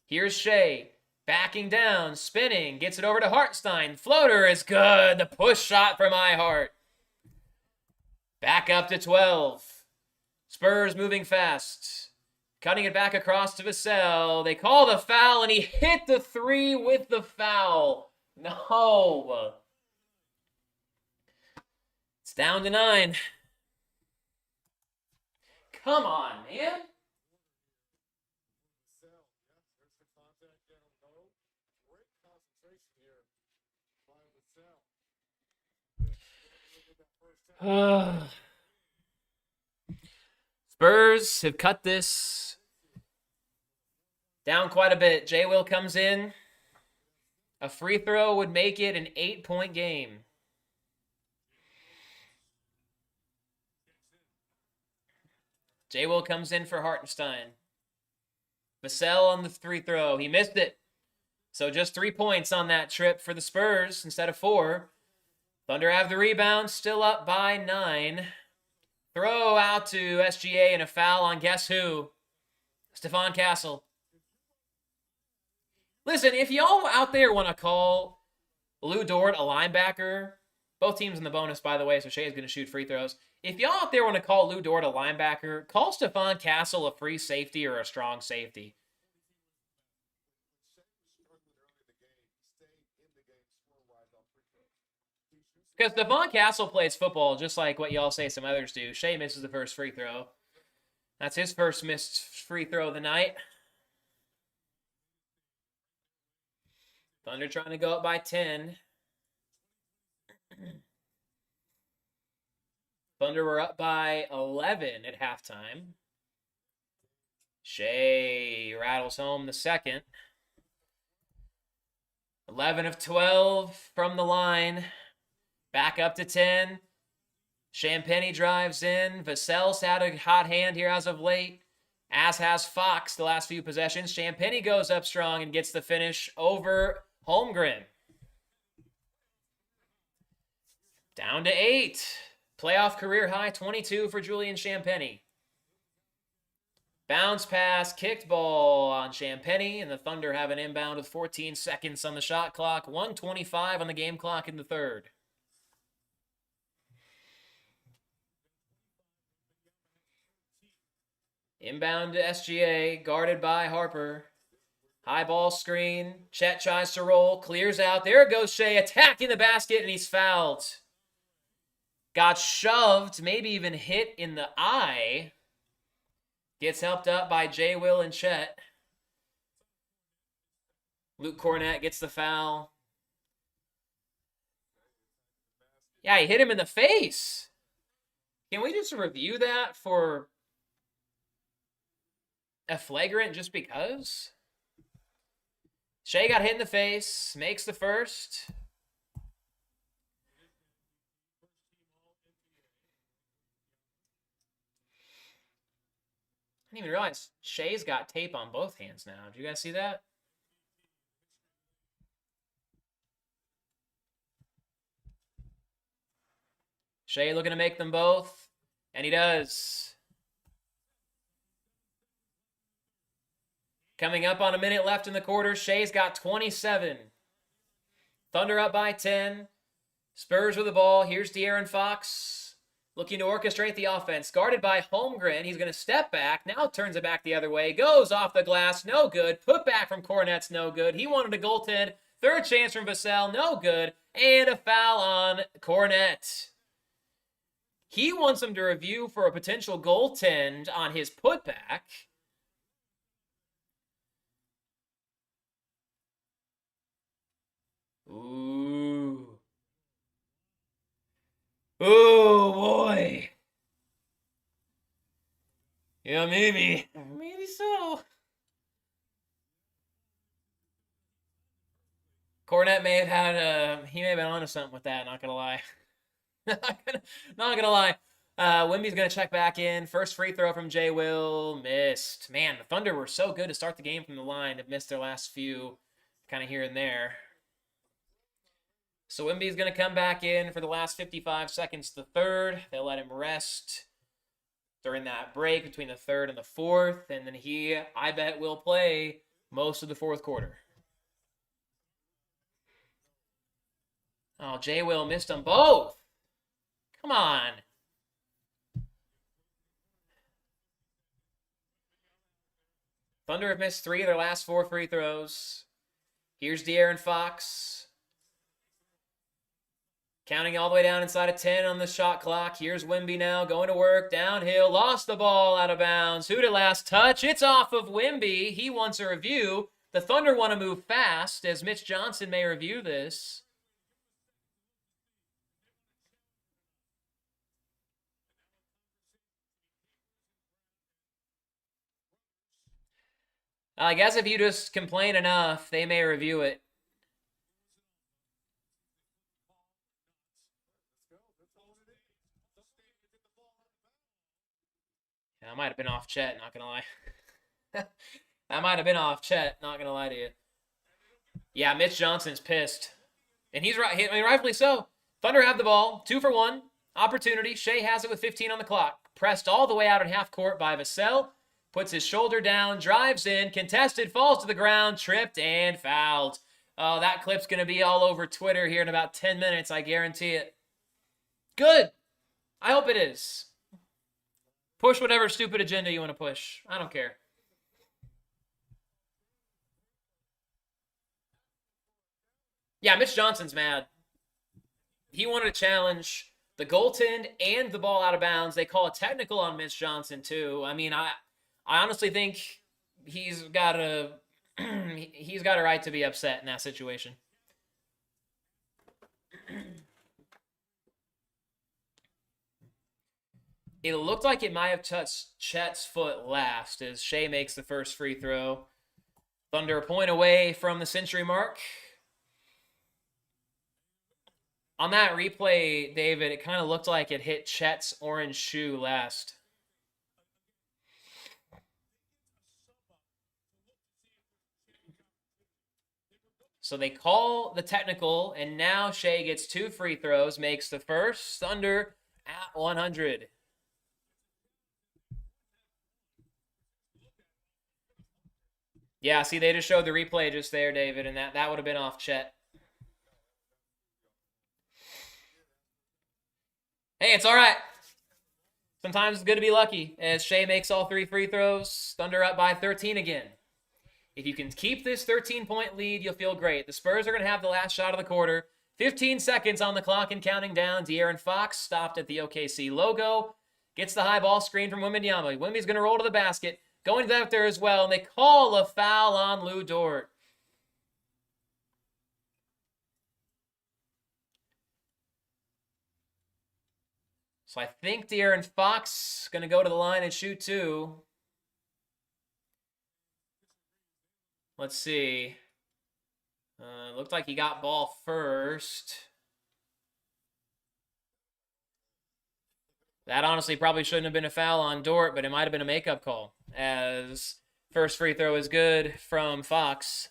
Here's Shai. Backing down, spinning, gets it over to Hartenstein. Floater is good. The push shot from iHart. Back up to 12. Spurs moving fast. Cutting it back across to Vassell. They call the foul, and he hit the three with the foul. No. It's down to 9. Come on, man. Spurs have cut this down quite a bit. J. Will comes in. A free throw would make it an 8-point game. J. Will comes in for Hartenstein. Vassell on the free throw. He missed it. So just 3 points on that trip for the Spurs instead of 4. Thunder have the rebound, still up by 9. Throw out to SGA and a foul on guess who? Stephon Castle. Listen, if y'all out there want to call Lou Dort a linebacker, both teams in the bonus, by the way, so Shai is going to shoot free throws. If y'all out there want to call Lou Dort a linebacker, call Stephon Castle a free safety or a strong safety. Because Stephon Castle plays football just like what y'all say some others do. Shai misses the first free throw. That's his first missed free throw of the night. Thunder trying to go up by 10. Thunder were up by 11 at halftime. Shai rattles home the second. 11 of 12 from the line. Back up to 10. Champagnie drives in. Vassell's had a hot hand here as of late, as has Fox the last few possessions. Champagnie goes up strong and gets the finish over Holmgren. Down to 8. Playoff career high 22 for Julian Champagnie. Bounce pass, kicked ball on Champagnie, and the Thunder have an inbound with 14 seconds on the shot clock. 1:25 on the game clock in the third. Inbound to SGA, guarded by Harper. High ball screen. Chet tries to roll, clears out. There goes Shai, attacking the basket, and he's fouled. Got shoved, maybe even hit in the eye. Gets helped up by J. Will and Chet. Luke Cornett gets the foul. Yeah, he hit him in the face. Can we just review that for a flagrant just because? Shai got hit in the face, makes the first. I didn't even realize Shai's got tape on both hands now. Did you guys see that? Shai looking to make them both, and he does. Coming up on a minute left in the quarter, Shai's got 27. Thunder up by 10. Spurs with the ball. Here's De'Aaron Fox looking to orchestrate the offense. Guarded by Holmgren. He's going to step back. Now turns it back the other way. Goes off the glass. No good. Put back from Cornet's no good. He wanted a goaltend. Third chance from Vassell. No good. And a foul on Cornet. He wants him to review for a potential goaltend on his putback. Ooh. Oh, boy. Yeah, maybe. Maybe so. Cornet may have had, he may have been onto something with that, not gonna lie. not gonna lie. Wemby's gonna check back in. First free throw from J. Will. Missed. Man, the Thunder were so good to start the game from the line. Have missed their last few kind of here and there. So Wemby's going to come back in for the last 55 seconds of the third. They'll let him rest during that break between the third and the fourth. And then he, I bet, will play most of the fourth quarter. Oh, J. Will missed them both. Come on. Thunder have missed 3 of their last 4 free throws. Here's De'Aaron Fox. Counting all the way down inside of 10 on the shot clock. Here's Wemby now going to work. Downhill. Lost the ball out of bounds. Who to last touch? It's off of Wemby. He wants a review. The Thunder want to move fast as Mitch Johnson may review this. I guess if you just complain enough, they may review it. That might have been off Chet, not gonna lie. That might have been off Chet, not gonna lie to you. Yeah, Mitch Johnson's pissed. And he's right, I mean, rightfully so. Thunder have the ball, 2 for 1. Opportunity. Shai has it with 15 on the clock. Pressed all the way out in half court by Vassell. Puts his shoulder down, drives in, contested, falls to the ground, tripped, and fouled. Oh, that clip's gonna be all over Twitter here in about 10 minutes, I guarantee it. Good. I hope it is. Push whatever stupid agenda you want to push. I don't care. Yeah, Mitch Johnson's mad. He wanted to challenge the goaltend and the ball out of bounds. They call a technical on Mitch Johnson, too. I mean, I honestly think he's got a right to be upset in that situation. It looked like it might have touched Chet's foot last as Shai makes the first free throw. Thunder a point away from the century mark. On that replay, David, it kind of looked like it hit Chet's orange shoe last. So they call the technical, and now Shai gets 2 free throws, makes the first. Thunder at 100. Yeah, see, they just showed the replay just there, David, and that would have been off Chet. Hey, it's all right. Sometimes it's good to be lucky. As Shai makes all 3 free throws, Thunder up by 13 again. If you can keep this 13-point lead, you'll feel great. The Spurs are going to have the last shot of the quarter. 15 seconds on the clock and counting down. De'Aaron Fox stopped at the OKC logo. Gets the high ball screen from Wembanyama. Wemby's going to roll to the basket. Going out there as well, and they call a foul on Lu Dort. So I think De'Aaron Fox going to go to the line and shoot 2. Let's see. Looked like he got ball first. That honestly probably shouldn't have been a foul on Dort, but it might have been a makeup call, as first free throw is good from Fox.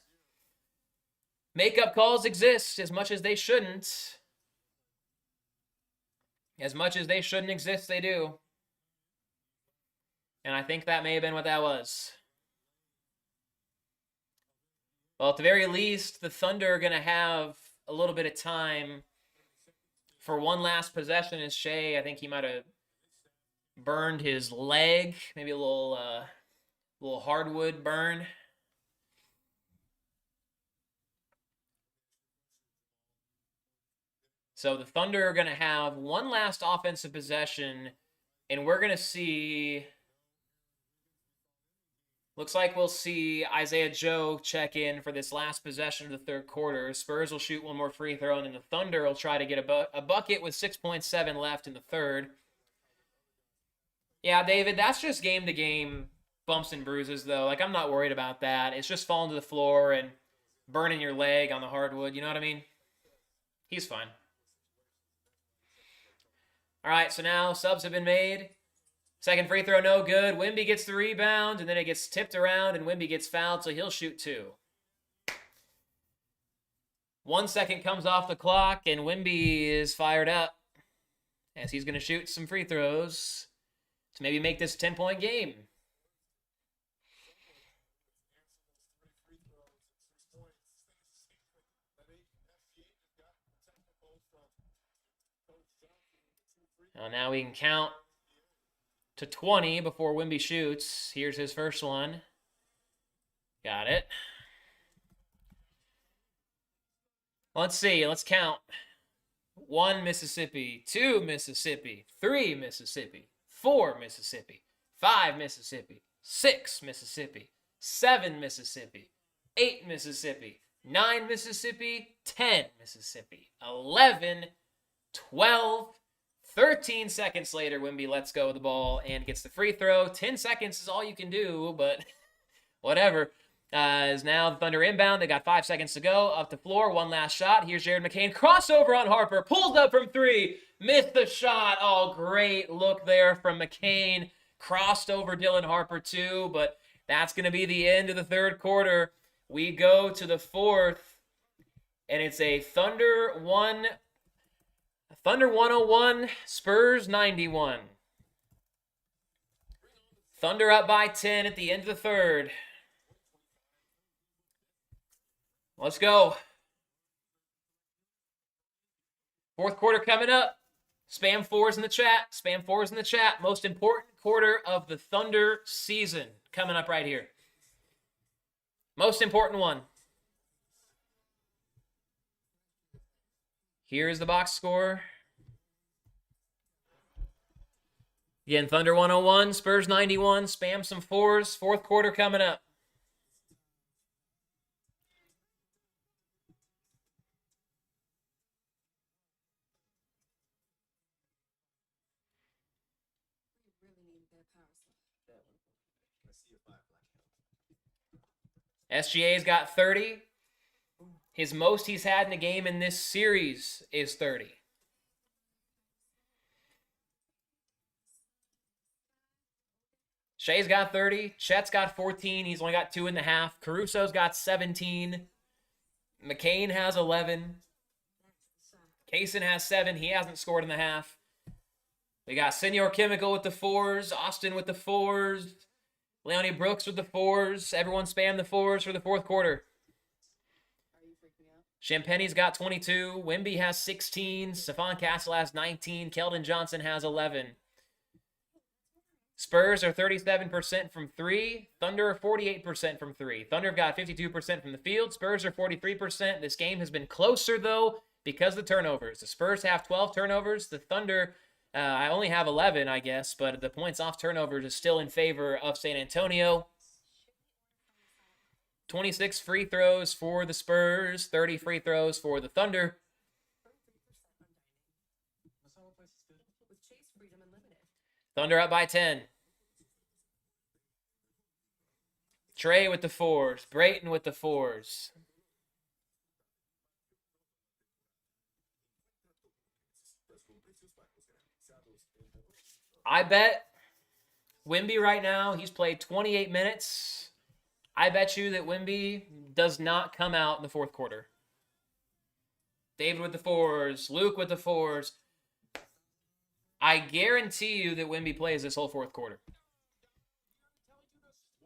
Makeup calls exist as much as they shouldn't. As much as they shouldn't exist, they do. And I think that may have been what that was. Well, at the very least, the Thunder are going to have a little bit of time for one last possession. As Shai, I think he might have burned his leg, maybe a little hardwood burn. So the Thunder are going to have one last offensive possession, and we're going to see... Looks like we'll see Isaiah Joe check in for this last possession of the third quarter. Spurs will shoot one more free throw, and then the Thunder will try to get a bucket with 6.7 left in the third. Yeah, David, that's just game-to-game bumps and bruises, though. Like, I'm not worried about that. It's just falling to the floor and burning your leg on the hardwood. You know what I mean? He's fine. All right, so now subs have been made. Second free throw, no good. Wemby gets the rebound, and then it gets tipped around, and Wemby gets fouled, so he'll shoot 2. 1 second comes off the clock, and Wemby is fired up as he's going to shoot some free throws to maybe make this a 10-point game. Now we can count to 20 before Wemby shoots. Here's his first one. Got it. Let's see. Let's count. 1 Mississippi, 2 Mississippi, 3 Mississippi, 4 Mississippi, 5 Mississippi, 6 Mississippi, 7 Mississippi, 8 Mississippi, 9 Mississippi, 10 Mississippi, 11, 12, 13 seconds later, Wemby lets go of the ball and gets the free throw. 10 seconds is all you can do, but whatever. Is now the Thunder inbound. They got 5 seconds to go. Up the floor, one last shot. Here's Jared McCain. Crossover on Harper. Pulls up from 3. Missed the shot. Oh, great look there from McCain. Crossed over Dylan Harper too, but that's going to be the end of the third quarter. We go to the fourth, and it's a Thunder 101, Spurs 91. Thunder up by 10 at the end of the third. Let's go. Fourth quarter coming up. Spam 4s in the chat. Spam 4s in the chat. Most important quarter of the Thunder season coming up right here. Most important one. Here's the box score. Again, Thunder 101, Spurs 91. Spam some 4s. Fourth quarter coming up. SGA's got 30. His most he's had in a game in this series is 30. Shai's got 30. Chet's got 14. He's only got 2.5. Caruso's got 17. McCain has 11. Cason has 7. He hasn't scored in the half. We got Senor Chemical with the 4s. Austin with the 4s. Leone Brooks with the 4s. Everyone spam the 4s for the fourth quarter. Champagne's got 22. Wemby has 16. Stephon Castle has 19. Keldon Johnson has 11. Spurs are 37% from 3. Thunder are 48% from 3. Thunder have got 52% from the field. Spurs are 43%. This game has been closer, though, because of the turnovers. The Spurs have 12 turnovers. The Thunder, I only have 11, I guess, but the points off turnovers is still in favor of San Antonio. 26 free throws for the Spurs, 30 free throws for the Thunder. Thunder up by 10. Trey with the 4s. Breeden with the 4s. I bet Wemby right now, he's played 28 minutes. I bet you that Wemby does not come out in the fourth quarter. David with the 4s. Luke with the 4s. I guarantee you that Wemby plays this whole fourth quarter.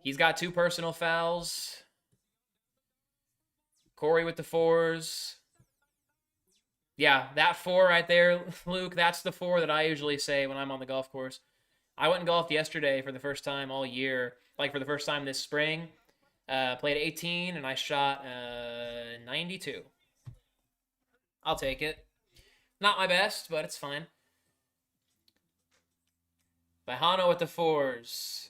He's got 2 personal fouls. Corey with the 4s. Yeah, that 4 right there, Luke, that's the 4 that I usually say when I'm on the golf course. I went and golfed yesterday for the first time all year, like for the first time this spring. Played 18, and I shot 92. I'll take it. Not my best, but it's fine. Daigneault with the 4s.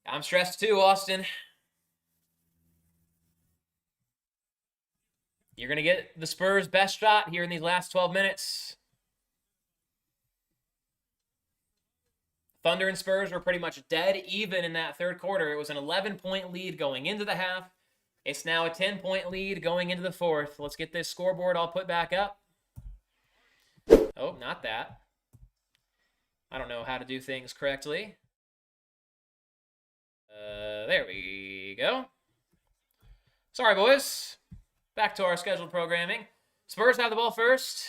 I'm stressed too, Austin. You're going to get the Spurs' best shot here in these last 12 minutes. Thunder and Spurs were pretty much dead even in that third quarter. It was an 11-point lead going into the half. It's now a 10-point lead going into the fourth. Let's get this scoreboard all put back up. Oh, not that. I don't know how to do things correctly. There we go. Sorry, boys. Back to our scheduled programming. Spurs have the ball first.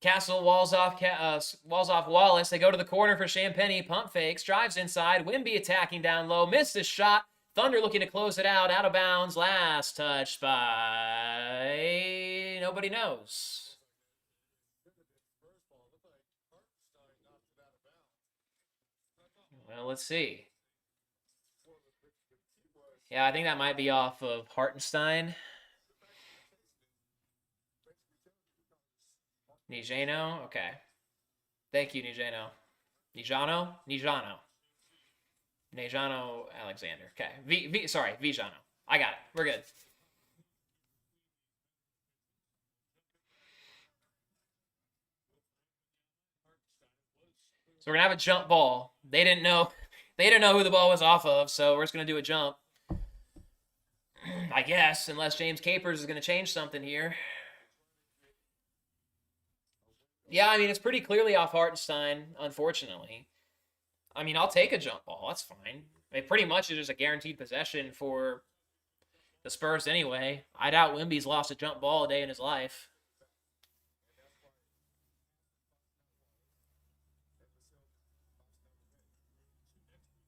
Castle walls off Wallace. They go to the corner for Champagnie. Pump fakes. Drives inside. Wemby attacking down low. Missed his shot. Thunder looking to close it out. Out of bounds. Last touch by... nobody knows. Well, let's see. Yeah, I think that might be off of Hartenstein. Daigneault? Okay. Thank you, Daigneault. Daigneault Alexander. Okay. Daigneault. I got it. We're good. So we're going to have a jump ball. They didn't know who the ball was off of, so we're just going to do a jump. I guess, unless James Capers is going to change something here. Yeah, I mean, it's pretty clearly off Hartenstein, unfortunately. I mean, I'll take a jump ball. That's fine. I mean, pretty much it's just a guaranteed possession for the Spurs anyway. I doubt Wemby's lost a jump ball a day in his life.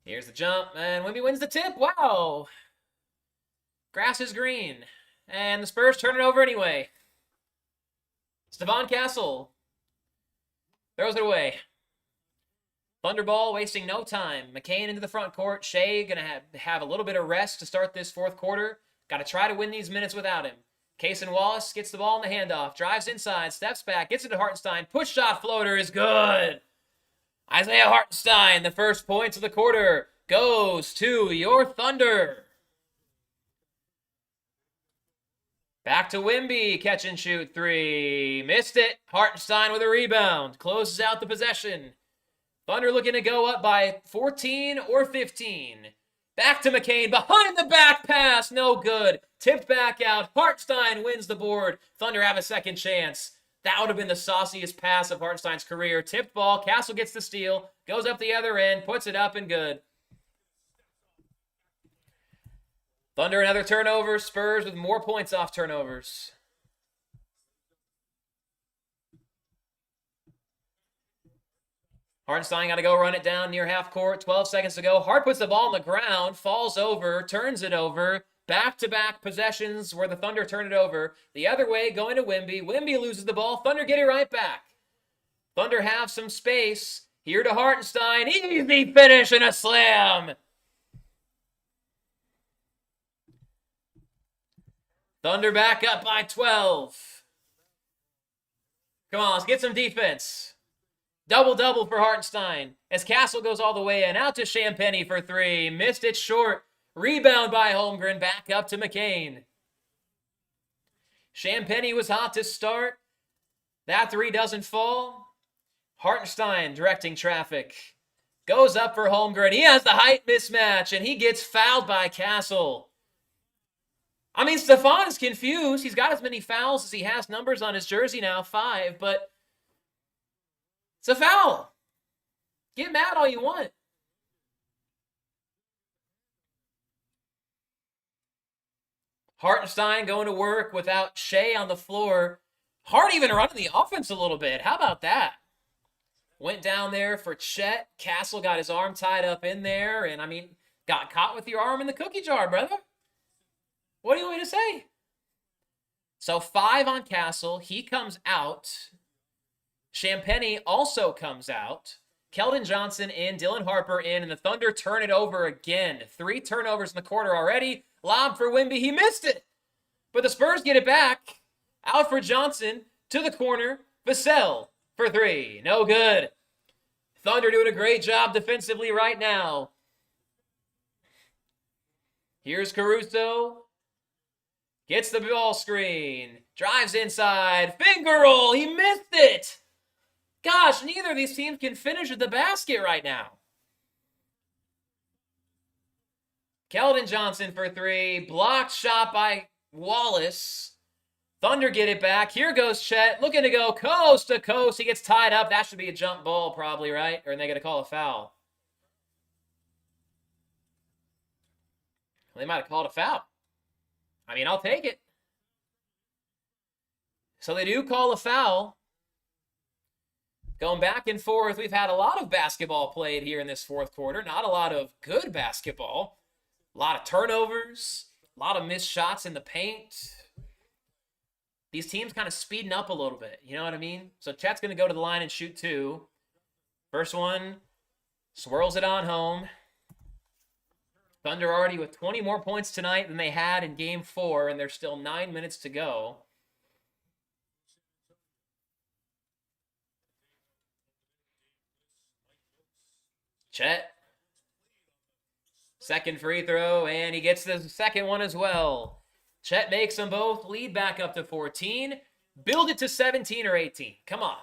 Here's the jump, and Wemby wins the tip. Wow! Grass is green. And the Spurs turn it over anyway. Stephon Castle throws it away. Thunderball wasting no time. McCain into the front court. Shai going to have a little bit of rest to start this fourth quarter. Got to try to win these minutes without him. Cason Wallace gets the ball in the handoff. Drives inside. Steps back. Gets into Hartenstein. Push shot floater is good. Isaiah Hartenstein, the first points of the quarter, goes to your Thunder. Back to Wemby, catch and shoot 3. Missed it. Hartenstein with a rebound. Closes out the possession. Thunder looking to go up by 14 or 15. Back to McCain. Behind the back pass. No good. Tipped back out. Hartenstein wins the board. Thunder have a second chance. That would have been the sauciest pass of Hartenstein's career. Tipped ball. Castle gets the steal. Goes up the other end. Puts it up and good. Thunder another turnover. Spurs with more points off turnovers. Hartenstein got to go run it down near half court. 12 seconds to go. Hart puts the ball on the ground. Falls over. Turns it over. Back-to-back possessions where the Thunder turn it over. The other way going to Wemby. Wemby loses the ball. Thunder get it right back. Thunder have some space. Here to Hartenstein. Easy finish and a slam. Thunder back up by 12. Come on, let's get some defense. Double-double for Hartenstein as Castle goes all the way in. Out to Champagnie for 3. Missed it short. Rebound by Holmgren. Back up to McCain. Champagnie was hot to start. That 3 doesn't fall. Hartenstein directing traffic. Goes up for Holmgren. He has the height mismatch, and he gets fouled by Castle. I mean, Stephon is confused. He's got as many fouls as he has numbers on his jersey now, 5, but it's a foul. Get mad all you want. Hartenstein going to work without Shai on the floor. Hart even running the offense a little bit. How about that? Went down there for Chet. Castle got his arm tied up in there. And, I mean, got caught with your arm in the cookie jar, brother. What do you want me to say? So 5 on Castle. He comes out. Champagnie also comes out. Keldon Johnson in, Dylan Harper in, and the Thunder turn it over again. 3 turnovers in the quarter already. Lob for Wemby. He missed it. But the Spurs get it back. Out for Johnson. To the corner. Vassell for 3. No good. Thunder doing a great job defensively right now. Here's Caruso. Gets the ball screen. Drives inside. Finger roll. He missed it. Gosh, neither of these teams can finish at the basket right now. Keldon Johnson for 3. Blocked shot by Wallace. Thunder get it back. Here goes Chet. Looking to go coast to coast. He gets tied up. That should be a jump ball probably, right? Or are they going to call a foul? They might have called a foul. I mean, I'll take it. So they do call a foul. Going back and forth, we've had a lot of basketball played here in this fourth quarter. Not a lot of good basketball. A lot of turnovers. A lot of missed shots in the paint. These teams kind of speeding up a little bit. You know what I mean? So Chet's going to go to the line and shoot 2. First one. Swirls it on home. Thunder already with 20 more points tonight than they had in Game 4, and there's still 9 minutes to go. Chet. Second free throw, and he gets the second one as well. Chet makes them both. Lead back up to 14. Build it to 17 or 18. Come on.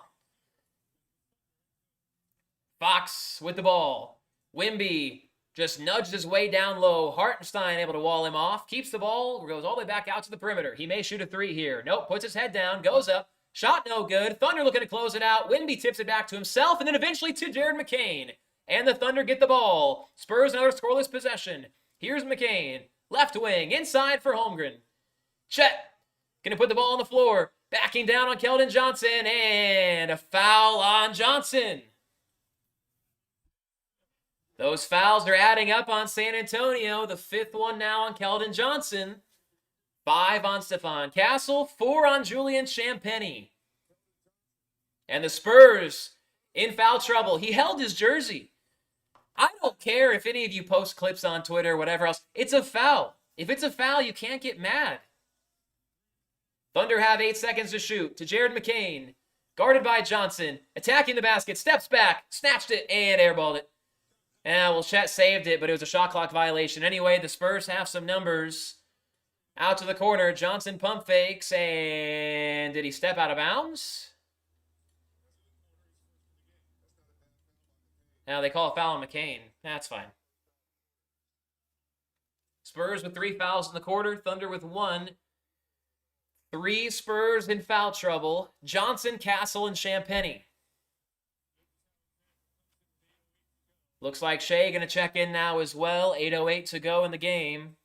Fox with the ball. Wemby just nudged his way down low. Hartenstein able to wall him off. Keeps the ball. Goes all the way back out to the perimeter. He may shoot a 3 here. Nope. Puts his head down. Goes up. Shot no good. Thunder looking to close it out. Wemby tips it back to himself. And then eventually to Jared McCain. And the Thunder get the ball. Spurs another scoreless possession. Here's McCain. Left wing. Inside for Holmgren. Chet. Going to put the ball on the floor. Backing down on Keldon Johnson. And a foul on Johnson. Those fouls are adding up on San Antonio. The 5th one now on Keldon Johnson. 5 on Stephon Castle. 4 on Julian Champagnie. And the Spurs in foul trouble. He held his jersey. I don't care if any of you post clips on Twitter or whatever else. It's a foul. If it's a foul, you can't get mad. Thunder have 8 seconds to shoot. To Jared McCain. Guarded by Johnson. Attacking the basket. Steps back. Snatched it and airballed it. Well, Chet saved it, but it was a shot clock violation. Anyway, the Spurs have some numbers. Out to the corner. Johnson pump fakes. And did he step out of bounds? Now they call a foul on McCain. That's fine. Spurs with 3 fouls in the quarter. Thunder with 1. 3 Spurs in foul trouble. Johnson, Castle, and Champagnie. Looks like Shai going to check in now as well. 8:08 to go in the game.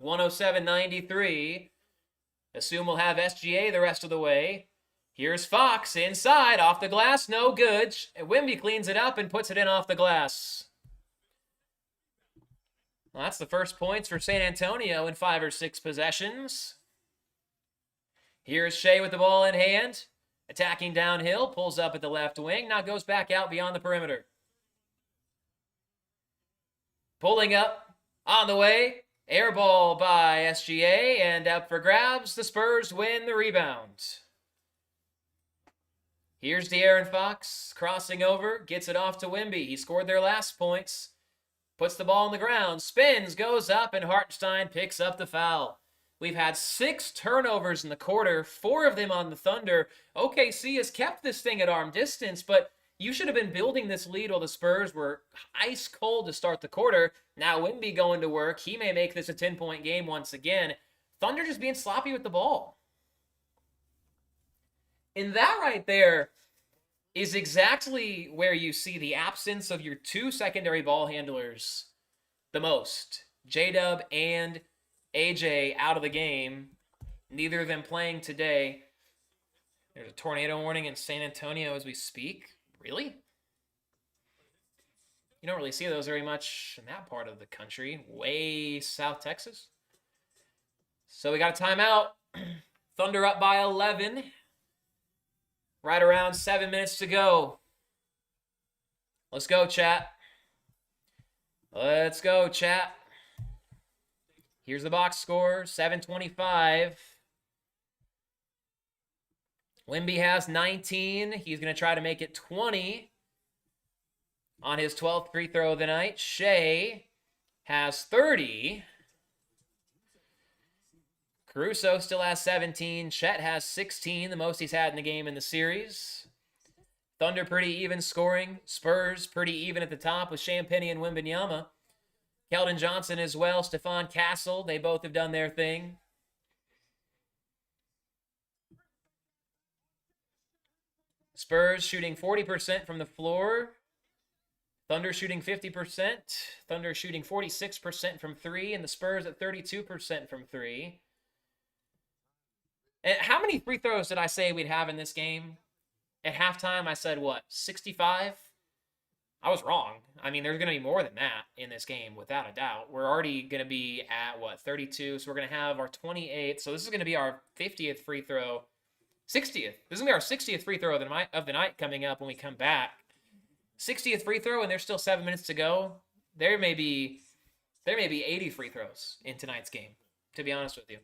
107-93. Assume we'll have SGA the rest of the way. Here's Fox inside, off the glass, no good. Wemby cleans it up and puts it in off the glass. Well, that's the first points for San Antonio in 5 or 6 possessions. Here's Shai with the ball in hand. Attacking downhill, pulls up at the left wing, now goes back out beyond the perimeter. Pulling up, on the way, air ball by SGA, and up for grabs. The Spurs win the rebound. Here's De'Aaron Fox, crossing over, gets it off to Wemby. He scored their last points, puts the ball on the ground, spins, goes up, and Hartenstein picks up the foul. We've had 6 turnovers in the quarter, 4 of them on the Thunder. OKC has kept this thing at arm distance, but you should have been building this lead while the Spurs were ice cold to start the quarter. Now Wemby going to work. He may make this a 10-point game once again. Thunder just being sloppy with the ball. And that right there is exactly where you see the absence of your 2 secondary ball handlers the most. J-Dub and AJ out of the game. Neither of them playing today. There's a tornado warning in San Antonio as we speak. Really? You don't really see those very much in that part of the country. Way South Texas. So we got a timeout. Thunder up by 11. Right around 7 minutes to go. Let's go, chat. Let's go, chat. Here's the box score, 7:25. Wemby has 19. He's going to try to make it 20 on his 12th free throw of the night. Shai has 30. Caruso still has 17. Chet has 16, the most he's had in the game in the series. Thunder pretty even scoring. Spurs pretty even at the top with Champagnie and Wembanyama. Keldon Johnson as well. Stephon Castle. They both have done their thing. Spurs shooting 40% from the floor. Thunder shooting 50%. Thunder shooting 46% from three. And the Spurs at 32% from three. And how many free throws did I say we'd have in this game? At halftime, I said, what, 65? I was wrong. I mean, there's going to be more than that in this game, without a doubt. We're already going to be at, what, 32? So we're going to have our 28th. So this is going to be our 50th free throw. 60th. This is going to be our 60th free throw of the night coming up when we come back. 60th free throw, and there's still 7 minutes to go. There may be 80 free throws in tonight's game, to be honest with you.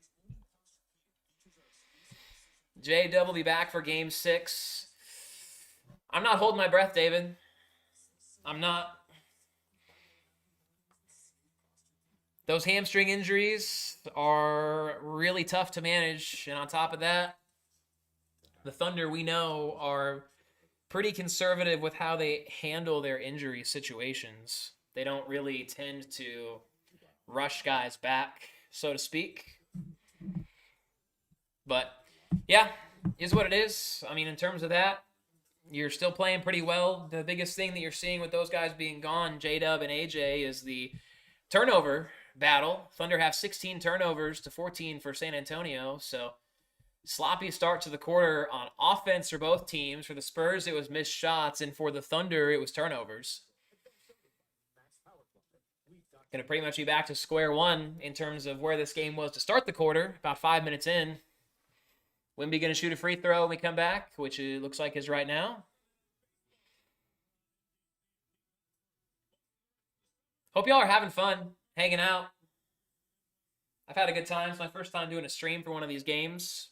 J-Dub will be back for Game 6. I'm not holding my breath, David. I'm not. Those hamstring injuries are really tough to manage. And on top of that, the Thunder, we know, are pretty conservative with how they handle their injury situations. They don't really tend to rush guys back, so to speak. But, yeah, is what it is. I mean, in terms of that, you're still playing pretty well. The biggest thing that you're seeing with those guys being gone, J-Dub and AJ, is the turnover battle. Thunder have 16 turnovers to 14 for San Antonio. So sloppy start to the quarter on offense for both teams. For the Spurs, it was missed shots. And for the Thunder, it was turnovers. Going to pretty much be back to square one in terms of where this game was to start the quarter, about 5 minutes in. Wemby going to shoot a free throw when we come back, which it looks like is right now. Hope y'all are having fun, hanging out. I've had a good time. It's my first time doing a stream for one of these games.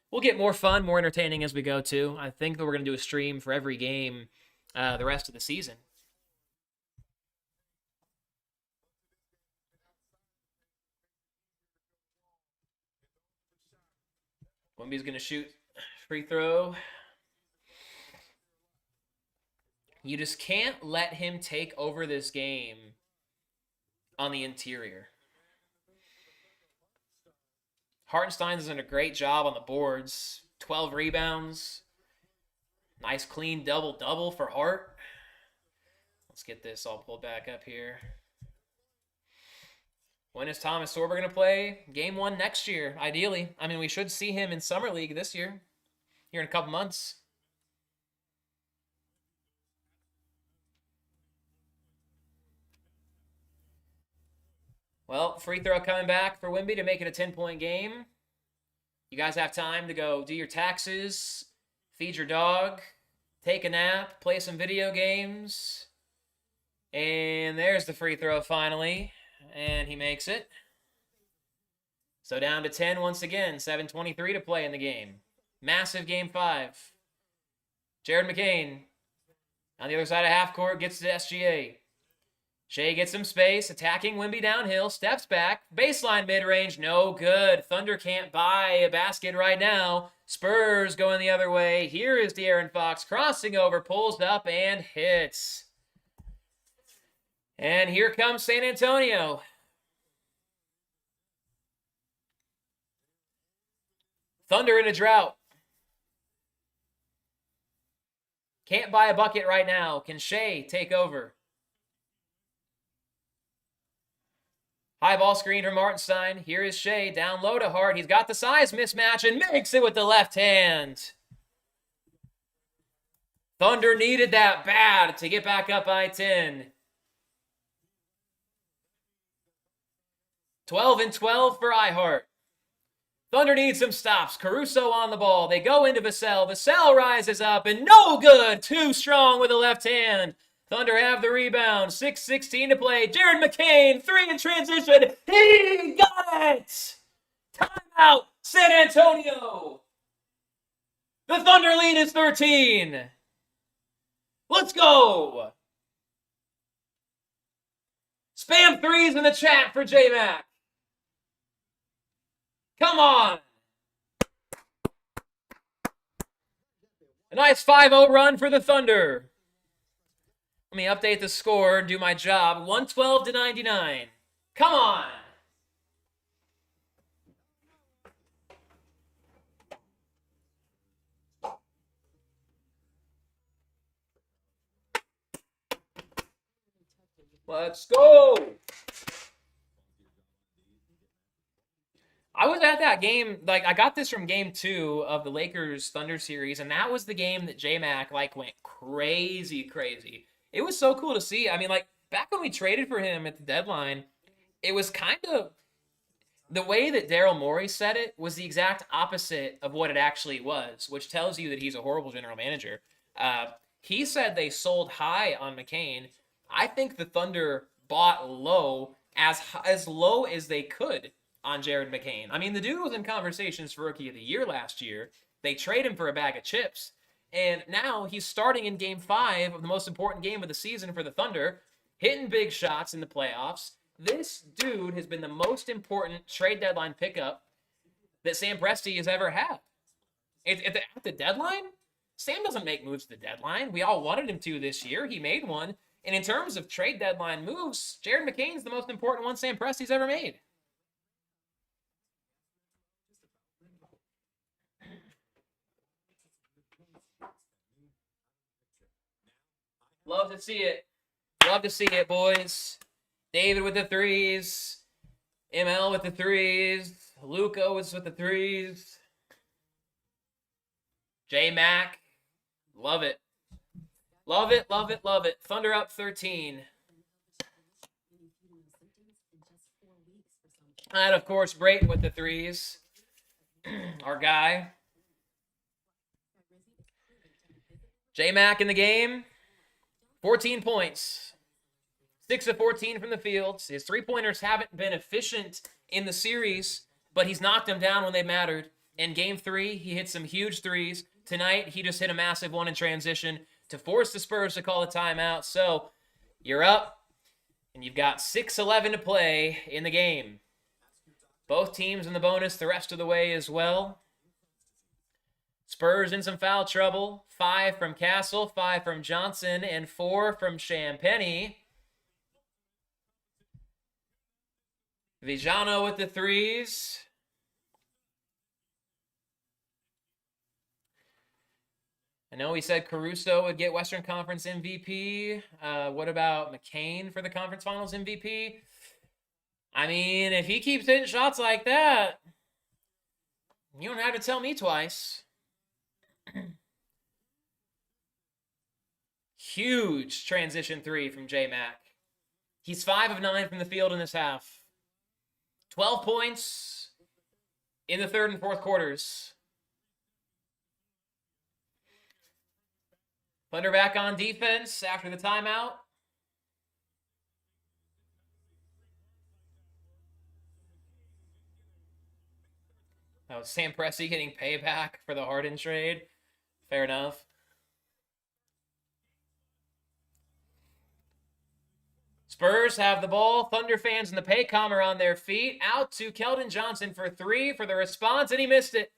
We'll get more fun, more entertaining as we go, too. I think that we're going to do a stream for every game the rest of the season. Wemby's going to shoot free throw. You just can't let him take over this game on the interior. Hartenstein's done a great job on the boards. 12 rebounds. Nice clean double-double for Hart. Let's get this all pulled back up here. When is Thomas Sorber going to play? Game 1 next year, ideally. I mean, we should see him in Summer League this year, here in a couple months. Well, free throw coming back for Wemby to make it a 10-point game. You guys have time to go do your taxes, feed your dog, take a nap, play some video games. And there's the free throw finally. And he makes it. So down to 10 once again. 7:23 to play in the game. Massive Game 5. Jared McCain on the other side of half court gets to SGA. Shai gets some space. Attacking Wemby downhill. Steps back. Baseline mid-range. No good. Thunder can't buy a basket right now. Spurs going the other way. Here is De'Aaron Fox crossing over. Pulls up and hits. And here comes San Antonio. Thunder in a drought. Can't buy a bucket right now. Can Shai take over? High ball screen from Hartenstein. Here is Shai. Down low to Hart. He's got the size mismatch and makes it with the left hand. Thunder needed that bad to get back up by 10. 12 and 12 for iHeart. Thunder needs some stops. Caruso on the ball. They go into Vassell. Vassell rises up and no good. Too strong with the left hand. Thunder have the rebound. 6:16 to play. Jared McCain, 3 in transition. He got it! Timeout, San Antonio. The Thunder lead is 13. Let's go. Spam threes in the chat for J-Mac. Come on. A nice 5-0 run for the Thunder. Let me update the score and do my job. 112 to 99. Come on. Let's go. I was at that game, like, I got this from game 2 of the Lakers Thunder series, and that was the game that J-Mac, like, went crazy. It was so cool to see. I mean, like, back when we traded for him at the deadline, it was kind of, the way that Daryl Morey said it was the exact opposite of what it actually was, which tells you that he's a horrible general manager. He said they sold high on McCain. I think the Thunder bought low, as low as they could on Jared McCain. I mean, the dude was in conversations for Rookie of the Year last year. They trade him for a bag of chips. And now he's starting in Game 5 of the most important game of the season for the Thunder, hitting big shots in the playoffs. This dude has been the most important trade deadline pickup that Sam Presti has ever had. At the deadline, Sam doesn't make moves at the deadline. We all wanted him to this year. He made one. And in terms of trade deadline moves, Jared McCain's the most important one Sam Presti's ever made. Love to see it. Love to see it, boys. David with the threes. ML with the threes. Luca was with the threes. J-Mac. Love it. Love it, love it, love it. Thunder up 13. And, of course, Breeden with the threes. Our guy. J-Mac in the game. 14 points. 6 of 14 from the field. His three-pointers haven't been efficient in the series, but he's knocked them down when they mattered. In Game 3, he hit some huge threes. Tonight, he just hit a massive one in transition to force the Spurs to call a timeout. So, you're up, and you've got 6:11 to play in the game. Both teams in the bonus the rest of the way as well. Spurs in some foul trouble. 5 from Castle, 5 from Johnson, and 4 from Champagny. Vijano with the threes. I know we said Caruso would get Western Conference MVP. What about McCain for the Conference Finals MVP? I mean, if he keeps hitting shots like that, you don't have to tell me twice. Huge transition 3 from J-Mac. He's 5 of 9 from the field in this half. 12 points in the third and fourth quarters. Thunder back on defense after the timeout. That was Sam Presti getting payback for the Harden trade. Fair enough. Spurs have the ball. Thunder fans in the Paycom are on their feet. Out to Keldon Johnson for 3 for the response, and he missed it.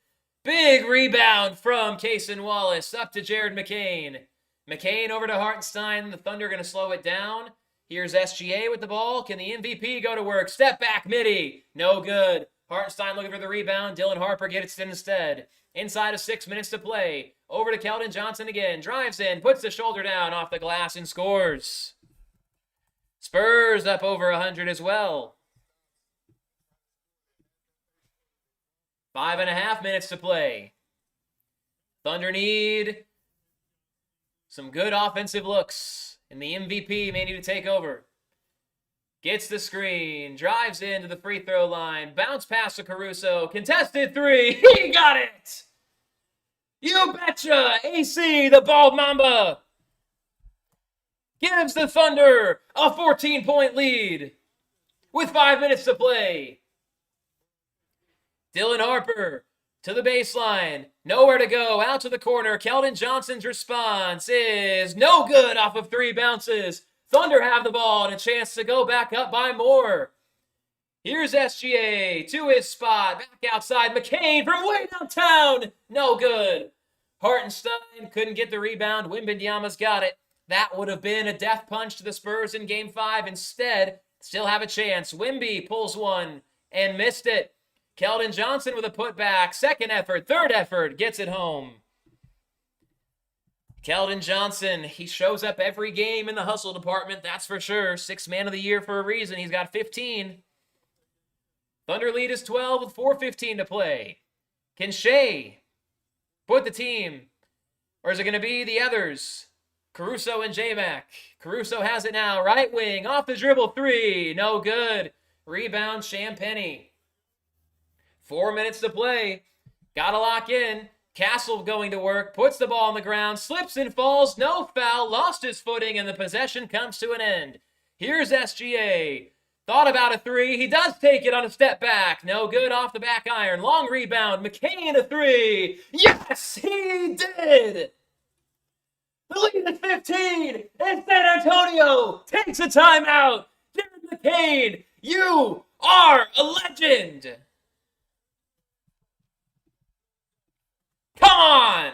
Big rebound from Cason Wallace up to Jared McCain. McCain over to Hartenstein. The Thunder going to slow it down. Here's SGA with the ball. Can the MVP go to work? Step back midi. No good. Hartenstein looking for the rebound. Dylan Harper gets it instead. Inside of 6 minutes to play. Over to Keldon Johnson again. Drives in. Puts the shoulder down off the glass and scores. Spurs up over 100 as well. 5.5 minutes to play. Thunder need Some good offensive looks, and the MVP may need to take over. Gets the screen, drives into the free throw line, bounce pass to Caruso, contested three, he got it! You betcha! AC, the bald mamba, gives the Thunder a 14-point lead with 5 minutes to play. Dylan Harper to the baseline, nowhere to go, out to the corner. Keldon Johnson's response is no good off of 3 bounces. Thunder have the ball and a chance to go back up by more. Here's SGA to his spot, back outside. McCain from way downtown, no good. Hartenstein couldn't get the rebound. Wembanyama's got it. That would have been a death punch to the Spurs in Game 5. Instead, still have a chance. Wemby pulls one and missed it. Keldon Johnson with a putback. Second effort, third effort, gets it home. Keldon Johnson, he shows up every game in the hustle department, that's for sure. 6th man of the year for a reason. He's got 15. Thunder lead is 12 with 4:15 to play. Can Shai put the team, or is it going to be the others? Caruso and J-Mac. Caruso has it now. Right wing, off the dribble, 3. No good. Rebound, Champagnie. 4 minutes to play. Gotta lock in. Castle going to work. Puts the ball on the ground. Slips and falls. No foul. Lost his footing, and the possession comes to an end. Here's SGA. Thought about a 3. He does take it on a step back. No good off the back iron. Long rebound. McCain a 3. Yes, he did! The lead is 15, and San Antonio takes a timeout. Jared McCain, you are a legend. Come on.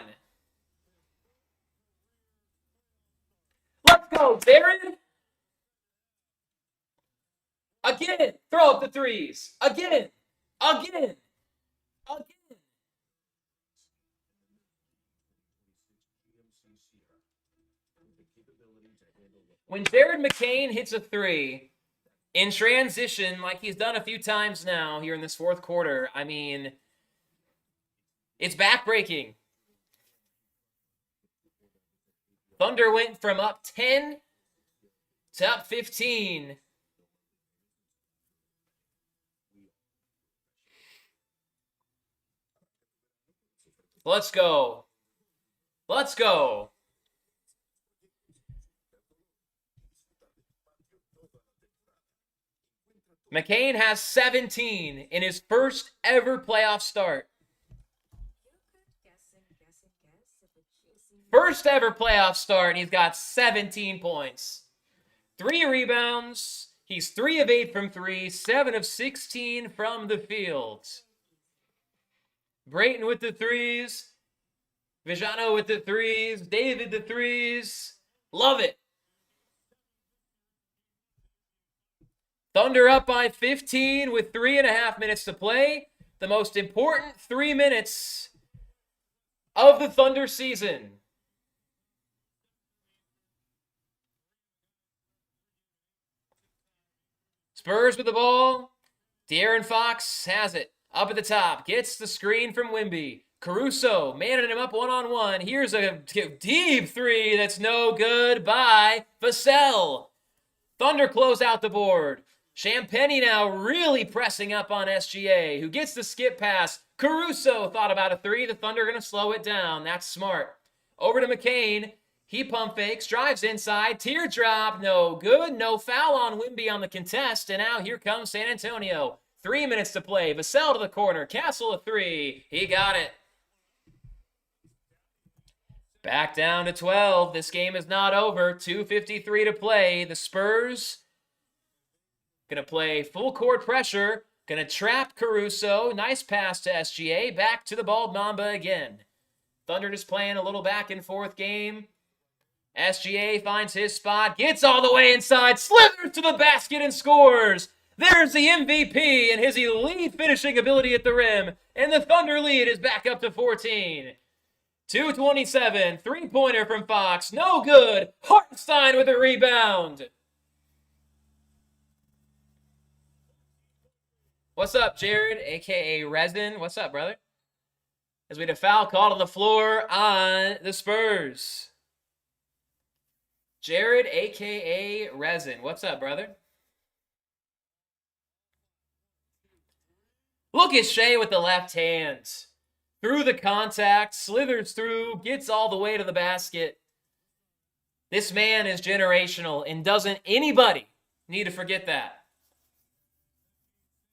Let's go, Jared. Again, throw up the 3s. Again. When Jared McCain hits a 3 in transition, like he's done a few times now here in this 4th quarter, I mean, it's backbreaking. Thunder went from up 10 to up 15. Let's go. McCain has 17 in his first ever playoff start. First ever playoff start, and he's got 17 points. 3 rebounds. He's 3 of 8 from 3, 7 of 16 from the field. Brayton with the 3s. Vijano with the 3s. David the 3s. Love it. Thunder up by 15 with 3.5 minutes to play. The most important 3 minutes of the Thunder season. Spurs with the ball. De'Aaron Fox has it. Up at the top. Gets the screen from Wemby. Caruso manning him up one-on-one. Here's a deep 3 that's no good by Vassell. Thunder close out the board. Champagnie now really pressing up on SGA, who gets the skip pass. Caruso thought about a 3. The Thunder are going to slow it down. That's smart. Over to McCain. He pump fakes, drives inside. Teardrop, no good. No foul on Wemby on the contest. And now here comes San Antonio. 3 minutes to play. Vassell to the corner. Castle a 3. He got it. Back down to 12. This game is not over. 2:53 to play. The Spurs going to play full court pressure. Going to trap Caruso. Nice pass to SGA. Back to the bald Mamba again. Thunder just playing a little back and forth game. SGA finds his spot. Gets all the way inside. Slithers to the basket and scores. There's the MVP and his elite finishing ability at the rim. And the Thunder lead is back up to 14. 2:27. 3-pointer from Fox. No good. Hartenstein with a rebound. What's up, Jared, a.k.a. Resin? What's up, brother? As we had a foul called on the floor on the Spurs. Jared, a.k.a. Resin. What's up, brother? Look at Shai with the left hand. Through the contact, slithers through, gets all the way to the basket. This man is generational, and doesn't anybody need to forget that.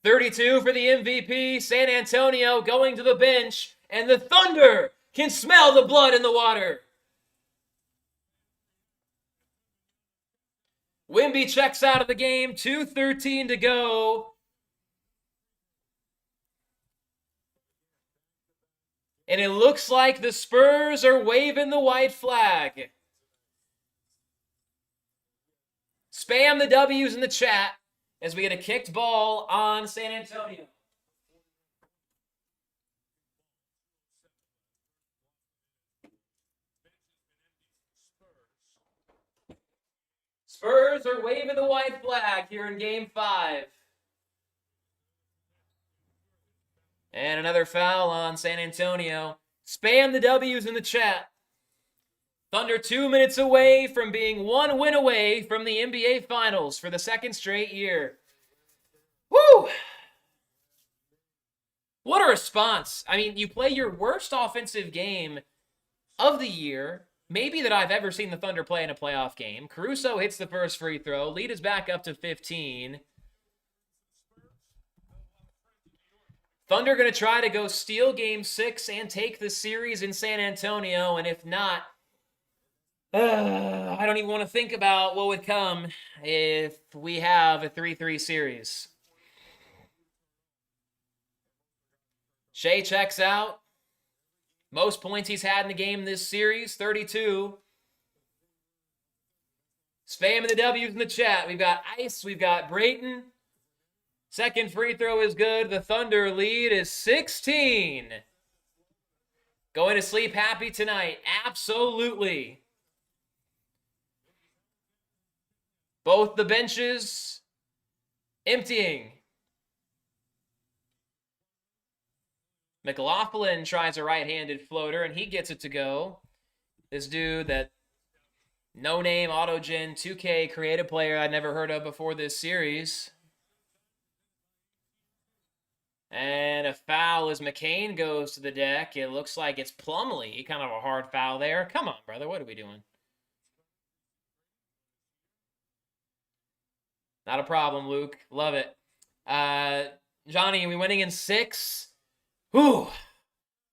32 for the MVP. San Antonio going to the bench, and the Thunder can smell the blood in the water. Wemby checks out of the game. 2:13 to go. And it looks like the Spurs are waving the white flag. Spam the W's in the chat as we get a kicked ball on San Antonio. Spurs are waving the white flag here in Game 5. And another foul on San Antonio. Spam the W's in the chat. Thunder 2 minutes away from being 1 win away from the NBA Finals for the second straight year. Woo! What a response. I mean, you play your worst offensive game of the year, maybe that I've ever seen the Thunder play in a playoff game. Caruso hits the first free throw. Lead is back up to 15. Thunder going to try to go steal Game 6 and take the series in San Antonio, and if not, I don't even want to think about what would come if we have a 3-3 series. Shai checks out. Most points he's had in a game this series, 32. Spamming the W's in the chat. We've got Ice, we've got Breeden. Second free throw is good. The Thunder lead is 16. Going to sleep happy tonight. Absolutely. Both the benches emptying. McLaughlin tries a right-handed floater, and he gets it to go. This dude, that no-name Autogen 2K creative player I'd never heard of before this series. And a foul as McCain goes to the deck. It looks like it's Plumlee. Kind of a hard foul there. Come on, brother. What are we doing? Not a problem, Luke. Love it. Johnny, are we winning in 6? Whew.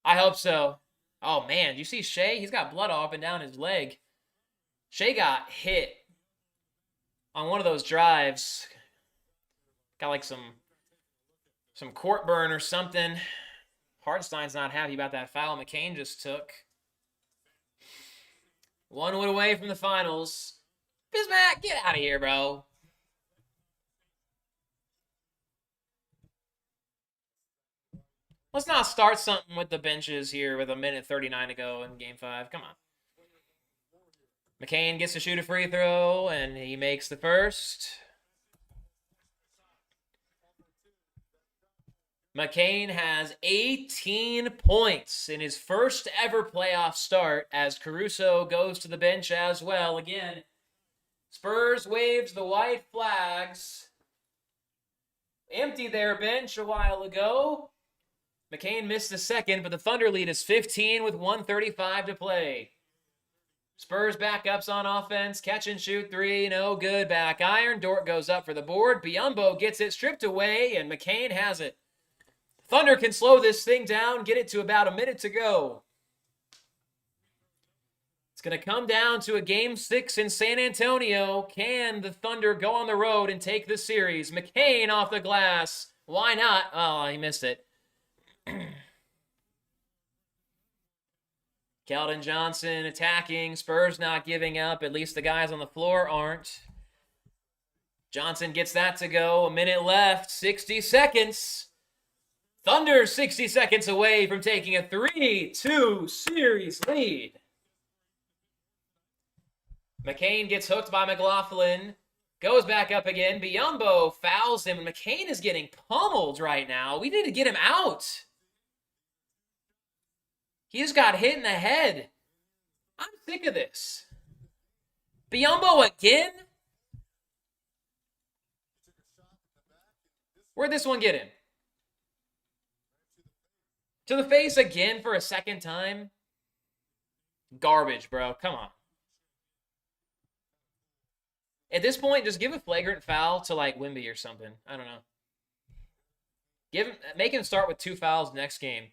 I hope so. Oh, man. Do you see Shai? He's got blood up and down his leg. Shai got hit on one of those drives. Got like some court burn or something. Hartenstein's not happy about that foul McCain just took. 1 win away from the finals. Bismack, get out of here, bro. Let's not start something with the benches here with 1:39 to go in Game 5. Come on. McCain gets to shoot a free throw, and he makes the first. McCain has 18 points in his first ever playoff start as Caruso goes to the bench as well. Again, Spurs waves the white flags. Empty their bench a while ago. McCain missed the second, but the Thunder lead is 15 with 1:35 to play. Spurs backups on offense. Catch and shoot 3. No good. Back iron. Dort goes up for the board. Biyombo gets it stripped away, and McCain has it. Thunder can slow this thing down, get it to about 1 minute to go. It's going to come down to a Game 6 in San Antonio. Can the Thunder go on the road and take the series? McCain off the glass. Why not? Oh, he missed it. Keldon Johnson attacking. Spurs not giving up. At least the guys on the floor aren't. Johnson gets that to go. 1 minute left. 60 seconds. Thunder 60 seconds away from taking a 3-2 series lead. McCain gets hooked by McLaughlin. Goes back up again. Biyombo fouls him. McCain is getting pummeled right now. We need to get him out. He just got hit in the head. I'm sick of this. Biyombo again? Where'd this one get him? To the face again for a second time? Garbage, bro. Come on. At this point, just give a flagrant foul to like Wemby or something. I don't know. Make him start with 2 fouls next game.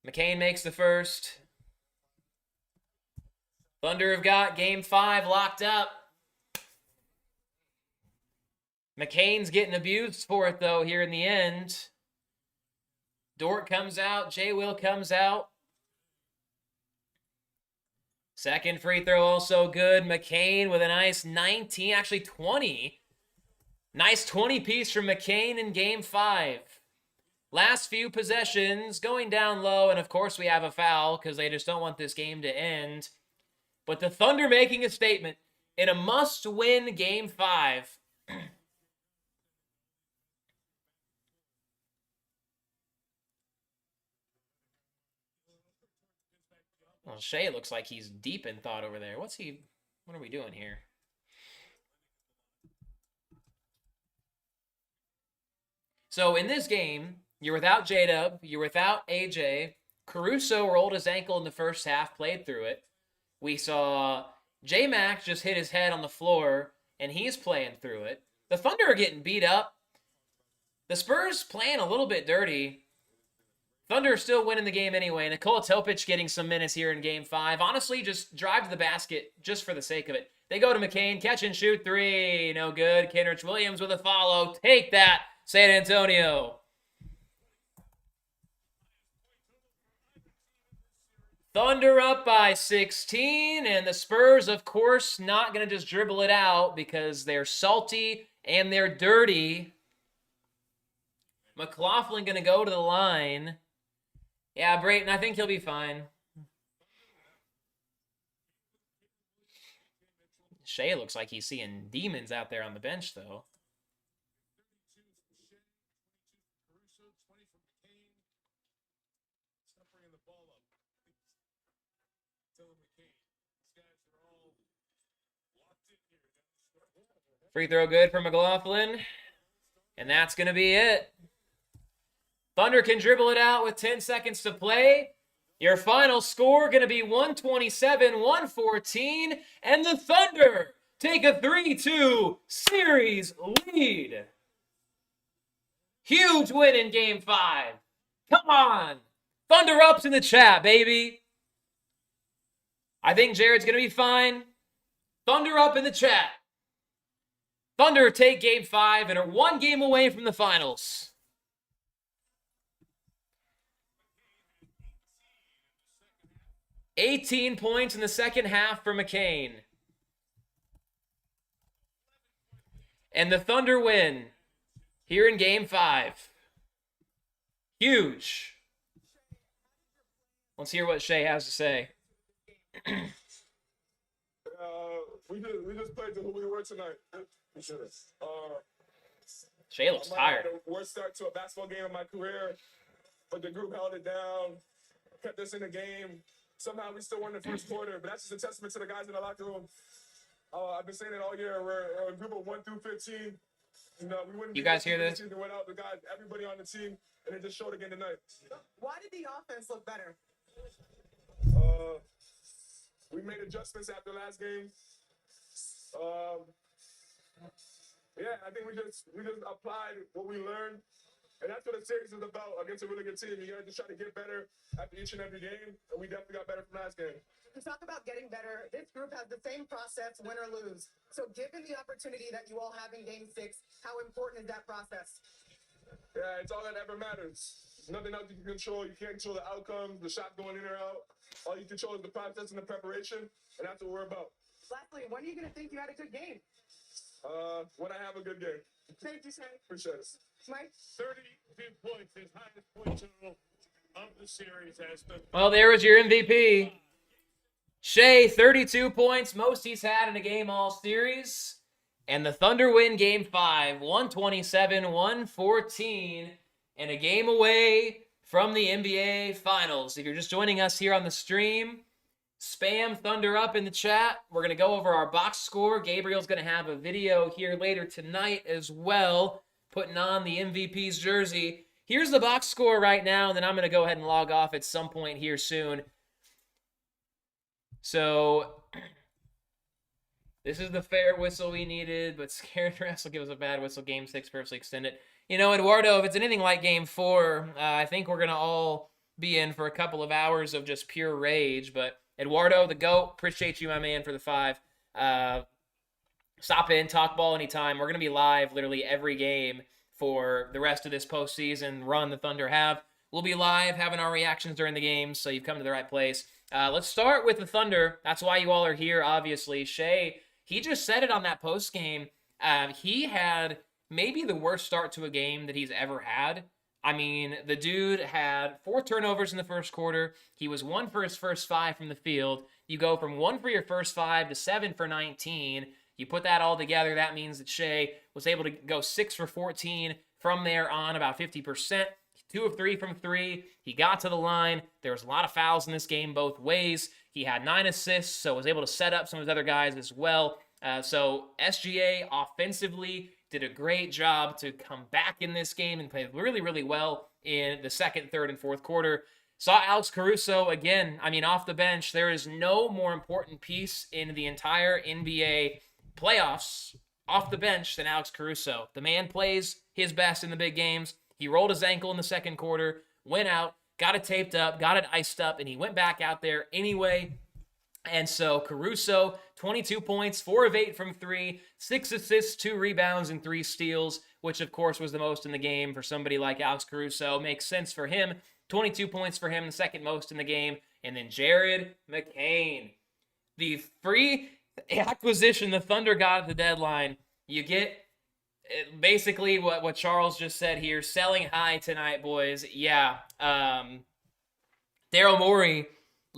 McCain makes the first. Thunder have got game 5 locked up. McCain's getting abused for it, though, here in the end. Dort comes out. J-Will comes out. Second free throw also good. McCain with a nice 19, actually 20. Nice 20 piece from McCain in game 5. Last few possessions, going down low, and of course we have a foul because they just don't want this game to end. But the Thunder making a statement in a must-win game 5. Well, Shai looks like he's deep in thought over there. What are we doing here? So in this game, you're without J-Dub, you're without AJ. Caruso rolled his ankle in the first half, played through it. We saw J-Mac just hit his head on the floor, and he's playing through it. The Thunder are getting beat up. The Spurs playing a little bit dirty. Thunder are still winning the game anyway. Nikola Topic getting some minutes here in game 5. Honestly, just drive to the basket just for the sake of it. They go to McCain, catch and shoot 3. No good. Kenrich Williams with a follow. Take that, San Antonio. Thunder up by 16, and the Spurs, of course, not going to just dribble it out because they're salty and they're dirty. McLaughlin going to go to the line. Yeah, Breeden, I think he'll be fine. Shai looks like he's seeing demons out there on the bench, though. Free throw good for McLaughlin. And that's going to be it. Thunder can dribble it out with 10 seconds to play. Your final score going to be 127-114. And the Thunder take a 3-2 series lead. Huge win in Game 5. Come on. Thunder ups in the chat, baby. I think Jared's going to be fine. Thunder up in the chat. Thunder take Game 5 and are 1 game away from the finals. $18 points in the second half for McCain. And the Thunder win here in Game 5. Huge. Let's hear what Shai has to say. We just played to who we were tonight. Shai looks tired. The worst start to a basketball game of my career, but the group held it down, kept us in the game. Somehow we still won the first quarter, but that's just a testament to the guys in the locker room. I've been saying it all year. We're a group of 1 through 15. We wouldn't. You guys hear this? Without the guys, everybody on the team, and it just showed again tonight. Why did the offense look better? We made adjustments after last game. Yeah, I think we just applied what we learned, and that's what the series is about against a really good team. You gotta just try to get better after each and every game, and we definitely got better from last game. To talk about getting better, this group has the same process, win or lose. So given the opportunity that you all have in Game 6, how important is that process? Yeah, it's all that ever matters. There's nothing else you can control. You can't control the outcomes, the shot going in or out. All you control is the process and the preparation, and that's what we're about. Lastly, when are you going to think you had a good game? When I have a good game. Thank you, Shai. Appreciate it. Mike? 32 points, his highest point total of the series has been. Well, there was your MVP. Shai, 32 points, most he's had in a game all series. And the Thunder win Game 5, 127-114, and a game away from the NBA Finals. If you're just joining us here on the stream, Spam Thunder up in the chat. We're going to go over our box score. Gabriel's going to have a video here later tonight as well, putting on the MVP's jersey. Here's the box score right now, and then I'm going to go ahead and log off at some point here soon. So this is the fair whistle we needed, but scared refs will give us a bad whistle. Game 6 purposely extended. You know, Eduardo, if it's anything like Game 4, I think we're going to all be in for a couple of hours of just pure rage, but Eduardo, the GOAT, appreciate you, my man, for the 5. Stop in, talk ball anytime. We're going to be live literally every game for the rest of this postseason run the Thunder have. We'll be live having our reactions during the games, so you've come to the right place. Let's start with the Thunder. That's why you all are here, obviously. Shai, he just said it on that post game. He had maybe the worst start to a game that he's ever had. I mean, the dude had 4 turnovers in the first quarter. He was 1 for his first 5 from the field. You go from 1 for your first 5 to 7 for 19. You put that all together, that means that Shai was able to go 6 for 14 from there on, about 50%. 2 of 3 from 3. He got to the line. There was a lot of fouls in this game both ways. He had 9 assists, so was able to set up some of his other guys as well. So SGA offensively did a great job to come back in this game and play really, really well in the second, third, and fourth quarter. Saw Alex Caruso again. I mean, off the bench, there is no more important piece in the entire NBA playoffs off the bench than Alex Caruso. The man plays his best in the big games. He rolled his ankle in the second quarter, went out, got it taped up, got it iced up, and he went back out there anyway. And so Caruso, 22 points, 4 of 8 from 3, 6 assists, 2 rebounds, and 3 steals, which of course was the most in the game for somebody like Alex Caruso. Makes sense for him. 22 points for him, the second most in the game. And then Jared McCain, the free acquisition the Thunder got at the deadline. You get basically what Charles just said here, selling high tonight, boys. Yeah. Daryl Morey,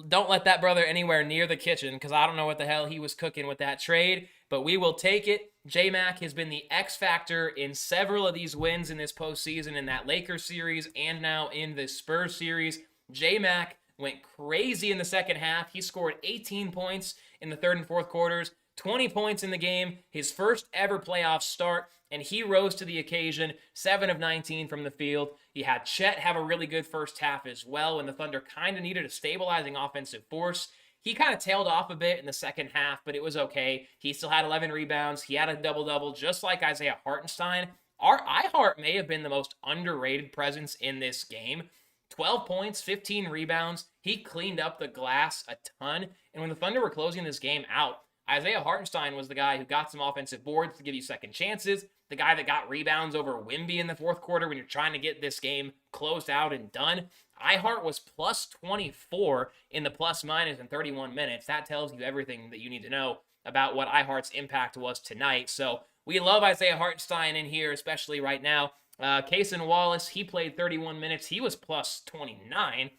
don't let that brother anywhere near the kitchen because I don't know what the hell he was cooking with that trade, but we will take it. J-Mac has been the X factor in several of these wins in this postseason, in that Lakers series and now in this Spurs series. J-Mac went crazy in the second half. He scored 18 points in the third and fourth quarters, 20 points in the game, his first ever playoff start, and he rose to the occasion, 7 of 19 from the field. You had Chet have a really good first half as well, when the Thunder kind of needed a stabilizing offensive force. He kind of tailed off a bit in the second half, but it was okay. He still had 11 rebounds. He had a double-double, just like Isaiah Hartenstein. Hart may have been the most underrated presence in this game. 12 points, 15 rebounds. He cleaned up the glass a ton. And when the Thunder were closing this game out, Isaiah Hartenstein was the guy who got some offensive boards to give you second chances, the guy that got rebounds over Wemby in the fourth quarter when you're trying to get this game closed out and done. Ihart was plus 24 in the plus minus in 31 minutes. That tells you everything that you need to know about what Ihart's impact was tonight. So we love Isaiah Hartenstein in here, especially right now. Cason Wallace, he played 31 minutes. He was plus 29,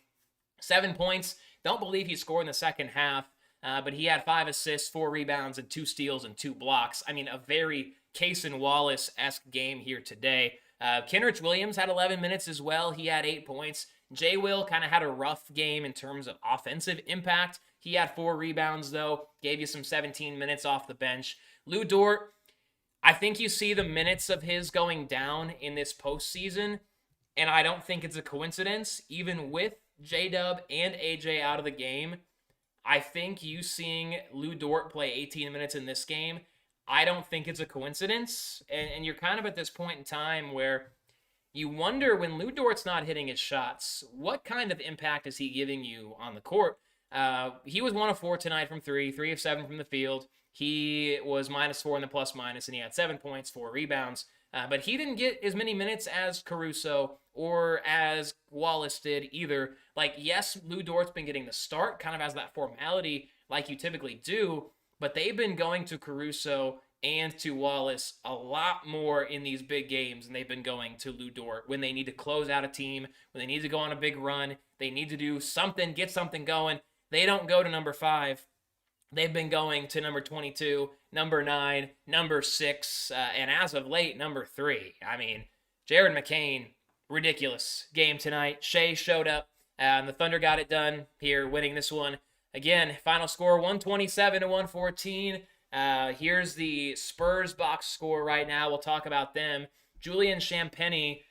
7 points. Don't believe he scored in the second half, but he had 5 assists, 4 rebounds, and 2 steals and 2 blocks. I mean, a very Cason Wallace-esque game here today. Kenrich Williams had 11 minutes as well. He had 8 points. J. Will kind of had a rough game in terms of offensive impact. He had 4 rebounds, though. Gave you some 17 minutes off the bench. Lu Dort, I think you see the minutes of his going down in this postseason, and I don't think it's a coincidence. Even with J-Dub and AJ out of the game, I think you seeing Lu Dort play 18 minutes in this game, I don't think it's a coincidence. And you're kind of at this point in time where you wonder, when Lu Dort's not hitting his shots, what kind of impact is he giving you on the court? He was 1 of 4 tonight from 3, 3 of 7 from the field. He was -4 in the plus minus, and he had 7 points, 4 rebounds. But he didn't get as many minutes as Caruso or as Wallace did either. Like, yes, Lu Dort's been getting the start kind of as that formality like you typically do, but they've been going to Caruso and to Wallace a lot more in these big games than they've been going to Lu Dort when they need to close out a team, when they need to go on a big run, they need to do something, get something going. They don't go to number 5. They've been going to number 22, number 9, number 6, and as of late, number 3. I mean, Jared McCain, ridiculous game tonight. Shai showed up, and the Thunder got it done here, winning this one. Again, final score 127 to 114. Here's the Spurs box score right now. We'll talk about them. Julian Champagnie,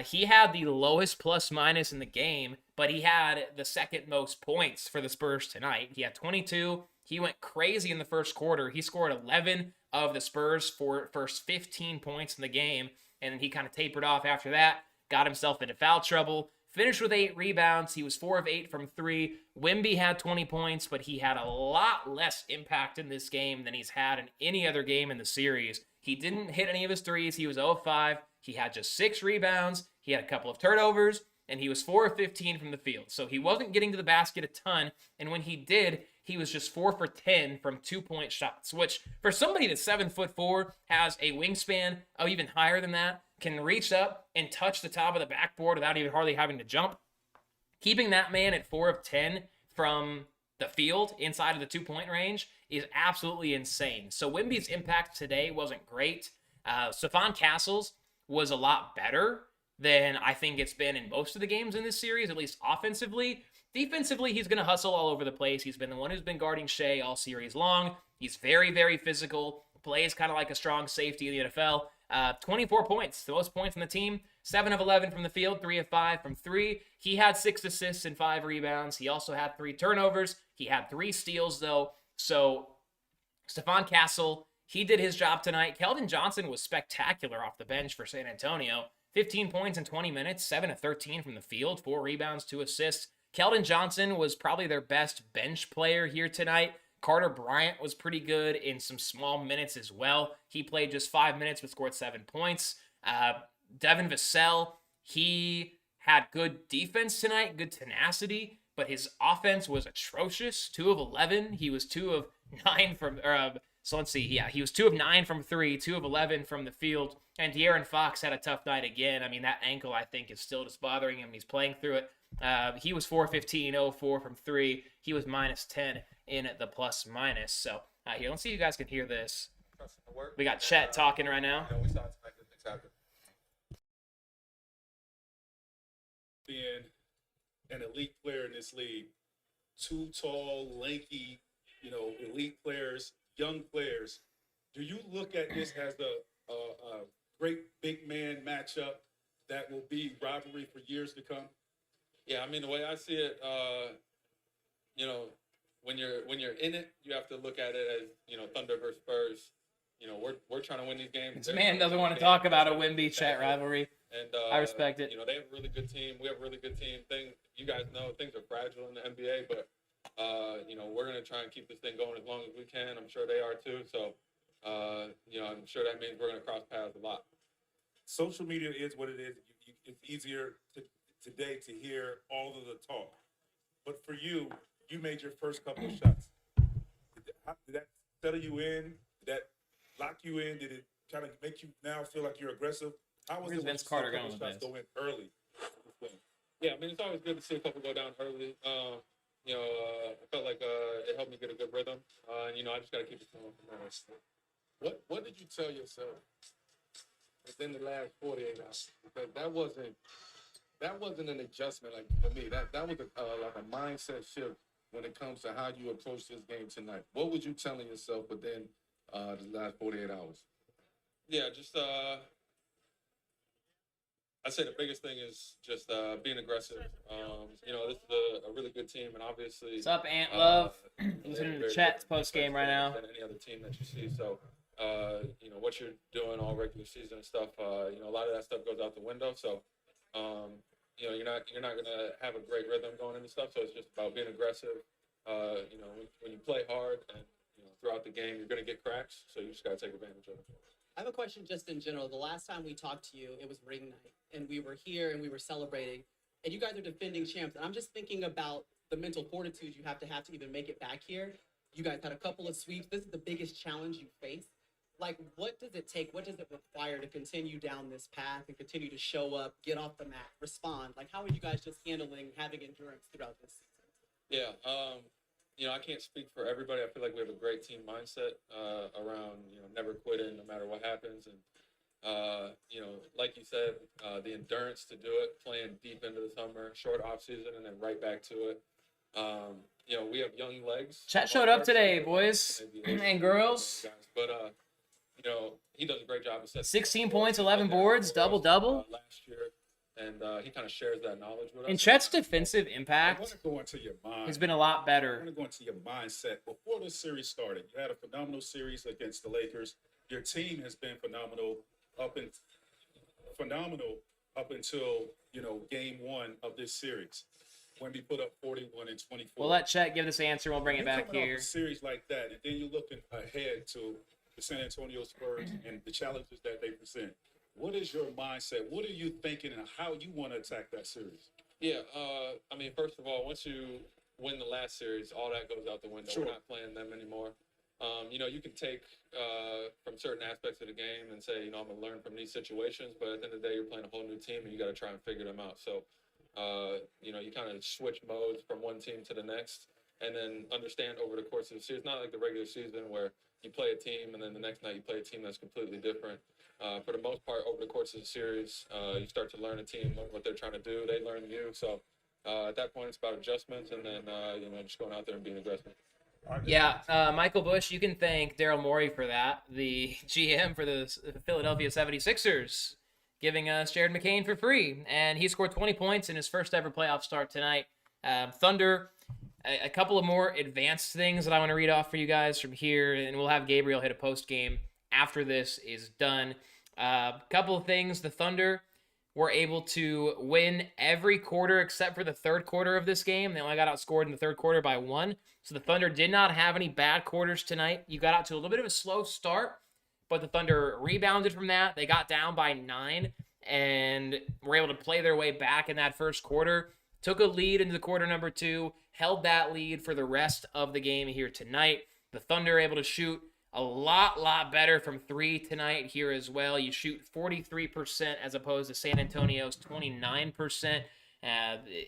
he had the lowest plus minus in the game, but he had the second most points for the Spurs tonight. He had 22. He went crazy in the first quarter. He scored 11 of the Spurs' first 15 points in the game, and then he kind of tapered off after that, got himself into foul trouble. Finished with 8 rebounds. He was 4 of 8 from 3. Wemby had 20 points, but he had a lot less impact in this game than he's had in any other game in the series. He didn't hit any of his threes. He was 0 of 5. He had just 6 rebounds. He had a couple of turnovers, and he was 4 of 15 from the field. So he wasn't getting to the basket a ton, and when he did, he was just 4 for 10 from 2-point shots, which for somebody that's 7'4", has a wingspan of even higher than that, can reach up and touch the top of the backboard without even hardly having to jump. Keeping that man at 4 of 10 from the field inside of the 2-point range is absolutely insane. So Wemby's impact today wasn't great. Stephon Castles was a lot better than I think it's been in most of the games in this series, at least offensively. Defensively, he's going to hustle all over the place. He's been the one who's been guarding Shai all series long. He's very, very physical. Plays kind of like a strong safety in the NFL. 24 points, the most points on the team. 7 of 11 from the field, 3 of 5 from 3. He had 6 assists and 5 rebounds. He also had 3 turnovers. He had 3 steals, though. So Stephon Castle, he did his job tonight. Keldon Johnson was spectacular off the bench for San Antonio. 15 points in 20 minutes, 7 of 13 from the field, 4 rebounds, 2 assists. Keldon Johnson was probably their best bench player here tonight. Carter Bryant was pretty good in some small minutes as well. He played just 5 minutes but scored 7 points. Devin Vassell, he had good defense tonight, good tenacity, but his offense was atrocious. 2 of 11. He was 2 of 9 from... So let's see. Yeah, he was 2 of 9 from 3, 2 of 11 from the field. And De'Aaron Fox had a tough night again. I mean, that ankle, I think, is still just bothering him. He's playing through it. He was 4-15, 0-4 from 3. He was minus 10 in the plus minus. So here, let's see if you guys can hear this. We got Chet talking right now. Being an elite player in this league, 2 tall, lanky, elite players, young players. Do you look at this as a great big man matchup that will be rivalry for years to come? Yeah, I mean, the way I see it, when you're in it, you have to look at it as, Thunder versus Spurs. We're trying to win these games. This man doesn't want to talk about a Wemby Chet rivalry. And I respect it. They have a really good team. We have a really good team. You guys know things are fragile in the NBA, but we're gonna try and keep this thing going as long as we can. I'm sure they are too. So, I'm sure that means we're gonna cross paths a lot. Social media is what it is. It's easier today to hear all of the talk. But for you, you made your first couple of shots. Did that settle you in? Did that lock you in? Did it kind of make you now feel like you're aggressive? How was it when Vince Carter going with shots this? go in early? Yeah, I mean, it's always good to see a couple go down early. I felt like it helped me get a good rhythm. I just got to keep it going from there. What did you tell yourself within the last 48 hours? Because that wasn't an adjustment like for me. That was like a mindset shift when it comes to how you approach this game tonight. What was you telling yourself within the last 48 hours? Yeah, just I'd say the biggest thing is just being aggressive. This is a really good team, and obviously... What's up, Ant Love? Listening to the chat's post-game right now. ...than any other team that you see. So, what you're doing all regular season and stuff, a lot of that stuff goes out the window. So, you're not going to have a great rhythm going into stuff. So it's just about being aggressive. When you play hard and throughout the game, you're going to get cracks. So you just got to take advantage of it. I have a question just in general. The last time we talked to you, it was ring night, and we were here and we were celebrating, and you guys are defending champs. And I'm just thinking about the mental fortitude you have to even make it back here. You guys had a couple of sweeps. This is the biggest challenge you face. Like, what does it take? What does it require to continue down this path and continue to show up, get off the mat, respond? Like, how are you guys just handling having endurance throughout this season? Yeah, I can't speak for everybody. I feel like we have a great team mindset around, never quitting no matter what happens. And, like you said, the endurance to do it, playing deep into the summer, short off season, and then right back to it. we have young legs. Chet showed up today, So, boys maybe and girls. guys. But he does a great job of setting 16 points, 11 boards, double-double. last year, and he kind of shares that knowledge with us. And Chet's defensive I want impact to go into your mind. has been a lot I better. want to go into your mindset. Before this series started, you had a phenomenal series against the Lakers. Your team has been phenomenal up until game 1 of this series when we put up 41 and 24. We'll let Chet give this answer. We'll bring it back Coming off here. a series like that, and then you're looking ahead to the San Antonio Spurs and the challenges that they present. What is your mindset? What are you thinking, and how you want to attack that series? Yeah, first of all, once you win the last series, all that goes out the window. Sure. We're not playing them anymore. You can take from certain aspects of the game and say, I'm going to learn from these situations, but at the end of the day, you're playing a whole new team, and you got to try and figure them out. So, you kind of switch modes from one team to the next, and then understand over the course of the series, not like the regular season where you play a team, and then the next night you play a team that's completely different. For the most part, over the course of the series, you start to learn a team, learn what they're trying to do. They learn you. So at that point, it's about adjustments, and then just going out there and being aggressive. Yeah, Michael Bush, you can thank Daryl Morey for that, the GM for the Philadelphia 76ers, giving us Jared McCain for free. And he scored 20 points in his first ever playoff start tonight. Thunder, a couple of more advanced things that I want to read off for you guys from here, and we'll have Gabriel hit a post game after this is done. Couple of things. The Thunder were able to win every quarter except for the third quarter of this game. They only got outscored in the third quarter by 1. So the Thunder did not have any bad quarters tonight. You got out to a little bit of a slow start, but the Thunder rebounded from that. They got down by 9 and were able to play their way back in that first quarter. Took a lead into the quarter number 2, held that lead for the rest of the game here tonight. The Thunder able to shoot a lot better from 3 tonight here as well. You shoot 43% as opposed to San Antonio's 29%.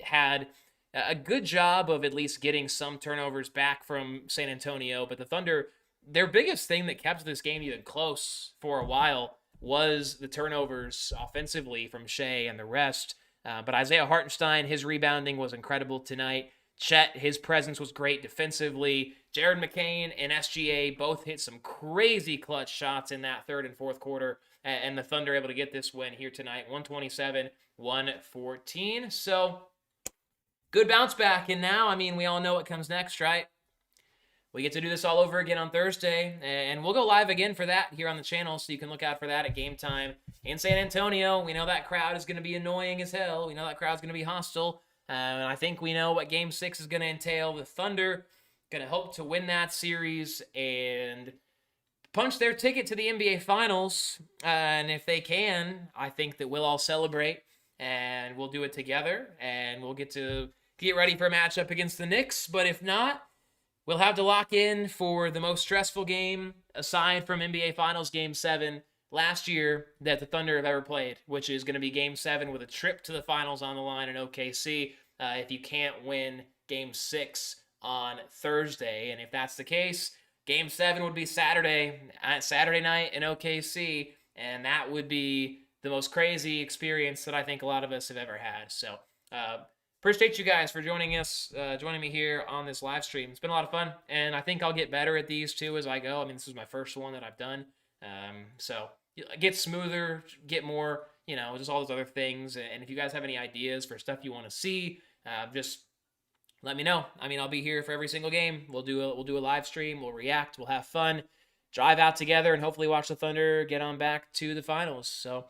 Had a good job of at least getting some turnovers back from San Antonio, but the Thunder, their biggest thing that kept this game even close for a while was the turnovers offensively from Shai and the rest. But Isaiah Hartenstein, his rebounding was incredible tonight. Chet, his presence was great defensively. Jared McCain and SGA both hit some crazy clutch shots in that third and fourth quarter, and the Thunder able to get this win here tonight, 127-114. So, good bounce back, and now, we all know what comes next, right? We get to do this all over again on Thursday, and we'll go live again for that here on the channel, so you can look out for that at game time in San Antonio. We know that crowd is going to be annoying as hell. We know that crowd's going to be hostile. And I think we know what Game 6 is going to entail. The Thunder going to hope to win that series and punch their ticket to the NBA Finals. And if they can, I think that we'll all celebrate and we'll do it together. And we'll get ready for a matchup against the Knicks. But if not, we'll have to lock in for the most stressful game, aside from NBA Finals Game 7 last year, that the Thunder have ever played, which is going to be Game 7 with a trip to the Finals on the line in OKC. If you can't win Game 6 on Thursday. And if that's the case, Game 7 would be Saturday night in OKC, and that would be the most crazy experience that I think a lot of us have ever had. So, appreciate you guys for joining me here on this live stream. It's been a lot of fun, and I think I'll get better at these too as I go. This is my first one that I've done. So, get smoother, get more, just all those other things. And if you guys have any ideas for stuff you want to see, just let me know. I'll be here for every single game. We'll do a live stream. We'll react. We'll have fun. Drive out together and hopefully watch the Thunder get on back to the finals. So,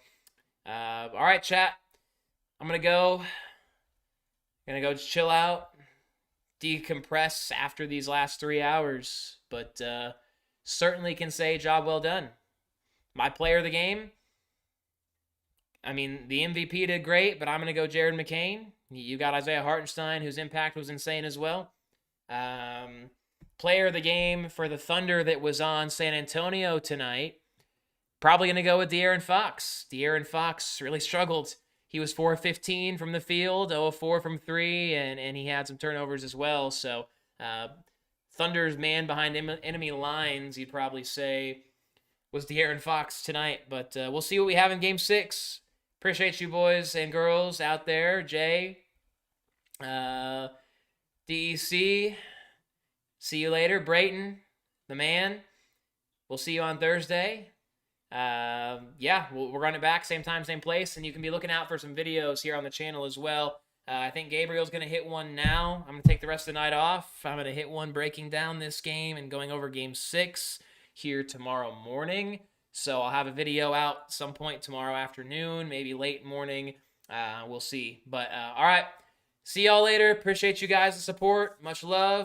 all right, chat. I'm gonna go chill out, decompress after these last 3 hours. But certainly can say job well done. My player of the game. The MVP did great, but I'm going to go Jared McCain. You got Isaiah Hartenstein, whose impact was insane as well. Player of the game for the Thunder that was on San Antonio tonight, probably going to go with De'Aaron Fox. De'Aaron Fox really struggled. He was 4-15 from the field, 0-4 from 3, and he had some turnovers as well. So Thunder's man behind enemy lines, you'd probably say, was De'Aaron Fox tonight. But we'll see what we have in Game 6. Appreciate you boys and girls out there. Jay, DEC, See you later, Brayton, the man. We'll see you on Thursday. Yeah, we'll run it back, same time, same place, and you can be looking out for some videos here on the channel as well. I think Gabriel's going to hit one now. I'm going to take the rest of the night off. I'm going to hit one breaking down this game and going over Game 6 here tomorrow morning. So I'll have a video out some point tomorrow afternoon, maybe late morning. We'll see. But all right, see y'all later. Appreciate you guys' support. Much love.